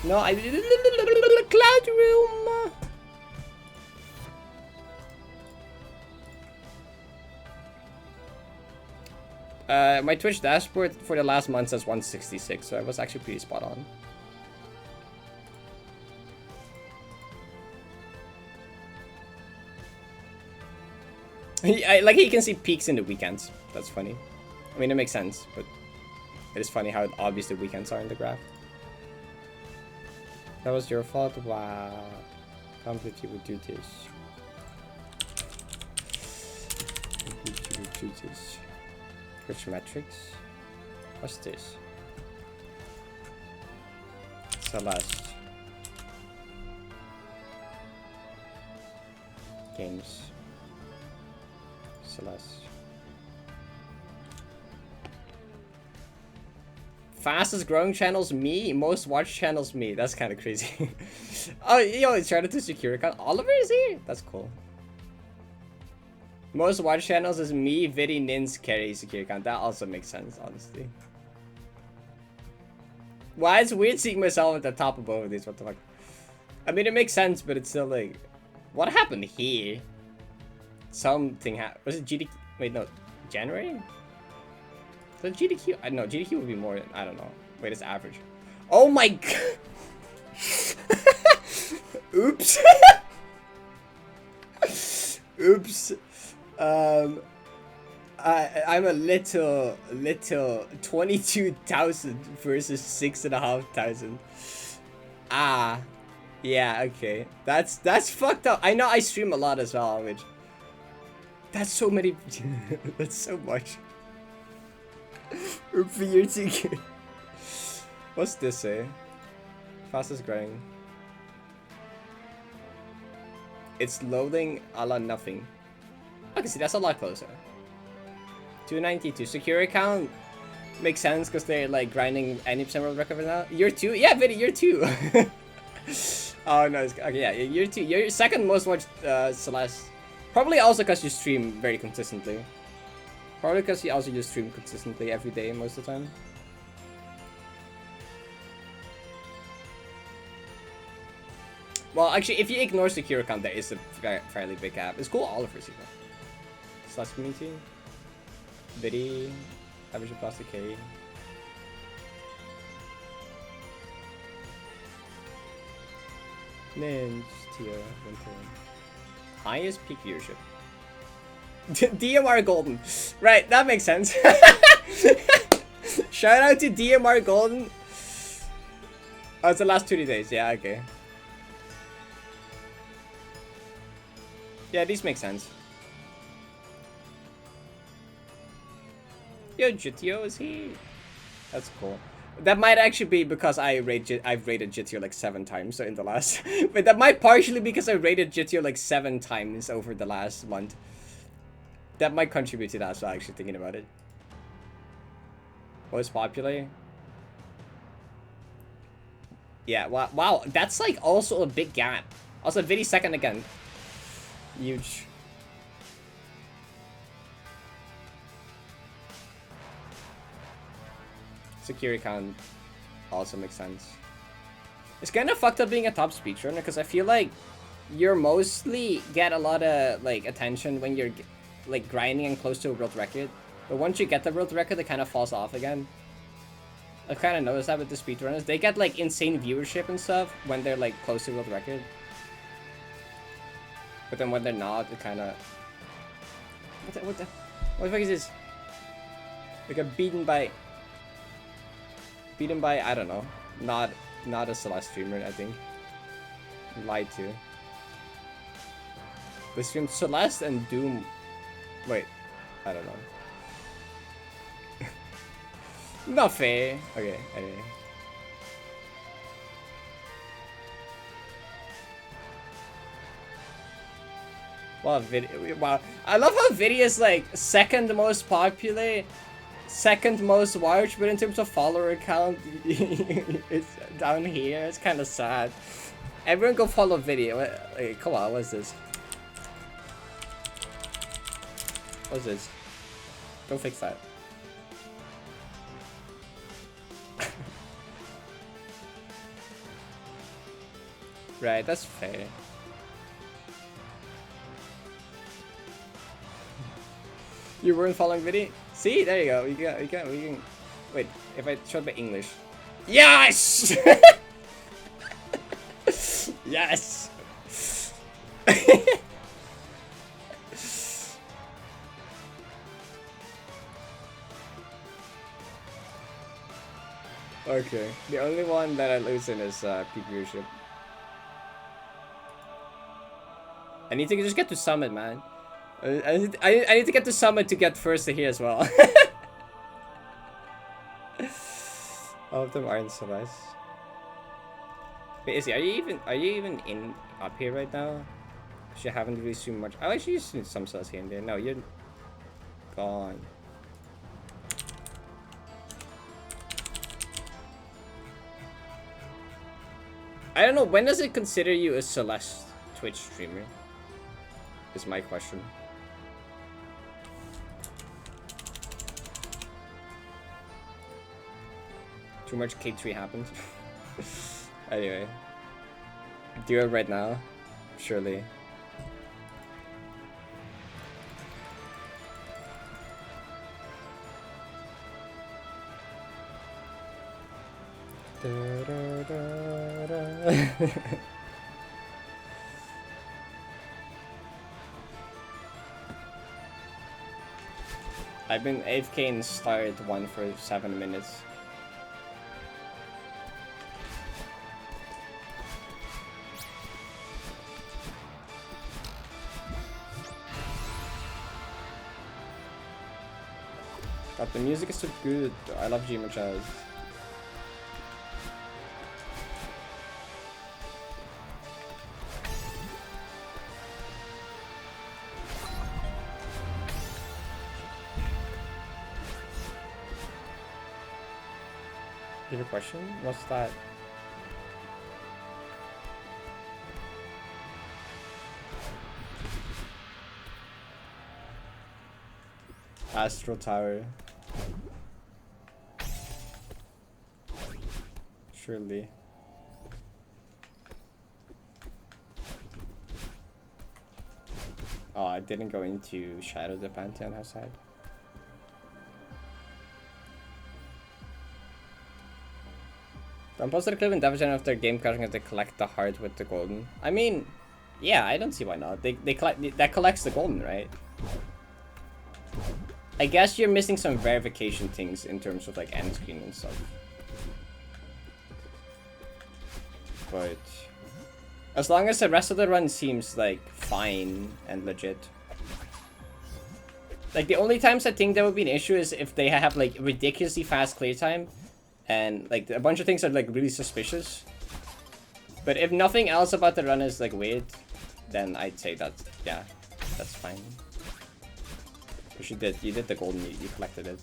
No, I... Cloud room! My Twitch dashboard for the last month says 166, so I was actually pretty spot on. Like, you can see peaks in the weekends. That's funny. I mean, it makes sense, but it is funny how obvious the weekends are in the graph. That was your fault? Wow. Can't believe you would do this. Can't believe you would do this. Twitch metrics? What's this? Celeste. Games. Celeste. Fastest growing channels me, most watched channels me. That's kind of crazy. Oh, yo, it's trying to secure account. Oliver is here? That's cool. Most watched channels is me, Viddy, Nins, Carry, secure account. That also makes sense, honestly. Why it's weird seeing myself at the top of both of these. What the fuck? I mean, it makes sense, but it's still like, what happened here? Something happened. Was it GDQ? Wait, no, January? So GDQ? I don't know. GDQ would be more. I don't know. Wait, it's average. Oh my god. Oops. Oops. I'm a little 22,000 versus 6,500. Ah, yeah, okay. That's fucked up. I know I stream a lot as well, which that's so many. That's so much. For your ticket. What's this say? Fastest growing. It's loading a la nothing. I can see that's a lot closer. 292. Secure account makes sense because they're like grinding any percent world record now. Year 2? Yeah, Viddy, year 2. Oh no, okay, yeah, year 2. Your second most watched Celeste. Probably also because you stream very consistently. Probably because you also just stream consistently every day most of the time. Well, actually, if you ignore secure account, there is a fairly big gap. It's cool all of her secret. Slash community. Biddy. Average of plastic K. Ninja, Tia, Winter. Highest peak viewership. DMR Golden. Right, that makes sense. Shout out to DMR Golden. Oh, it's the last 20 days. Yeah, okay. Yeah, these make sense. Yo, GTO is here. That's cool. That might actually be because I've rated GTO like 7 times so in the last. But that might partially because I rated GTO like 7 times over the last month. That might contribute to that, so I'm actually thinking about it. Most popular? Yeah, wow, that's like also a big gap. Also, Viddy second again. Huge. Security count also makes sense. It's kind of fucked up being a top speedrunner because I feel like you're mostly get a lot of like attention when you're like grinding and close to a world record, but once you get the world record, it kind of falls off again. I've kind of noticed that with the speedrunners. They get like insane viewership and stuff when they're like close to world record, but then when they're not, it kind of what the fuck is this? They got beaten by I don't know, not a Celeste streamer, I think. Lied to. They streamed Celeste and Doom. Wait, I don't know. Not fair. Okay, anyway. Wow, wow. I love how Viddy is like second most popular, second most watched, but in terms of follower count, it's down here. It's kind of sad. Everyone go follow Viddy. Wait, come on, what's this? What's this? Don't fix that. Right, that's fair. You weren't following Viddy? See, there you go. We can. Wait, if I showed my English. Yes! Yes! Okay, the only one that I lose in is peak viewership. I need to just get to summit, man. I need to get to summit to get first to here as well. All of them are in Celeste. Wait, Izzy, are you even in up here right now? Cause you haven't really seen much. I actually seen some Celeste here and there. No, you're gone. I don't know, when does it consider you a Celeste Twitch streamer? Is my question. Too much K3 happened. Anyway. Do it right now. Surely. Da, da, da, da. I've been AFK in start 1 for 7 minutes. God, the music is so good. I love Gmail Jazz. You have a question? What's that? Astro Tower. Surely. Oh, I didn't go into Shadow the Pantheon outside. Don't post a clip in Devilgen of their game crashing as they collect the heart with the golden. I mean, yeah, I don't see why not. They collect that collects the golden, right? I guess you're missing some verification things in terms of like end screen and stuff. But as long as the rest of the run seems like fine and legit. Like the only times I think there would be an issue is if they have like ridiculously fast clear time and like a bunch of things are like really suspicious. But if nothing else about the run is like weird, then I'd say that, yeah, that's fine. Because you did the golden, you collected it.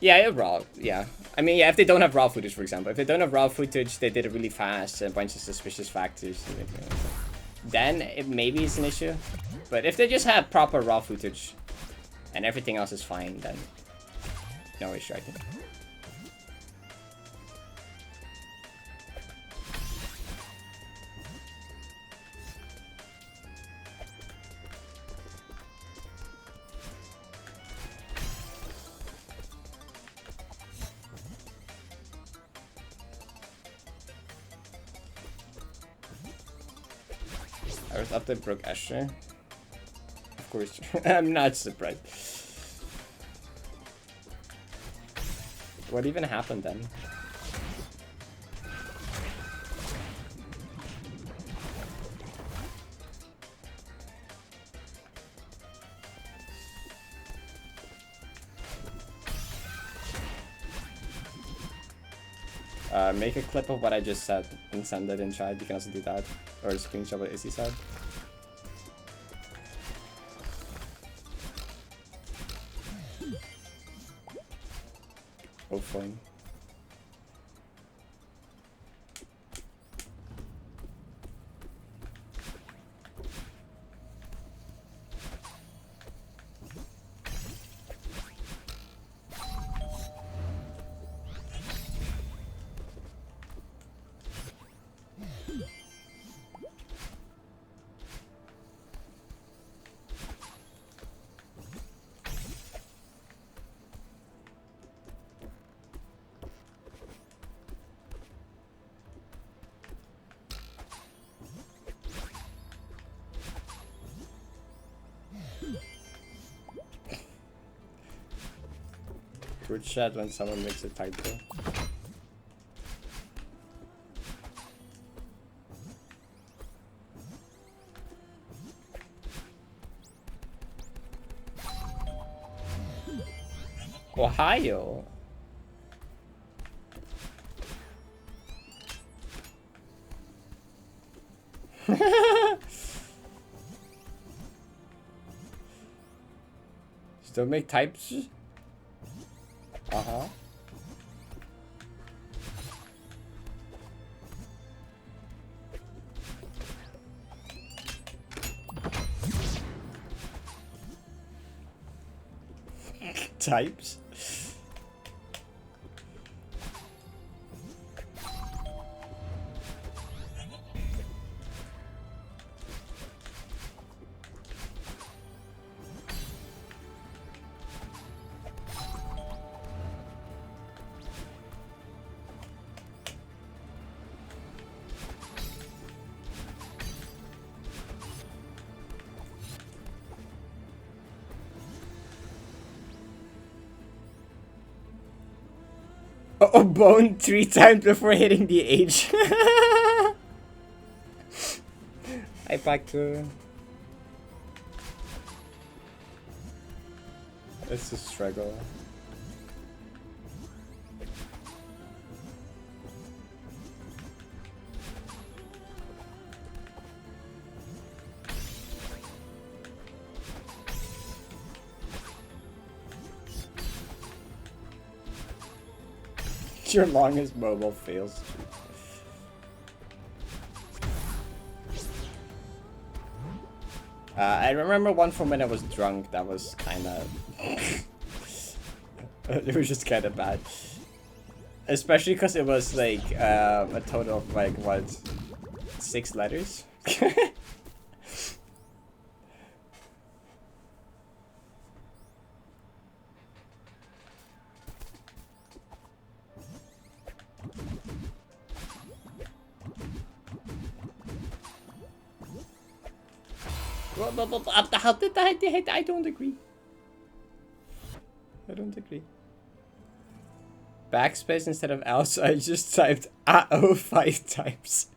Yeah, raw, yeah. I mean, yeah, if they don't have raw footage, for example. If they don't have raw footage, they did it really fast, and a bunch of suspicious factors. Then it maybe is an issue. But if they just have proper raw footage, and everything else is fine, then no issue, I think. I was up to Brook Escher. Of course, I'm not surprised. What even happened then? Make a clip of what I just said and send it in chat. You can also do that. Or a screenshot what Izzy said. Oh, fine. Good chat when someone makes a typo. Ohio. Still make types? Uh-huh. Types? Oh, bone 3 times before hitting the age. I packed to. It's a struggle. Your longest mobile fails. I remember one from when I was drunk that was kind of... it was just kind of bad. Especially because it was like a total of like, what, 6 letters? How did I don't agree. I don't agree. Backspace instead of L, so I just typed AO 5 times.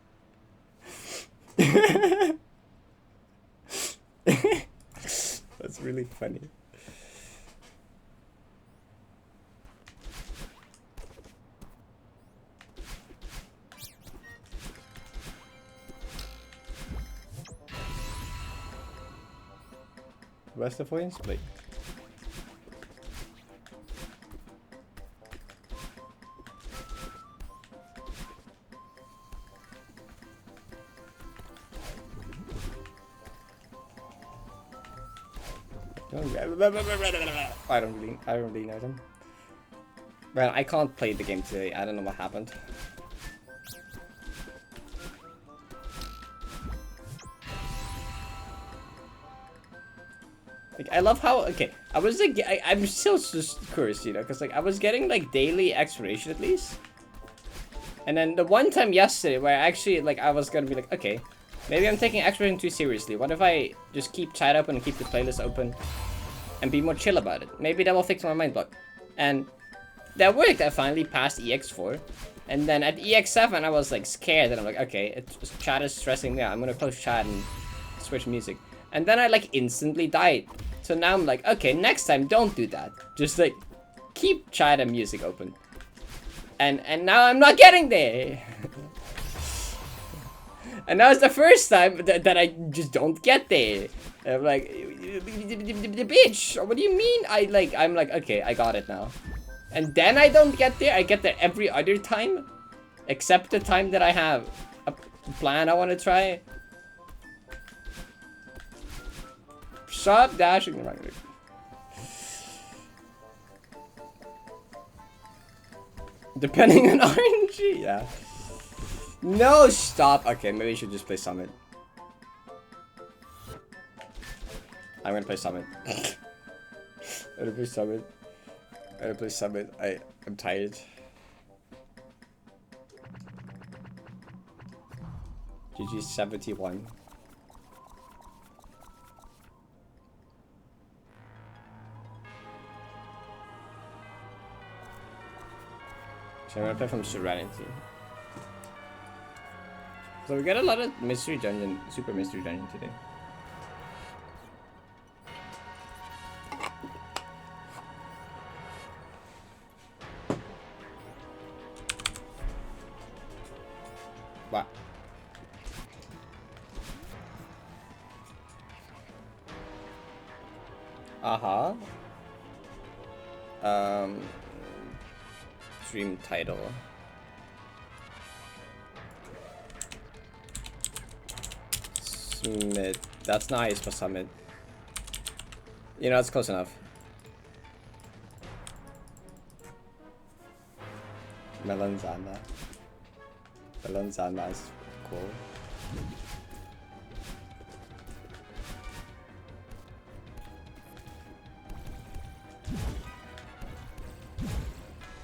That's really funny. Where's the point split? I don't really know them. Man, I can't play the game today. I don't know what happened. Like, I love how, okay, I was like, I'm still just curious, you know, because like I was getting like daily exploration at least. And then the one time yesterday where I actually like I was gonna be like, okay, maybe I'm taking exploration too seriously. What if I just keep chat open and keep the playlist open and be more chill about it? Maybe that will fix my mind block. And that worked. I finally passed EX4. And then at EX7 I was like scared and I'm like, okay, chat is stressing me out. I'm gonna close chat and switch music. And then I like instantly died. So now I'm like, okay, next time don't do that. Just like keep chat and music open. And now I'm not getting there. And that was the first time that I just don't get there. I'm like, the bitch, what do you mean? I'm like, okay, I got it now. And then I don't get there. I get there every other time. Except the time that I have a plan I want to try. Stop dashing around. Depending on RNG, yeah. No, stop. Okay, maybe you should just play Summit. I'm gonna play Summit. I'm gonna play Summit. I'm gonna play Summit. I'm tired. GG 71. So I'm gonna play from Serenity. So we got a lot of mystery dungeon, super mystery dungeon today. What? Stream title. Summit. That's nice for Summit. You know, it's close enough. Melanzana. Melanzana is cool.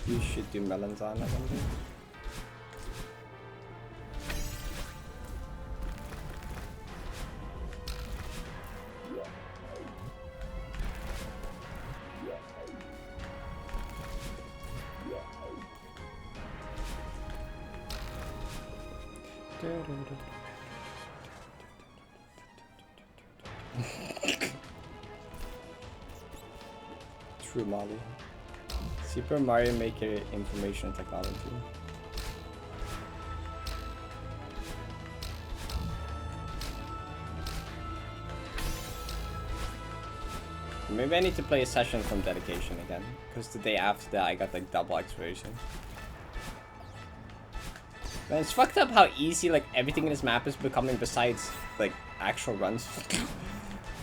You should do Melanzana one day. True Molly. Super Mario Maker Information Technology. Maybe I need to play a session from Dedication again, because the day after that I got like double exploration. Man, it's fucked up how easy like everything in this map is becoming besides like actual runs.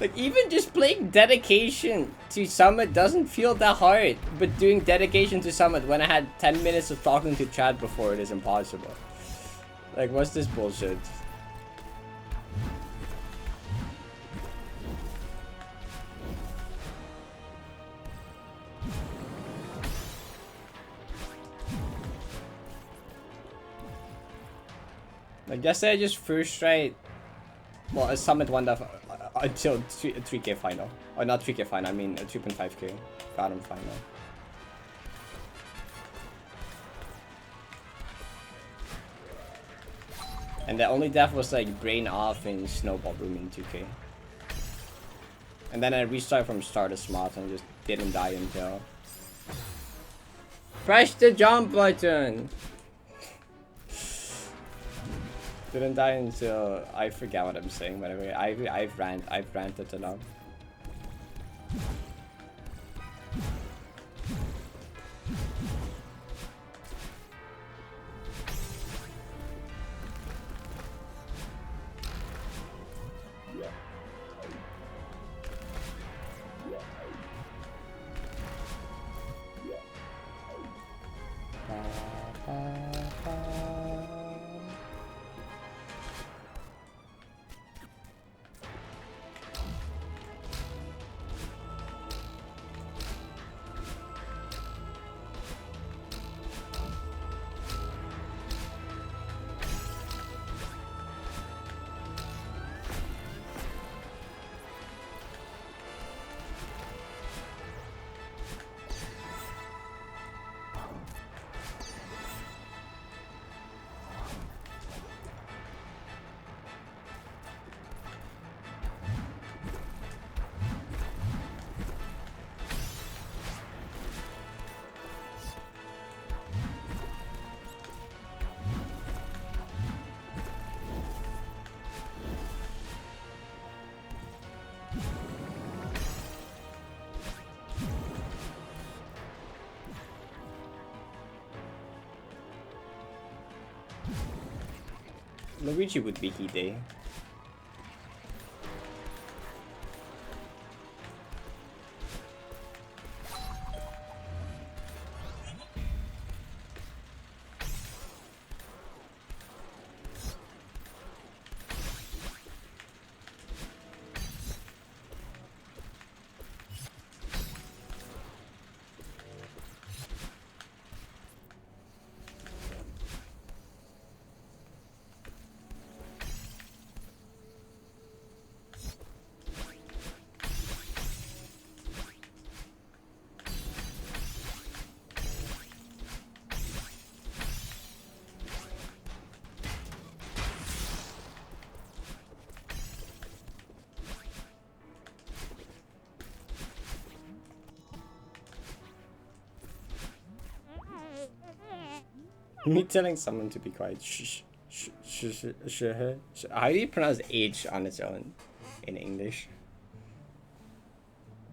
Like even just playing Dedication to Summit doesn't feel that hard, but doing Dedication to Summit when I had 10 minutes of talking to Chad before it is impossible. Like what's this bullshit? I guess I just first tried, well, a Summit one that until 3K final. Or not 3K final, I mean 3.5K. Got him final. And the only death was like brain off in Snowball Room in 2K. And then I restarted from start of Smart and just didn't die until... Press the jump button! Didn't die until... I forget what I'm saying, but anyway, I've ranted enough. Luigi would be Hide. Me telling someone to be quiet. How do you pronounce H on its own in English?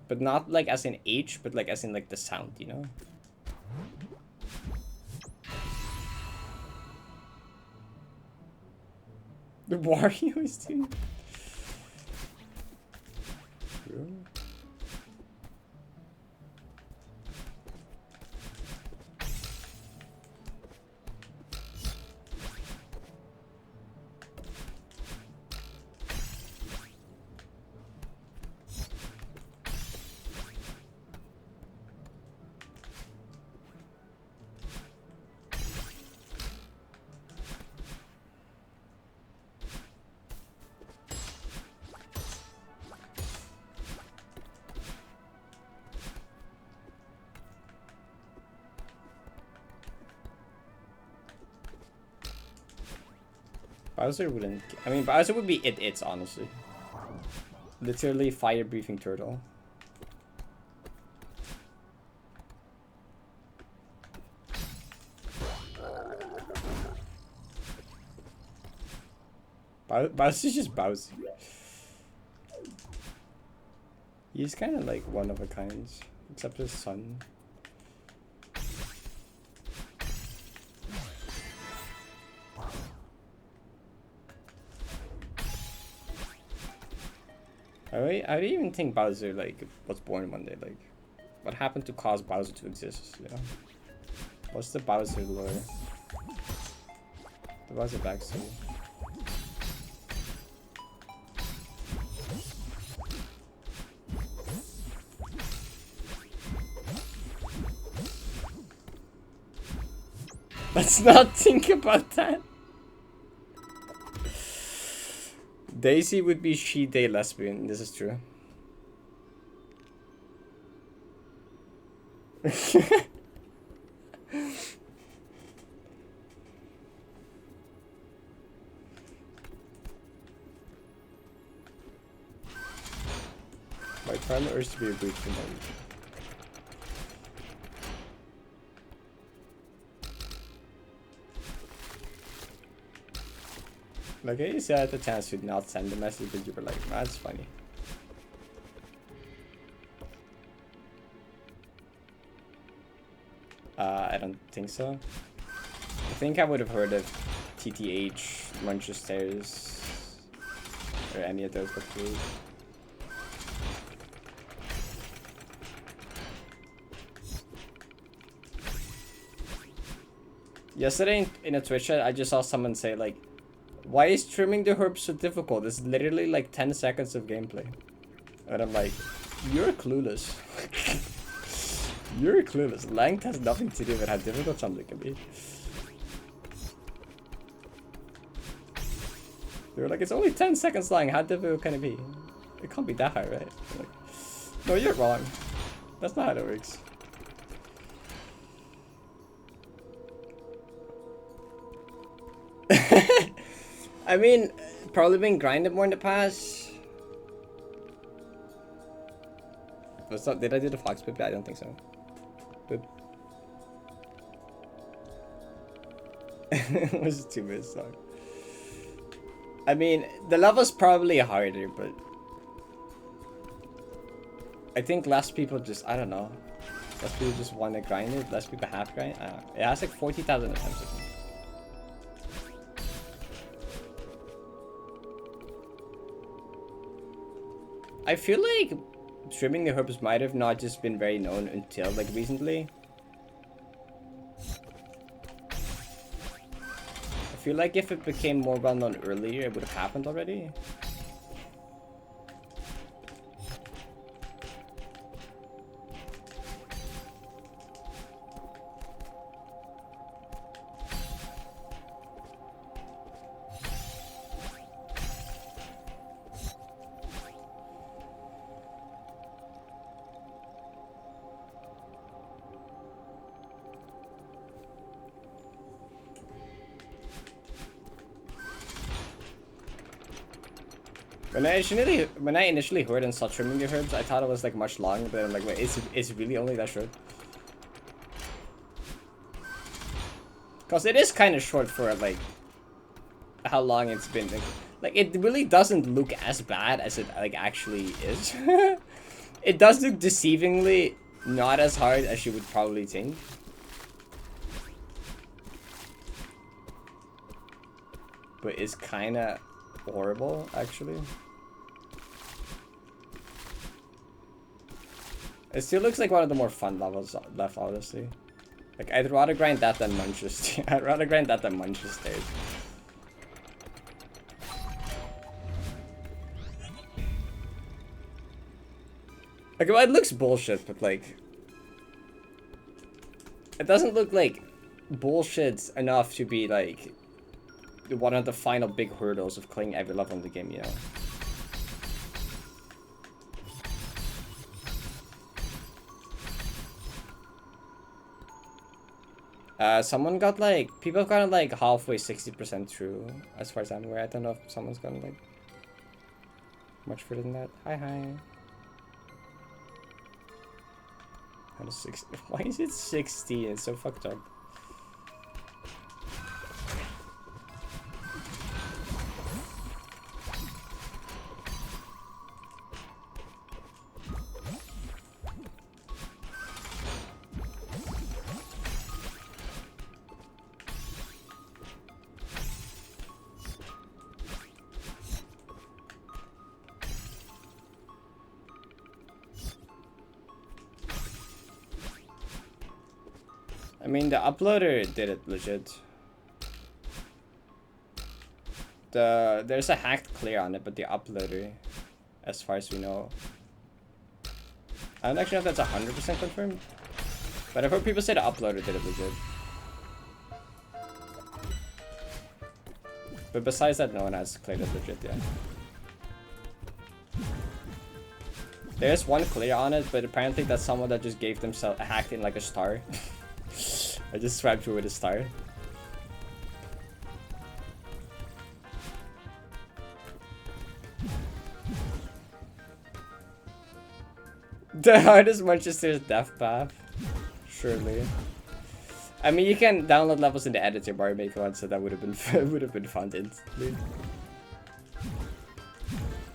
But not like as in H, but like as in like the sound, you know? The Wario is doing. Really? Bowser wouldn't. I mean, Bowser would be it's honestly. Literally fire breathing turtle. Bowser's just Bowser. He's kind of like one of a kind, except his son. I don't even think Bowser like was born one day. Like, what happened to cause Bowser to exist? You know, what's the Bowser lore? The Bowser backstory. Let's not think about that. Daisy would be she, they, lesbian. This is true. My primary urge to be a brute for no reason. Like, you said the chance to not send the message, but you were like, that's funny. I don't think so. I think I would have heard of TTH, Manchester's, or any of those before. Yesterday in a Twitch chat, I just saw someone say like, why is trimming the herb so difficult? It's literally like 10 seconds of gameplay. And I'm like, you're clueless. You're clueless. Length has nothing to do with how difficult something can be. They were like, it's only 10 seconds long. How difficult can it be? It can't be that high, right? I'm like, no, you're wrong. That's not how it works. I mean, probably been grinded more in the past. What's up? Did I do the fox pip? I don't think so. Pip. It was 2 minutes long. I mean, the level's probably harder, but I think less people just, I don't know. Less people just want to grind it. Less people have grind. I don't know. It has like 40,000 attempts, I think. I feel like trimming the herbs might have not just been very known until like recently. I feel like if it became more well known earlier, it would have happened already. When I initially heard and saw trimming the herbs, I thought it was like much longer, but I'm like, wait, it's really only that short? Cause it is kind of short for like how long it's been. Like it really doesn't look as bad as it like actually is. It does look deceivingly not as hard as you would probably think. But it's kind of horrible, actually. It still looks like one of the more fun levels left, honestly. Like, I'd rather grind that than Manchester. I'd rather grind that than Manchester. Like, well, it looks bullshit, but like, it doesn't look like bullshit enough to be like one of the final big hurdles of clearing every level in the game, you know? Someone got like, people got it like halfway 60% through, as far as I'm aware. I don't know if someone's gotten like much further than that. Hi. How does 60? Why is it 60? It's so fucked up. I mean, the uploader did it legit. There's a hacked clear on it, but the uploader, as far as we know, I don't actually know if that's 100% confirmed, but I've heard people say the uploader did it legit. But besides that, no one has cleared it legit yet. There's one clear on it, but apparently that's someone that just gave themselves a hacked in like a star. I just swiped through with a star. The hardest Manchester's death path. Surely. I mean, you can download levels in the editor Mario Maker one, so that would have been fun instantly.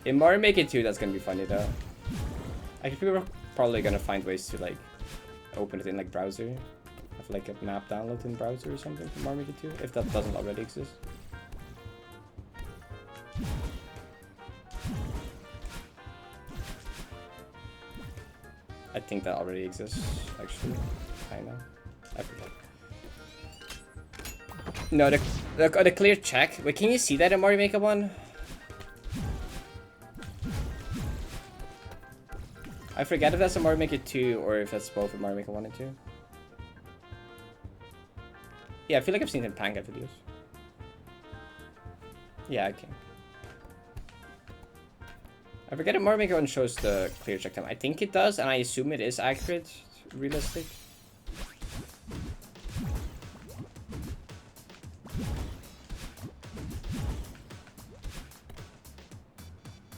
In Mario Maker 2, that's gonna be funny though. I think people are probably gonna find ways to like open it in like browser, have like a map download in browser or something for Mario Maker 2, if that doesn't already exist. I think that already exists, actually. Kinda. I forget. No, the clear check. Wait, can you see that in Mario Maker 1? I forget if that's a Mario Maker 2 or if that's both in Mario Maker 1 and 2. Yeah, I feel like I've seen it in Panga videos. Yeah, okay. I forget if Mario Maker 1 shows the clear check time. I think it does, and I assume it is accurate, realistic.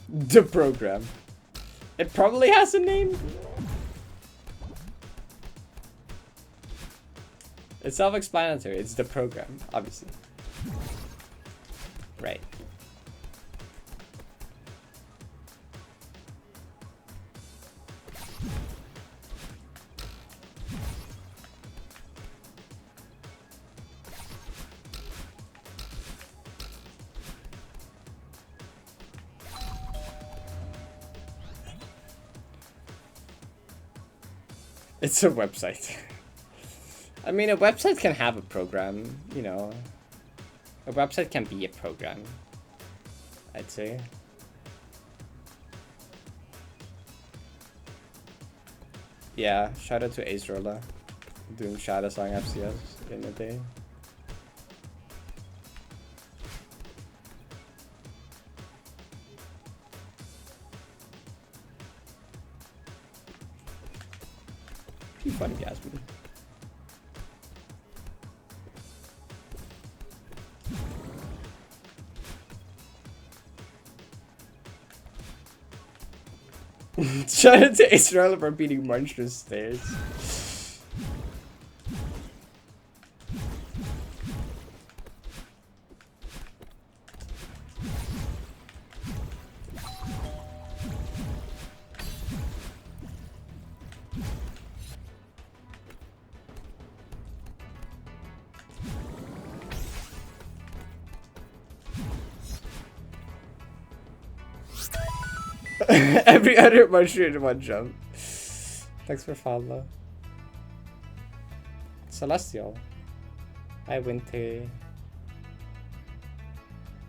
The program. It probably has a name. It's self-explanatory. It's the program, obviously. Right. It's a website. I mean, a website can have a program, you know. A website can be a program, I'd say. Yeah, shout out to Ace Rolla doing Shadow Song FCS in the day. Pretty funny, Yasmin. Shout out to Israel for beating monstrous stairs. Every other mushroom in one jump. Thanks for follow. Celestial. Hi Winter.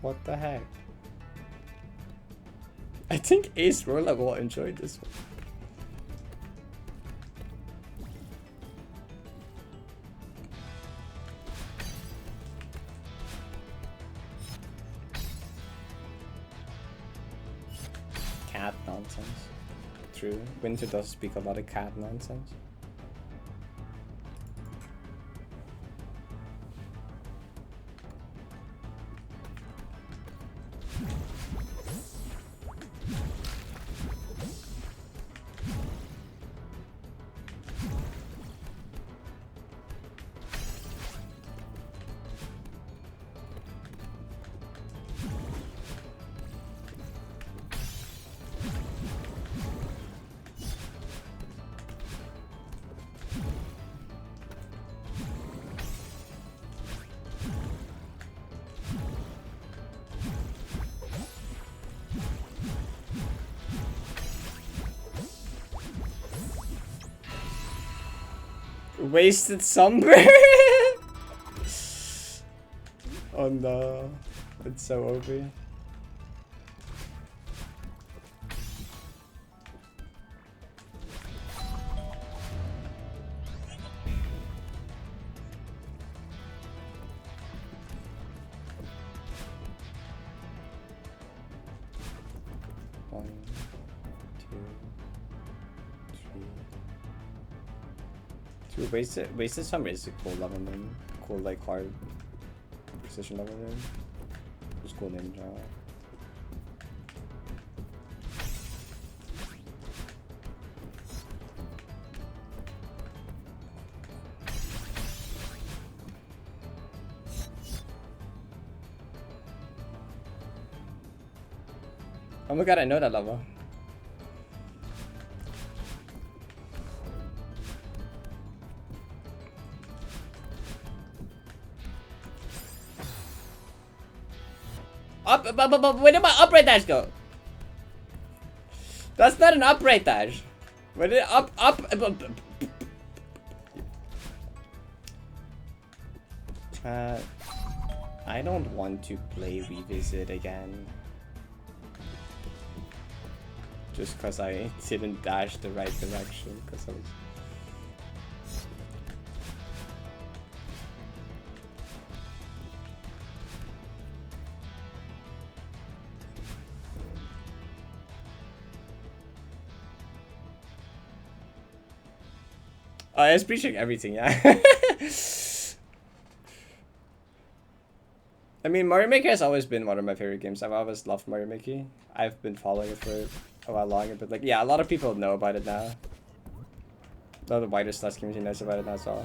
What the heck? I think Ace Rolla will enjoy this one. Cat nonsense. True. Winter does speak a lot of cat nonsense. Wasted sunburn. Oh no, it's so OP. One, two. We wasted some basic cool level then. Cool like hard precision level then. Just cool ninja. Oh my god, I know that level. Where did my upright dash go? That's not an upright dash. Where did up? I don't want to play Revisit again. Just because I didn't dash the right direction. Because I was... I was preaching everything, yeah. I mean, Mario Maker has always been one of my favorite games. I've always loved Mario Maker. I've been following it for a while longer, but like, yeah, a lot of people know about it now. A lot of the wider Slash community knows about it now as well.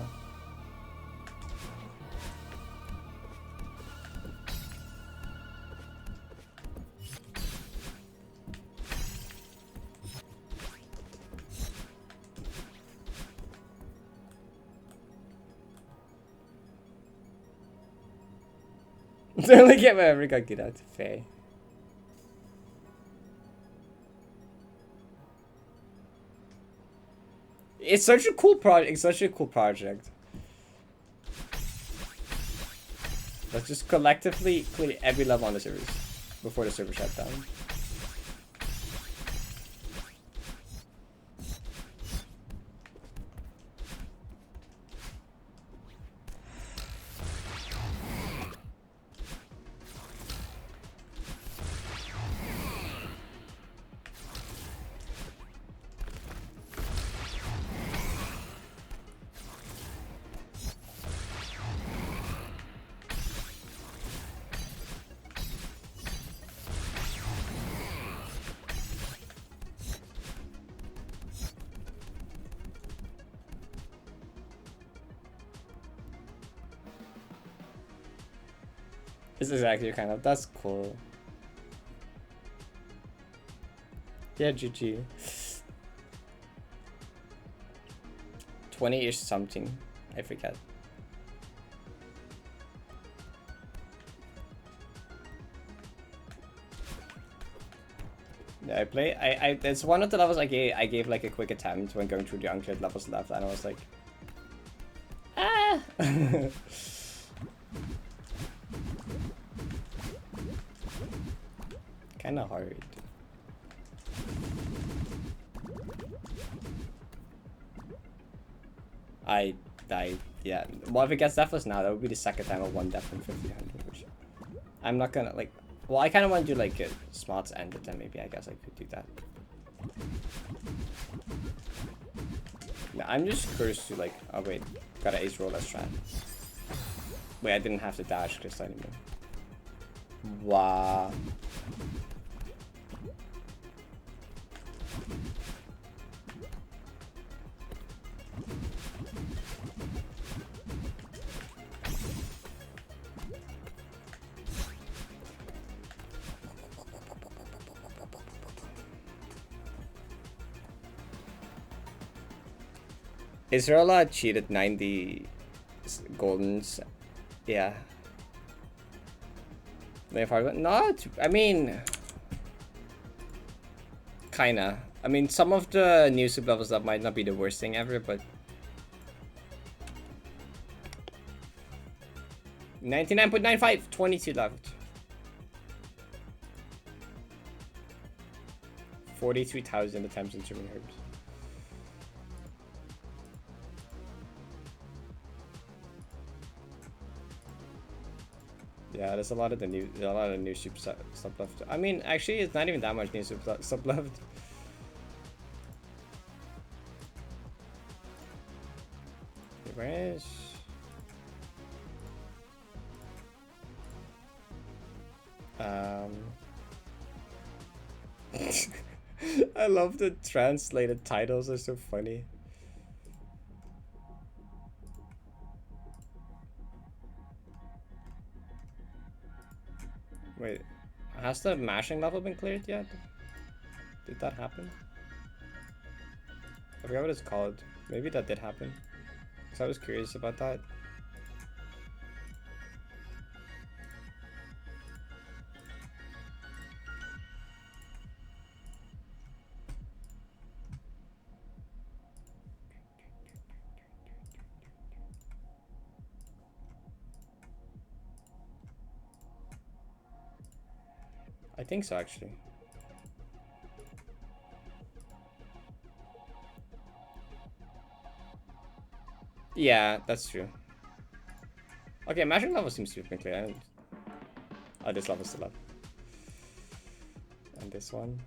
The only game I ever got good at, Faye. It's such a cool project. It's such a cool project. Let's just collectively clear every level on the servers before the server shut down. This is actually kind of, that's cool. Yeah, GG. 20-ish something, I forget. Yeah, I play, it's one of the levels I gave like a quick attempt when going through the uncleared levels left, and I was like, ah! Kinda hard. I died, yeah. Well, if it gets Deathless now, that would be the second time I won Death from 50-100, which I'm not gonna, like, well, I kinda want to do, like, a Smarts end, but then maybe I guess I could do that. No, I'm just cursed to, like, oh wait, got an ace roll, let's try. Wait, I didn't have to dash this anymore. Wow. Israela cheated 90 goldens. Yeah. Not, I mean, kinda. I mean, some of the new sub levels that might not be the worst thing ever, but 99.95, 22 left. 43,000 attempts in German herbs. Yeah, there's a lot of new super stuff left. I mean, actually, it's not even that much new super stuff left. where is... I love the translated titles, are so funny. Wait, has the mashing level been cleared yet? Did that happen? I forgot what it's called. Maybe that did happen. Because I was curious about that. I think so, actually. Yeah, that's true. Okay, mashing level seems to have been clear. Oh, this level's still up. And this one.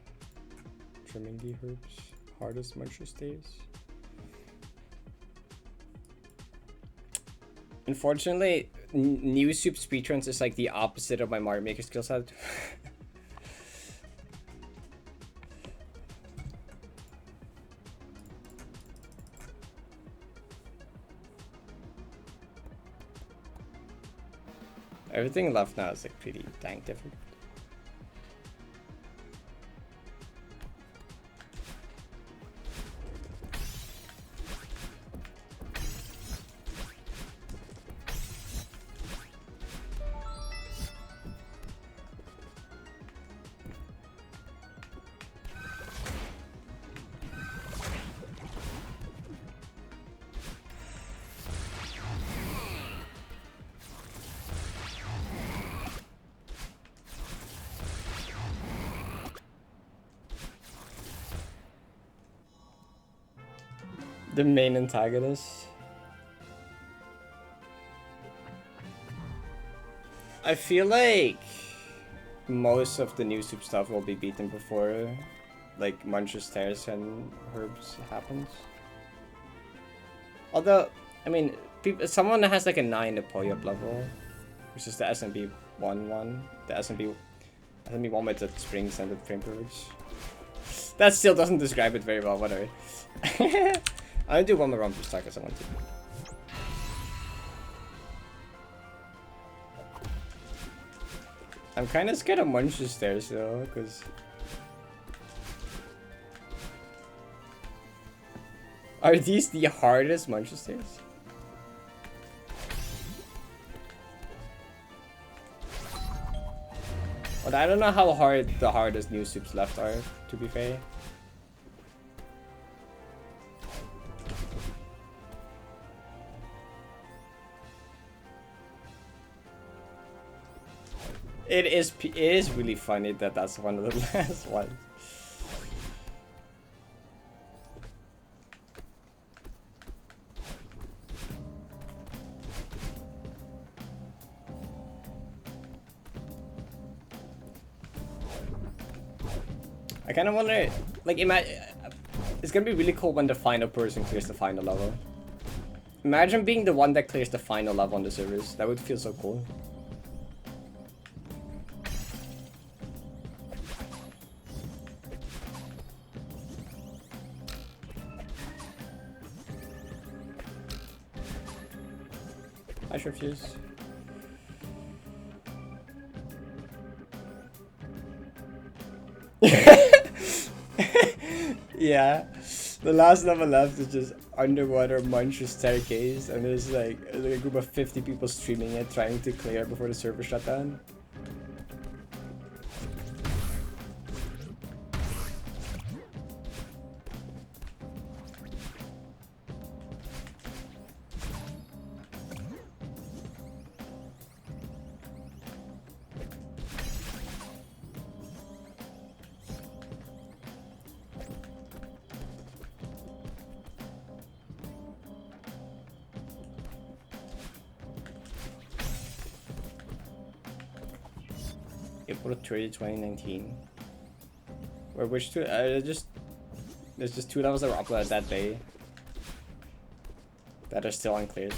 Trimming the herbs. Hardest muncher stays. Unfortunately, new soup speedruns is like the opposite of my Mario Maker skill set. Everything left now is like pretty dang different. The main antagonist. I feel like most of the new soup stuff will be beaten before like Muncher Stairs and Herbs happens. Although, I mean, someone that has like a 9 Apoyup level, which is the SMB 1-1, the SMB 1 with the springs and the frame privilege. That still doesn't describe it very well, whatever. I'll do one more run for stock as I want to. I'm kind of scared of Muncher Stairs though, because... Are these the hardest Muncher Stairs? But I don't know how hard the hardest new soups left are, to be fair. It is really funny that that's one of the last ones. I kind of wonder, like, it's gonna be really cool when the final person clears the final level. Imagine being the one that clears the final level on the servers. That would feel so cool. I should refuse. Yeah, the last level left is just underwater Muncher staircase, and there's like a group of 50 people streaming it, trying to clear before the server shut down. April 30, 2019. Or which two? There's just 2 levels that were uploaded that day. that are still uncleared.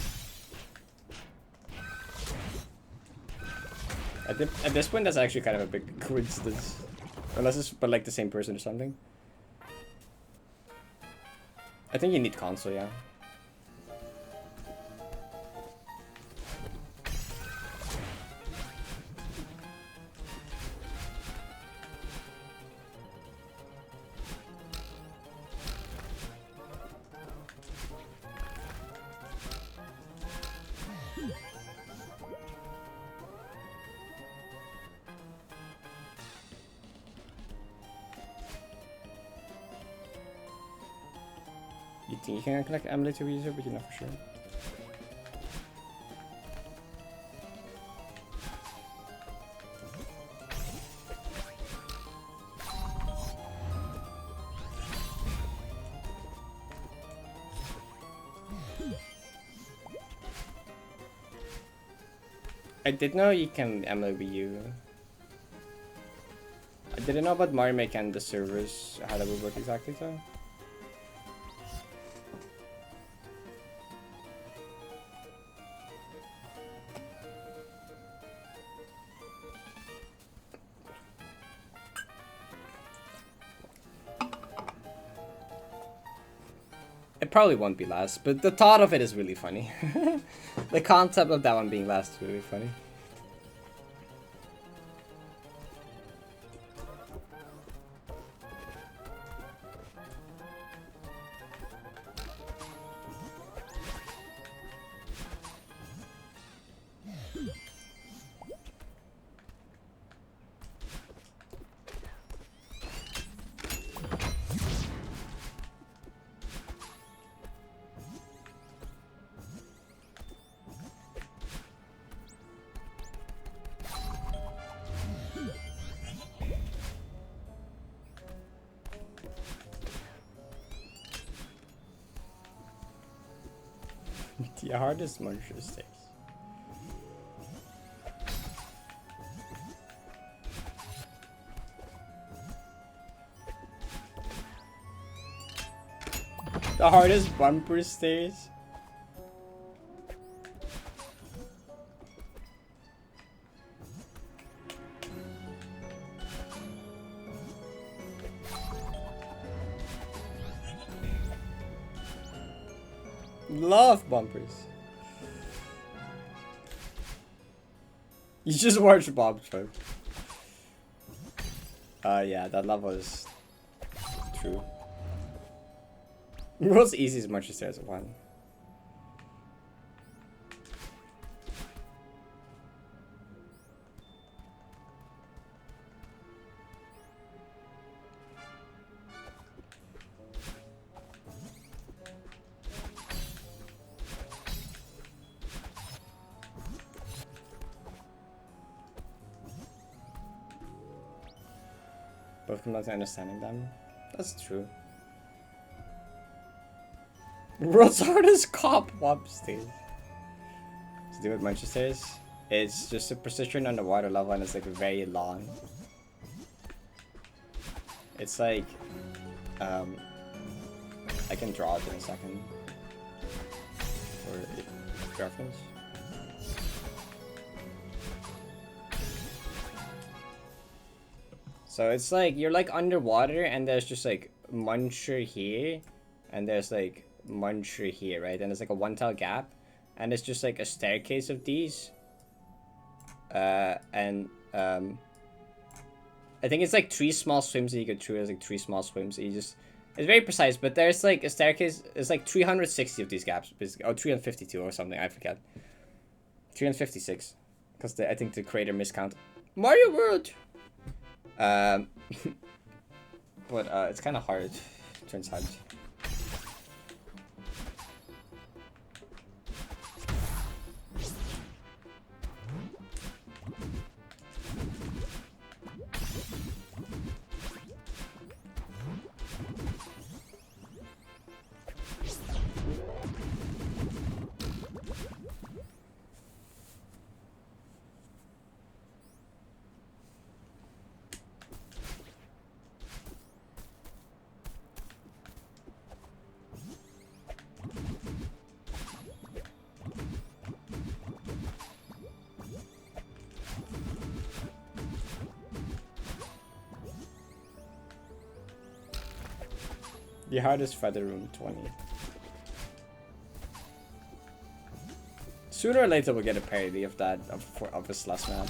At this point, that's actually kind of a big coincidence. Unless it's but like the same person or something. I think you need console, yeah. You think you can connect Emily to a user, but you're not for sure. I did know you can Emily with you. I didn't know about Mario Maker and the servers, how that would work exactly though. It probably won't be last, but the thought of it is really funny. The concept of that one being last is really funny. The hardest monster stairs. The hardest bumper stairs. Love bumpers. You just watched Bob choke. Yeah, that level is true. World's easiest monster stairs one. Both come down to understanding them. That's true. World's hardest cop wop stairs. To do with monster stairs, it's just a precision underwater level and it's like very long. It's like, I can draw it in a second for reference. So it's like you're like underwater and there's just like Muncher here and there's like Muncher here, right? And there's like a one tile gap and it's just like a staircase of these. I think it's like 3 small swims that you go through as like 3 small swims. So you just, it's very precise, but there's like a staircase. It's like 360 of these gaps, basically. Oh, 352 or something. I forget. 356, because I think the creator miscount Mario World. But it's kind of hard. Turns out. The hardest feather room 20. Sooner or later we'll get a parody of that of a slush map.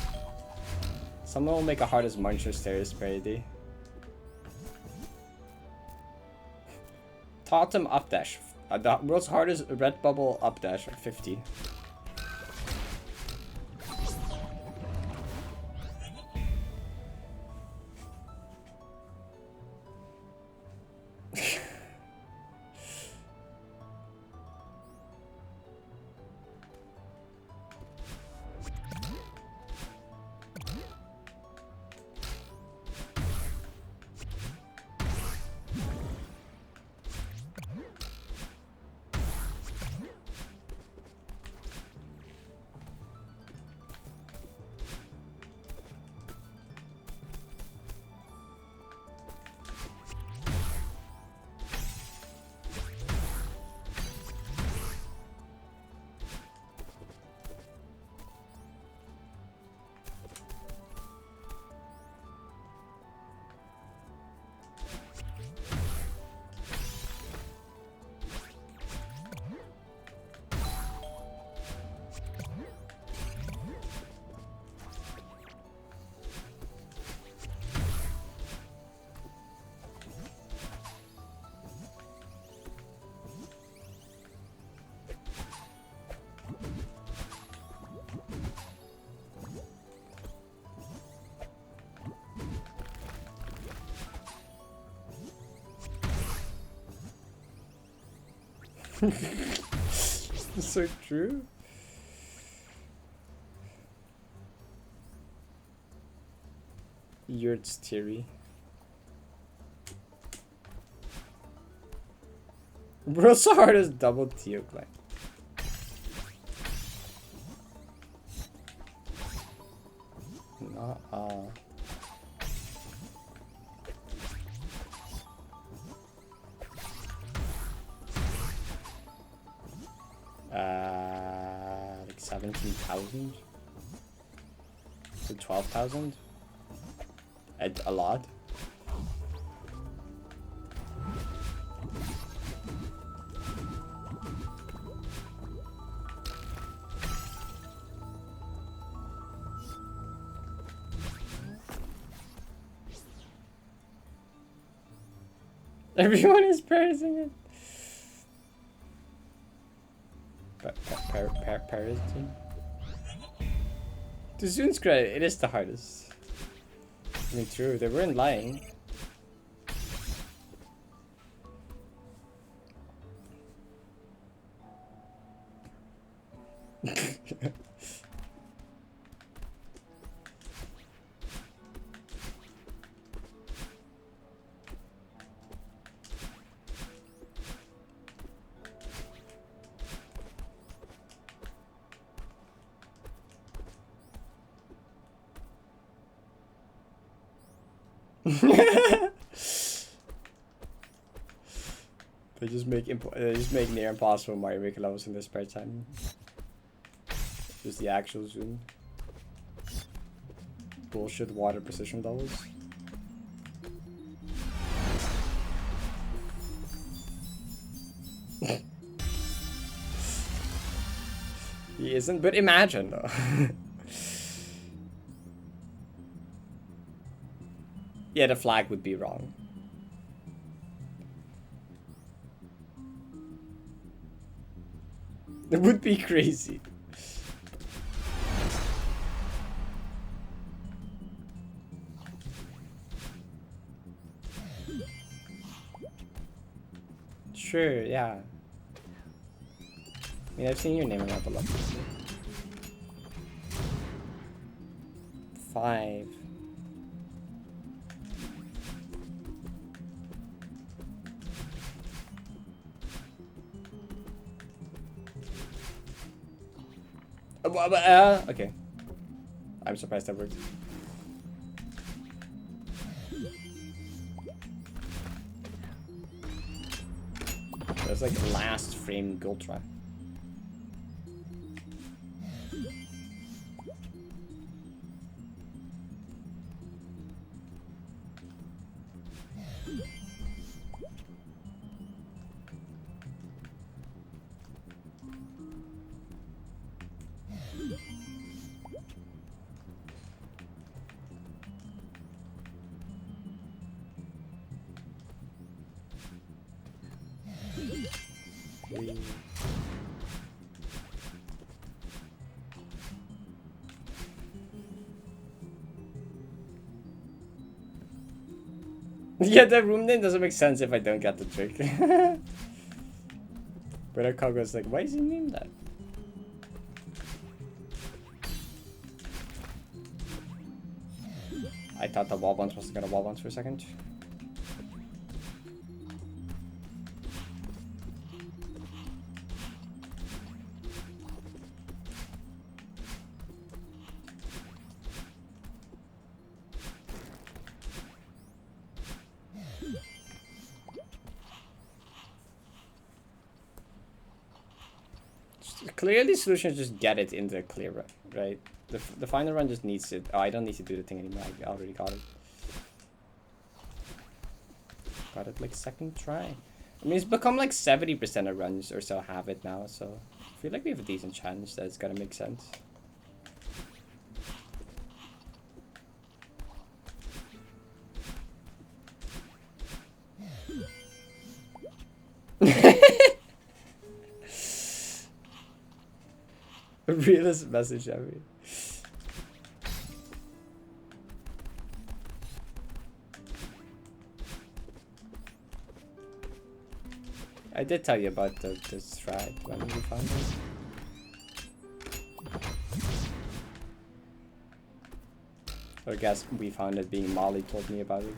Someone will make a hardest Muncher Stairs parody. Totem updash. The world's hardest red bubble updash at 50. It's so true. Yurt's theory. World's hardest double Teocline. Like 17,000 to 12,000. A lot. Everyone is praising it. Parrot team. To Zoon's credit, it is the hardest. I mean, true, they weren't lying. They just make near impossible Mario Maker levels in their spare time. Just the actual Zoom. Bullshit water precision levels. He isn't, but imagine though. Yeah, the flag would be wrong. It would be crazy. Sure, yeah. I mean, I've seen your name around a lot. 5. Okay. I'm surprised that worked. That's like last frame Gultra. Yeah, the room name doesn't make sense if I don't get the trick. But our Kago's like, why is he named that? I thought the wall bounce wasn't gonna wall bounce for a second. Clearly, solution is just get it in the clear run, right? The final run just needs it. Oh, I don't need to do the thing anymore. I already got it. Got it like second try. I mean, it's become like 70% of runs or so have it now, so I feel like we have a decent chance that it's gonna make sense. Realest message ever. I did tell you about this strat when we found it. Or I guess we found it being Molly told me about it.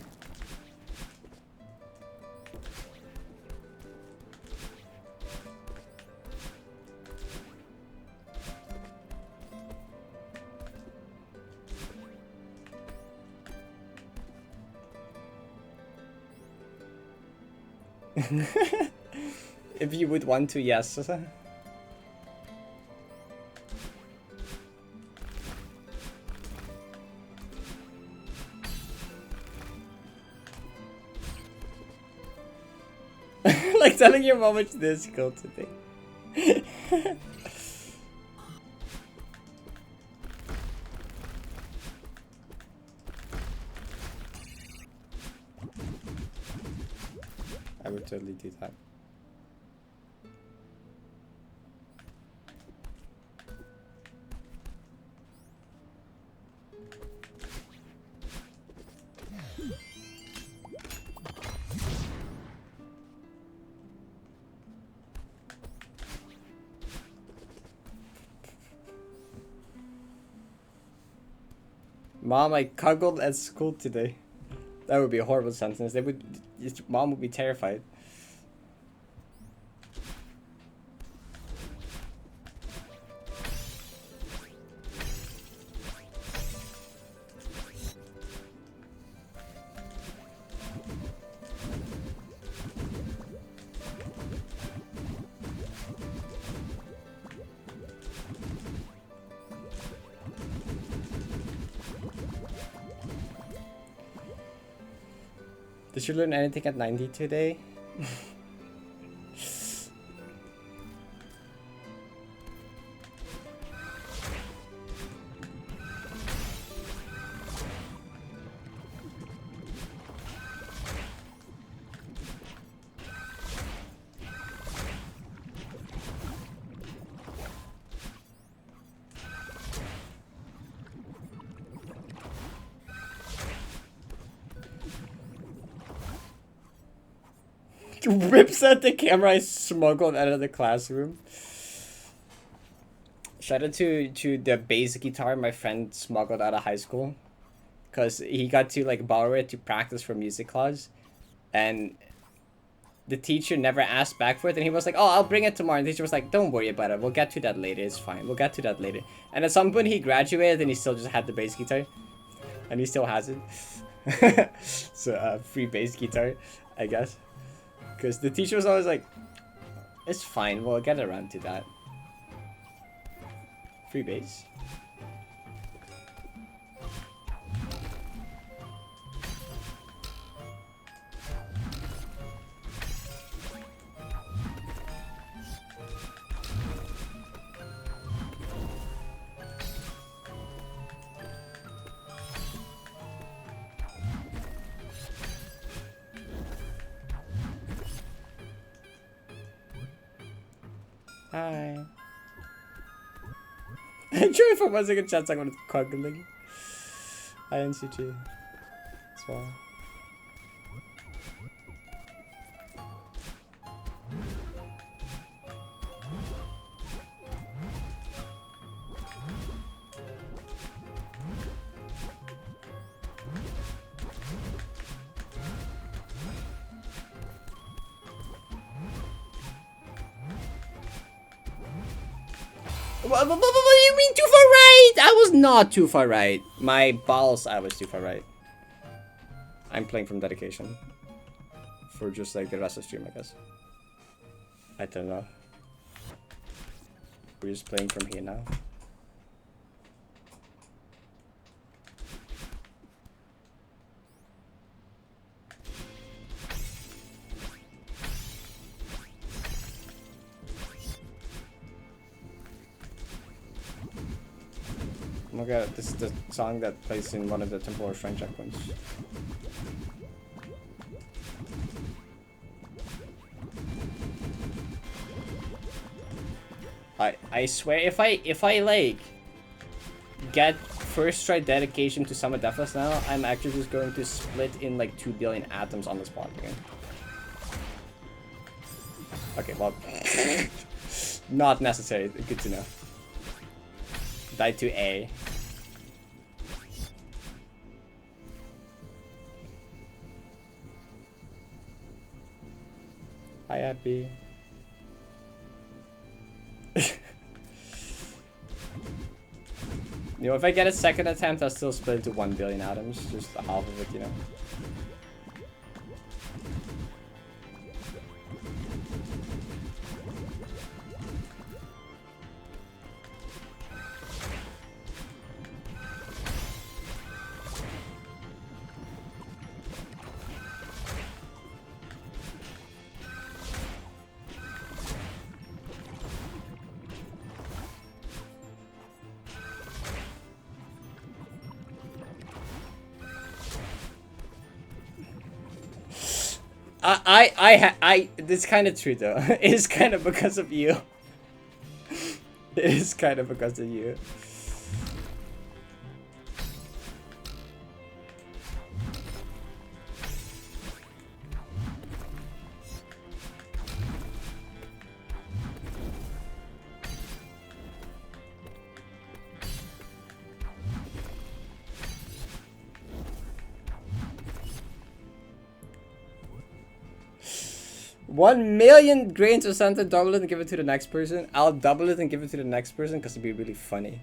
If you would want to, yes. Like telling your mom it's difficult today. I would totally do that. Mom, I cuddled at school today. That would be a horrible sentence. Mom would be terrified. Did you learn anything at 90 today? Rips at the camera I smuggled out of the classroom. Shout out to the bass guitar my friend smuggled out of high school. Because he got to like borrow it to practice for music class. And the teacher never asked back for it. And he was like, oh, I'll bring it tomorrow. And the teacher was like, don't worry about it. We'll get to that later. It's fine. We'll get to that later. And at some point he graduated and he still just had the bass guitar. And he still has it. So free bass guitar, I guess. Because the teacher was always like, it's fine, we'll get around to that. Free base. Hi. I'm sure for 1 second chance I wanted cuddling. Hi NCT. As well. What do you mean too far right? I was not too far right. My balls, I was too far right. I'm playing from dedication. For just like the rest of the stream, I guess. I don't know. We're just playing from here now. Oh my god, this is the song that plays in one of the temporal shrine checkpoints. I swear if I like get first try dedication to summon Deathless now, I'm actually just going to split in like 2 billion atoms on the spot again. Okay, well not necessary, good to know. Died to A. Hi Happy. You know, if I get a second attempt, I'll still split into 1 billion atoms. Just half of it, you know. It's kind of true though. It is kind of because of you. It is kind of because of you. One million grains of Santa, double it and give it to the next person. I'll double it and give it to the next person because it'd be really funny.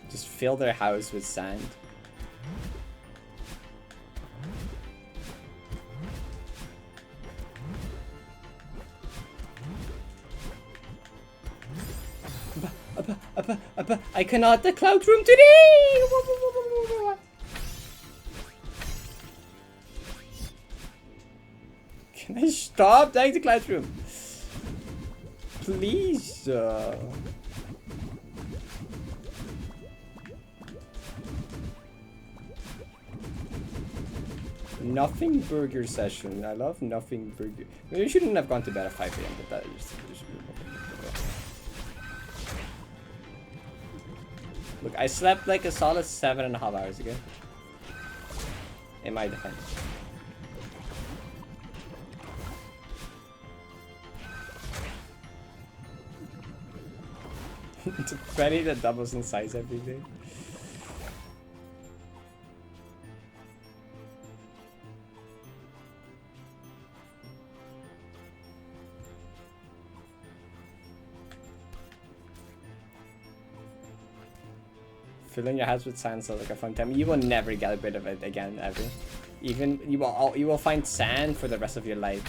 Just fill their house with sand. I cannot the cloud room today! Can I stop dying the classroom? Please. Nothing burger session. I love nothing burger. Maybe I shouldn't have gone to bed at 5 AM, but that is just look, I slept like a solid 7.5 hours ago. In my defense. It's a penny that doubles in size every day. Filling your house with sand sounds like a fun time. You will never get rid of it again, ever. Even you will find sand for the rest of your life.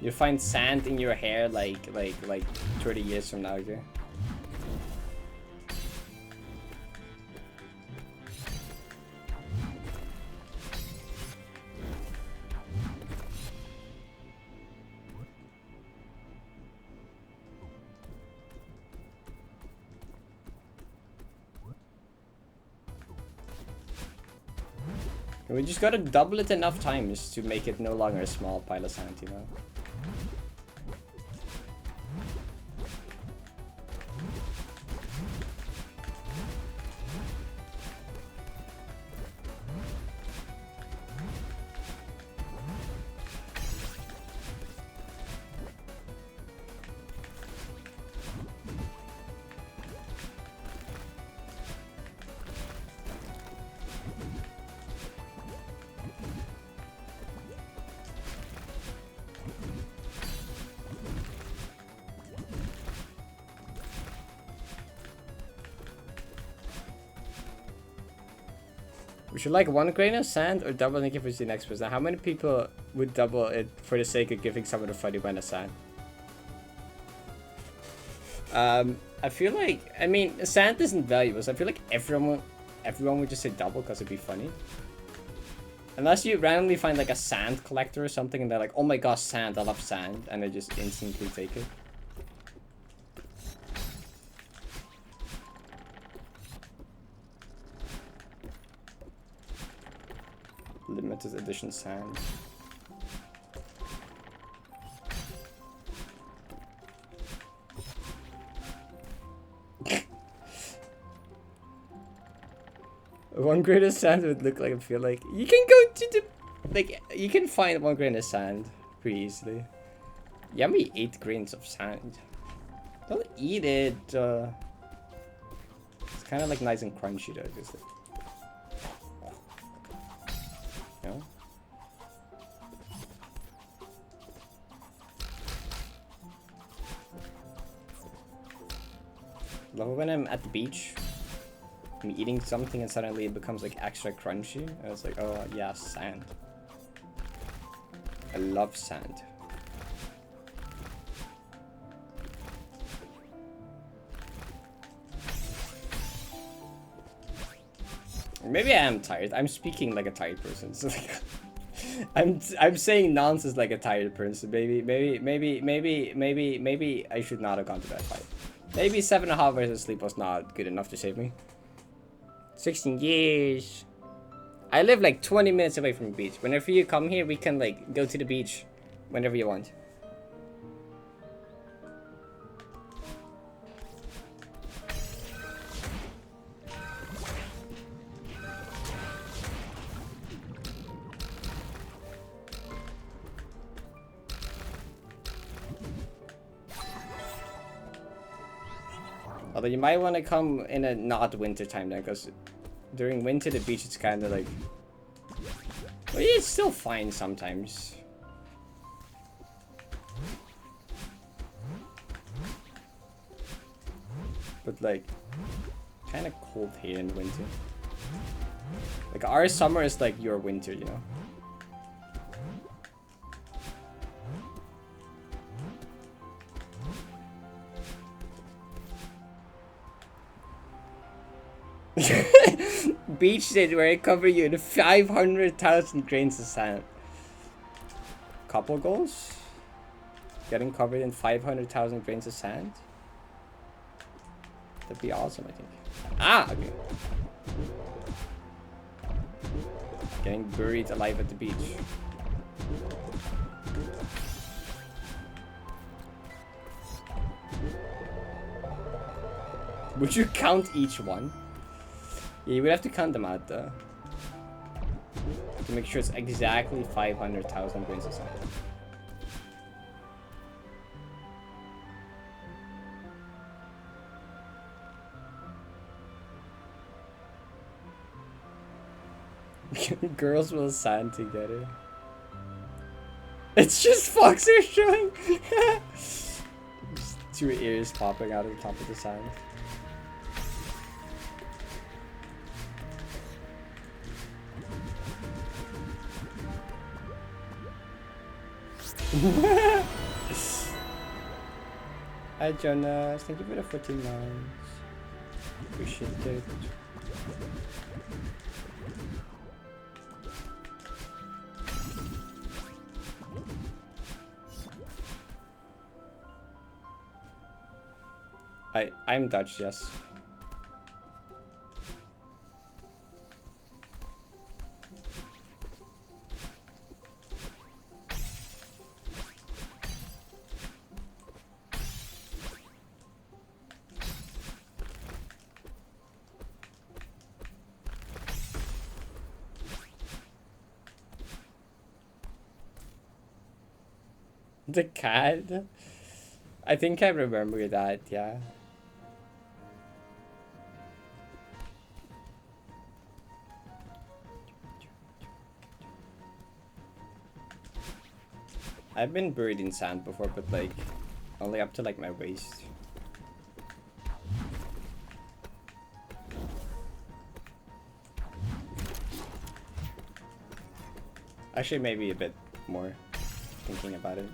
You'll find sand in your hair like 30 years from now, okay? We just gotta double it enough times to make it no longer a small pile of sand, you know? We should like 1 grain of sand or doubling it for the next person. How many people would double it for the sake of giving someone a funny grain of sand? I feel like, I mean, sand isn't valuable, so I feel like everyone would just say double because it'd be funny. Unless you randomly find like a sand collector or something and they're like, oh my gosh, sand, I love sand, and they just instantly take it. Limited edition sand. One grain of sand would look like, I feel like you can go to the, like, you can find 1 grain of sand pretty easily. Yummy 8 grains of sand. Don't eat it. It's kind of like nice and crunchy though, just like, you know? Love when I'm at the beach, I'm eating something and suddenly it becomes like extra crunchy. And it's like, oh yeah, sand. I love sand. Maybe I am tired. I'm speaking like a tired person. So like, I'm saying nonsense like a tired person. Maybe I should not have gone to bed 5. Maybe 7.5 hours of sleep was not good enough to save me. 16 years. I live like 20 minutes away from the beach. Whenever you come here, we can like go to the beach whenever you want. Although you might want to come in a not winter time then, because during winter the beach is kind of like, well, it's still fine sometimes. But like, kind of cold here in winter. Like our summer is like your winter, you know. Beach stage where I cover you in 500,000 grains of sand. Couple goals? Getting covered in 500,000 grains of sand? That'd be awesome, I think. Ah, okay. Getting buried alive at the beach. Would you count each one? Yeah, you would have to count them out though. To make sure it's exactly 500,000 grains of sand. Girls will sand together. It's just Foxer showing! Just 2 ears popping out of the top of the sand. Hi Jonas, thank you for the 14 months. Appreciate it. I'm Dutch, yes. The cat? I think I remember that, yeah. I've been buried in sand before, but like, only up to like my waist. Actually, maybe a bit more, thinking about it.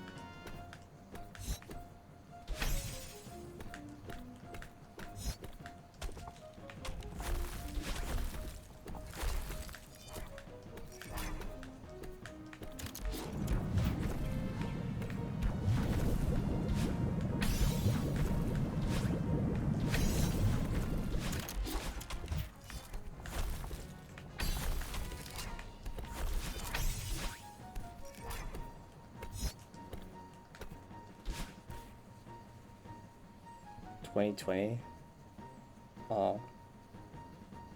$2020. Oh.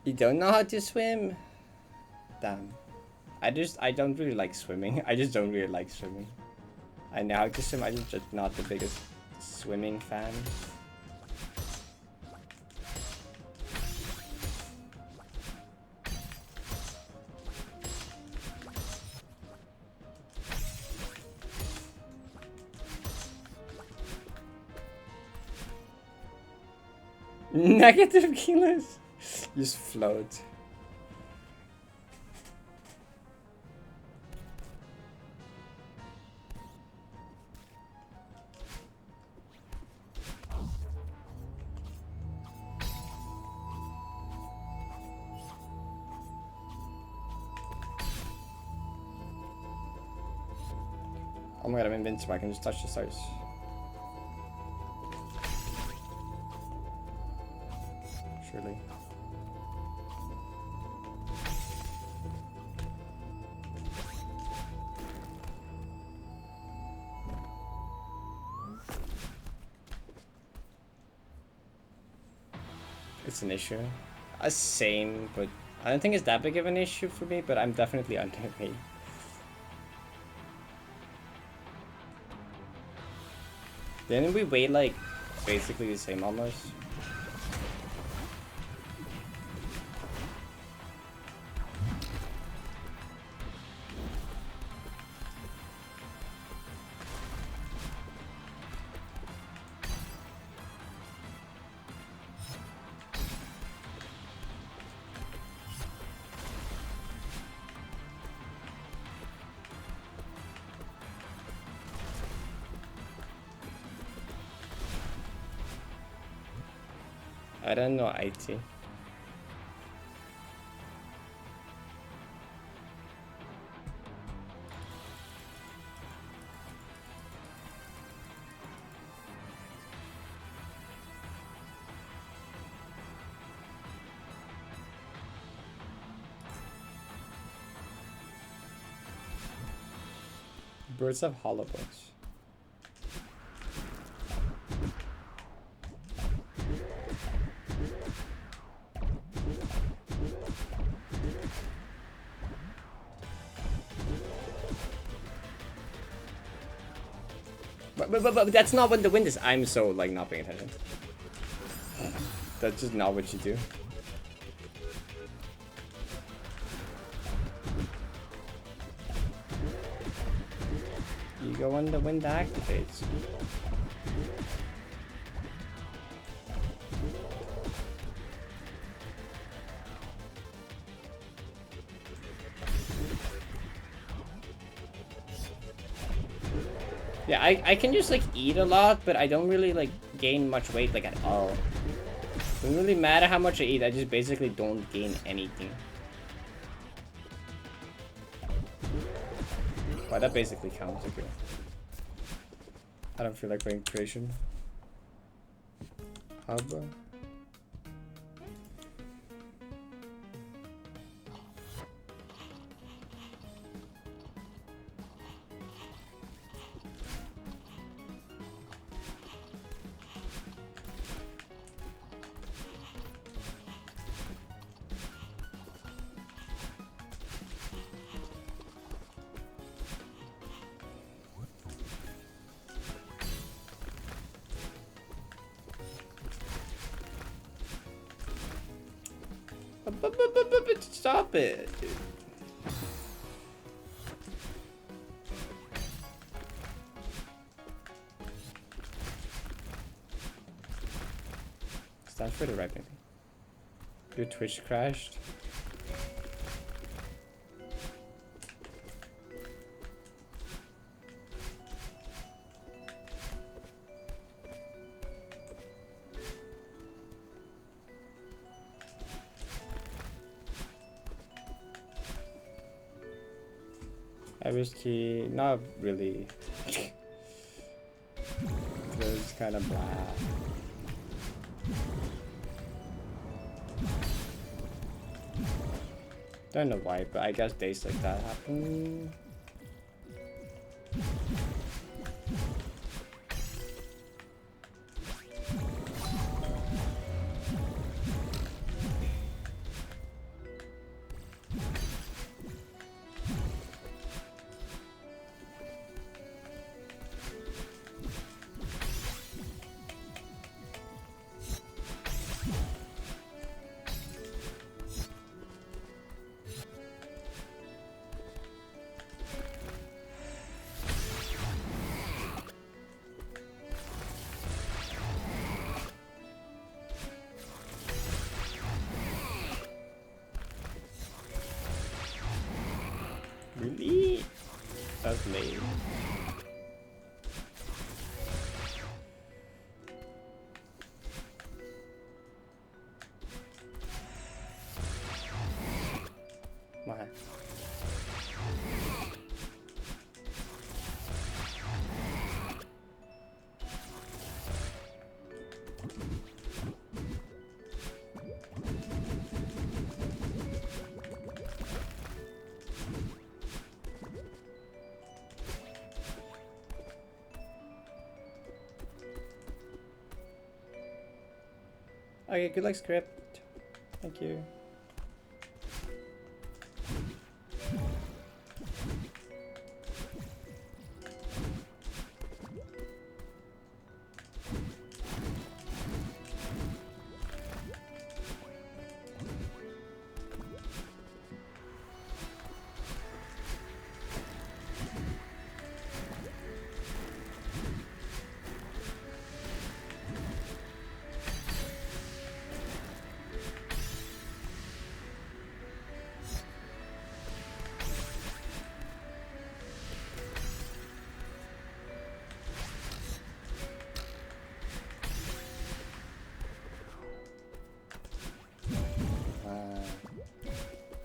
You don't know how to swim? Damn. I don't really like swimming. I just don't really like swimming. I know how to swim, I'm just not the biggest swimming fan. Negative kilos? Just float. Oh my god, I'm invincible, I can just touch the stars. Surely. It's an issue. Same, but I don't think it's that big of an issue for me, but I'm definitely underpaid. Didn't we weigh like basically the same almost? I don't know IT. Birds have hollow bones. But that's not what the wind is. I'm so like not paying attention. That's just not what you do. You go when the wind activates. Yeah, I can just like eat a lot, but I don't really like gain much weight like at all. It doesn't really matter how much I eat, I just basically don't gain anything. Wow, that basically counts, okay. I don't feel like playing creation. Hub. Stop it, dude. Stand for the right, maybe. Your Twitch crashed. Average key, not really. It's kind of blah. Don't know why, but I guess days like that happen. Really? That's lame. Why? Okay, good luck, script. Thank you.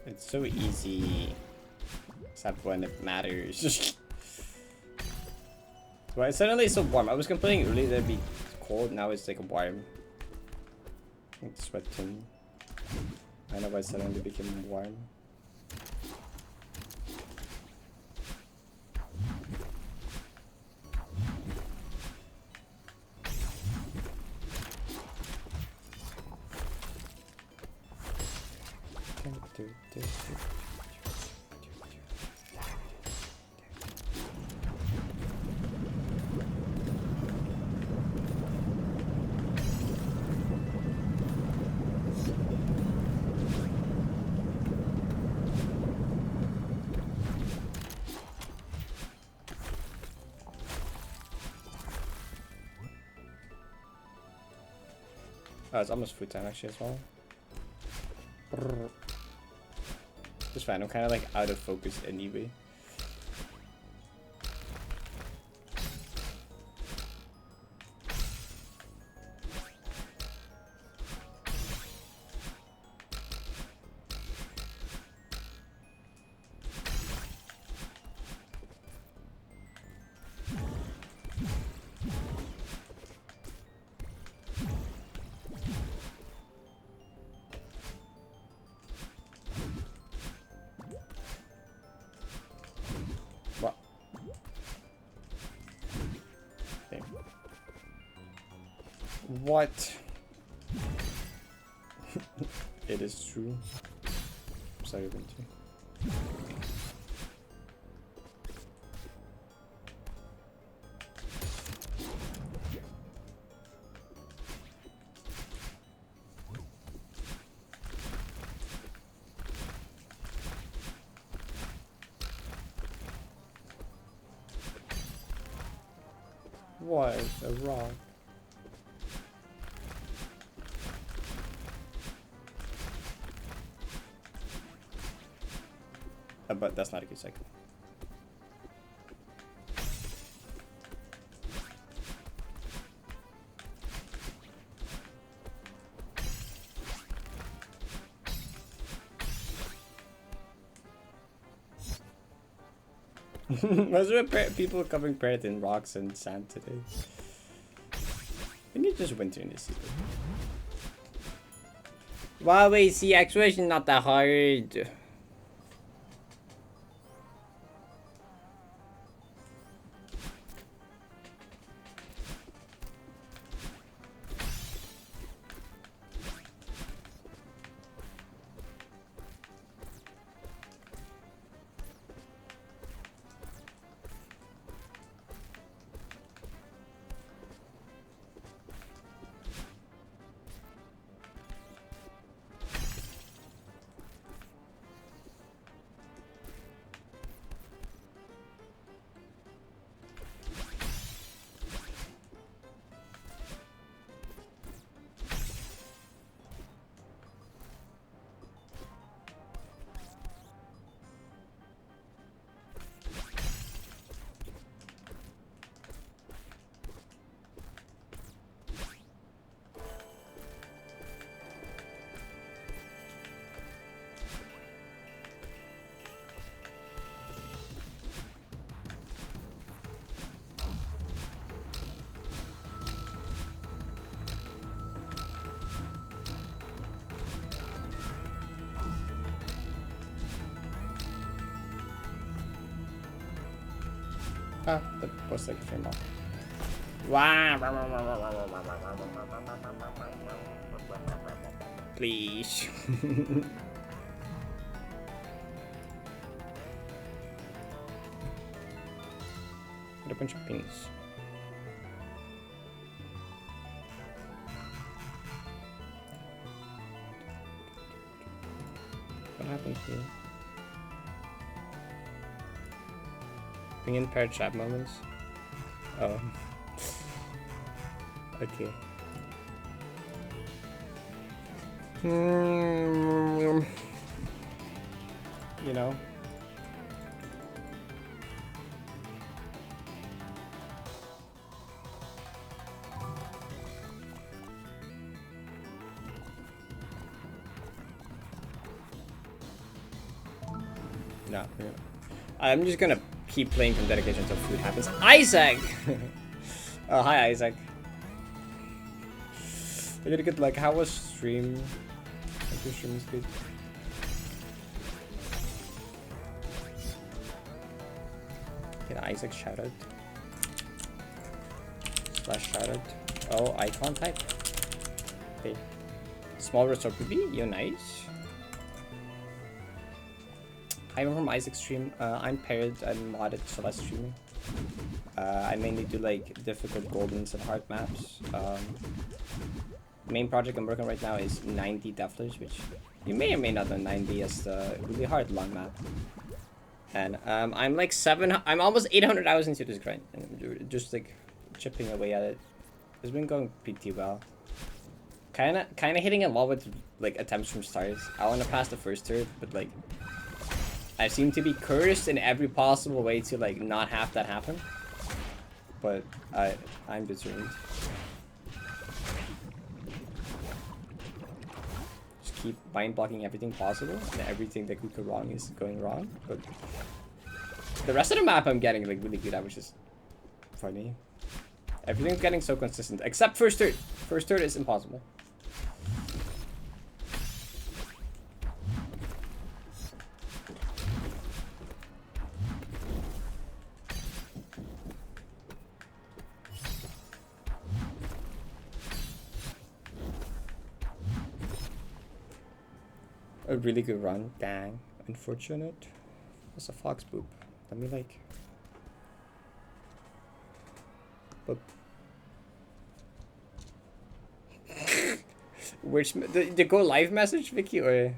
It's so easy, except when it matters. Why it's suddenly so warm? I was complaining earlier that it'd be cold, now it's like warm. Like sweating. I don't know why it suddenly became warm. Oh, it's almost food time actually as well. It's fine, I'm kind of like out of focus anyway. What? It is true. I'm sorry, Vinci. What? A rock. But that's not a good cycle. Most of the people covering Parrot in rocks and sand today. We need just winter in this season. Wow, wait, see, exploration not that hard. Ah, that was like a frame off. Wow. Please. Got a bunch of pins. What happened here? Bring in paired trap moments. Oh. Okay. You know. No. I'm just gonna keep playing from dedication until food happens. Isaac! Oh, hi, Isaac. I gotta get, like, how was stream? Like, your stream is good. Get Isaac shoutout. Slash shoutout. Oh, icon type. Okay. Small resort would be, you're nice. I'm from Isaac's stream. I'm Parrot. I'm modded, so that's streaming. I mainly do like difficult goldens and hard maps. Main project I'm working right now is 90 Deathless, which you may or may not know 90 as the really hard long map. And I'm like I'm almost 800 hours into this grind, and just like chipping away at it. It's been going pretty well. Kinda hitting a wall with like attempts from stars. I want to pass the first turret, but like I seem to be cursed in every possible way to like not have that happen. But I'm determined. Just keep bind blocking everything possible, and everything that could go wrong is going wrong. But the rest of the map I'm getting like really good at, which is funny. Everything's getting so consistent, except first turret. First turret is impossible. A really good run. Dang. Unfortunate. What's a fox boop? Let me like. Boop. Which the go live message, Vicky, or?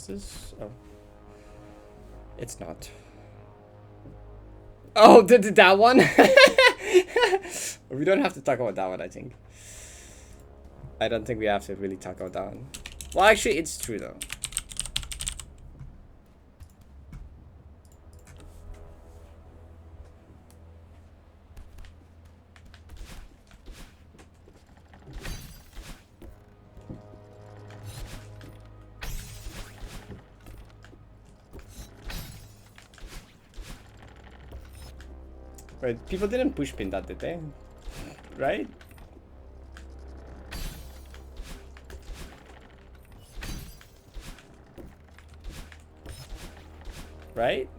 Is this? Oh. It's not. Oh, that one? We don't have to talk about that one, I think. I don't think we have to really talk about that one. Well, actually, it's true, though. Right, people didn't push pin that, did they? Right? Right?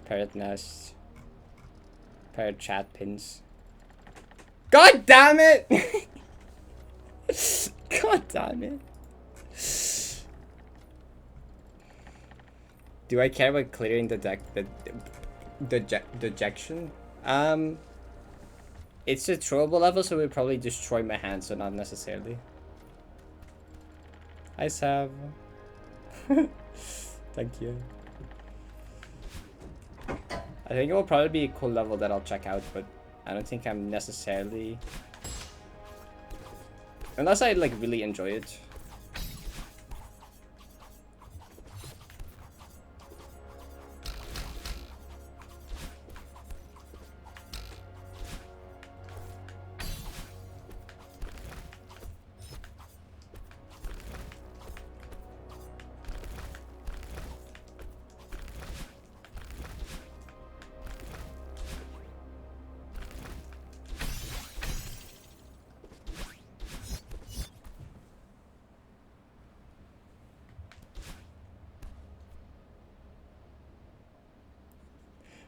Parrot nest. Parrot chat pins. God damn it! God damn it. Do I care about clearing the dejection? It's a throwable level, so it would probably destroy my hand, so not necessarily. Hi, Sav. Thank you. I think it will probably be a cool level that I'll check out, but I don't think I'm necessarily... Unless I, like, really enjoy it.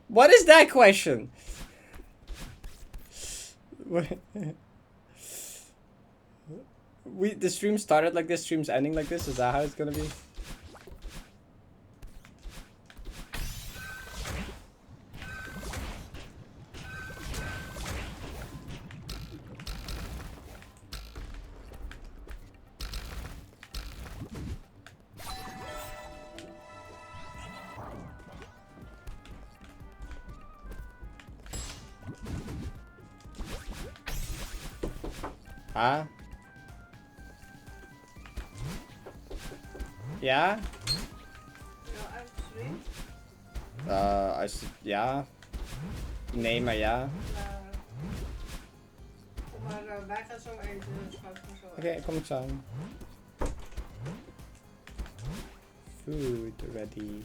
What is that question? The stream started like this, stream's ending like this? Is that how it's gonna be? Huh? Yeah? Ja. Nee, maar ja. Maar wij gaan zo eten, dus gaat het zo. Oké, kom ik zo. Food ready.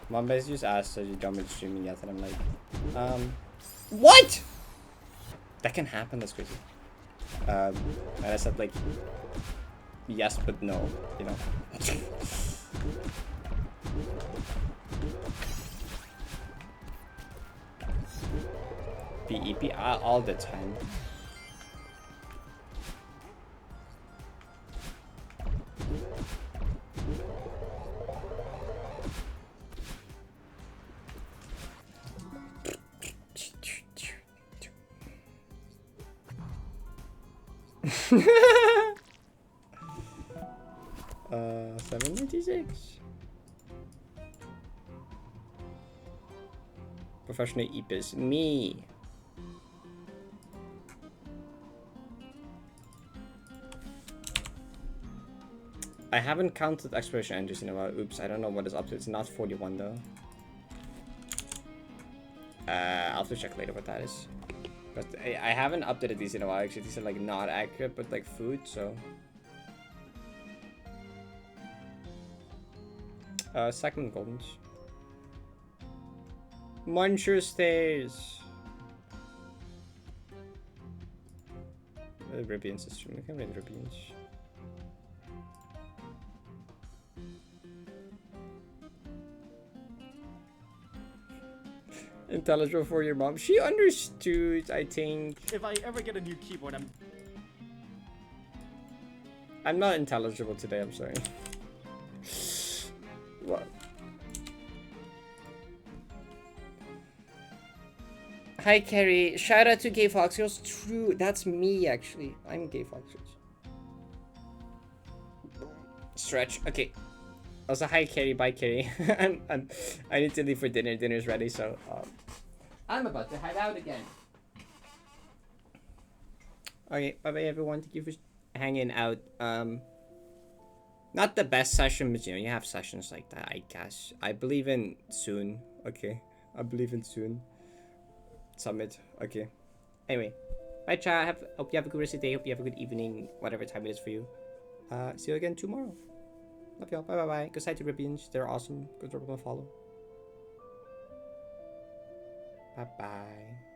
Mom basically just asked, "Are you done with streaming yet?" And I'm like, what? That can happen. That's crazy. And I said like, yes, but no. You know. PEP all the time. uh, 796. Professional EPIS. Me. I haven't counted exploration engines in a while. Oops, I don't know what is up to. It's not 41 though. I'll have to check later what that is. But I haven't updated these in a while. Actually, these are like not accurate, but like food, so. Second goldens. Muncher stairs. Ribian system. We can read Ribians. Intelligible for your mom. She understood, I think. If I ever get a new keyboard, I'm not intelligible today, I'm sorry. What? Hi, Carrie. Shout out to Gay Fox Girls. True, that's me actually. I'm Gay Fox Girls. stretch. Okay. Also, hi, Carrie. Bye, Carrie. I need to leave for dinner. Dinner's ready, so I'm about to head out again. Okay, bye-bye, everyone. Thank you for hanging out. Not the best session, but you have sessions like that, I guess. I believe in soon. Okay, I believe in soon. Summit. Okay. Anyway, bye, chat. Hope you have a good rest of the day. Hope you have a good evening, whatever time it is for you. See you again tomorrow. Love y'all. Bye bye bye. Good side to Ribbons. They're awesome. Go drop them a follow. Bye bye.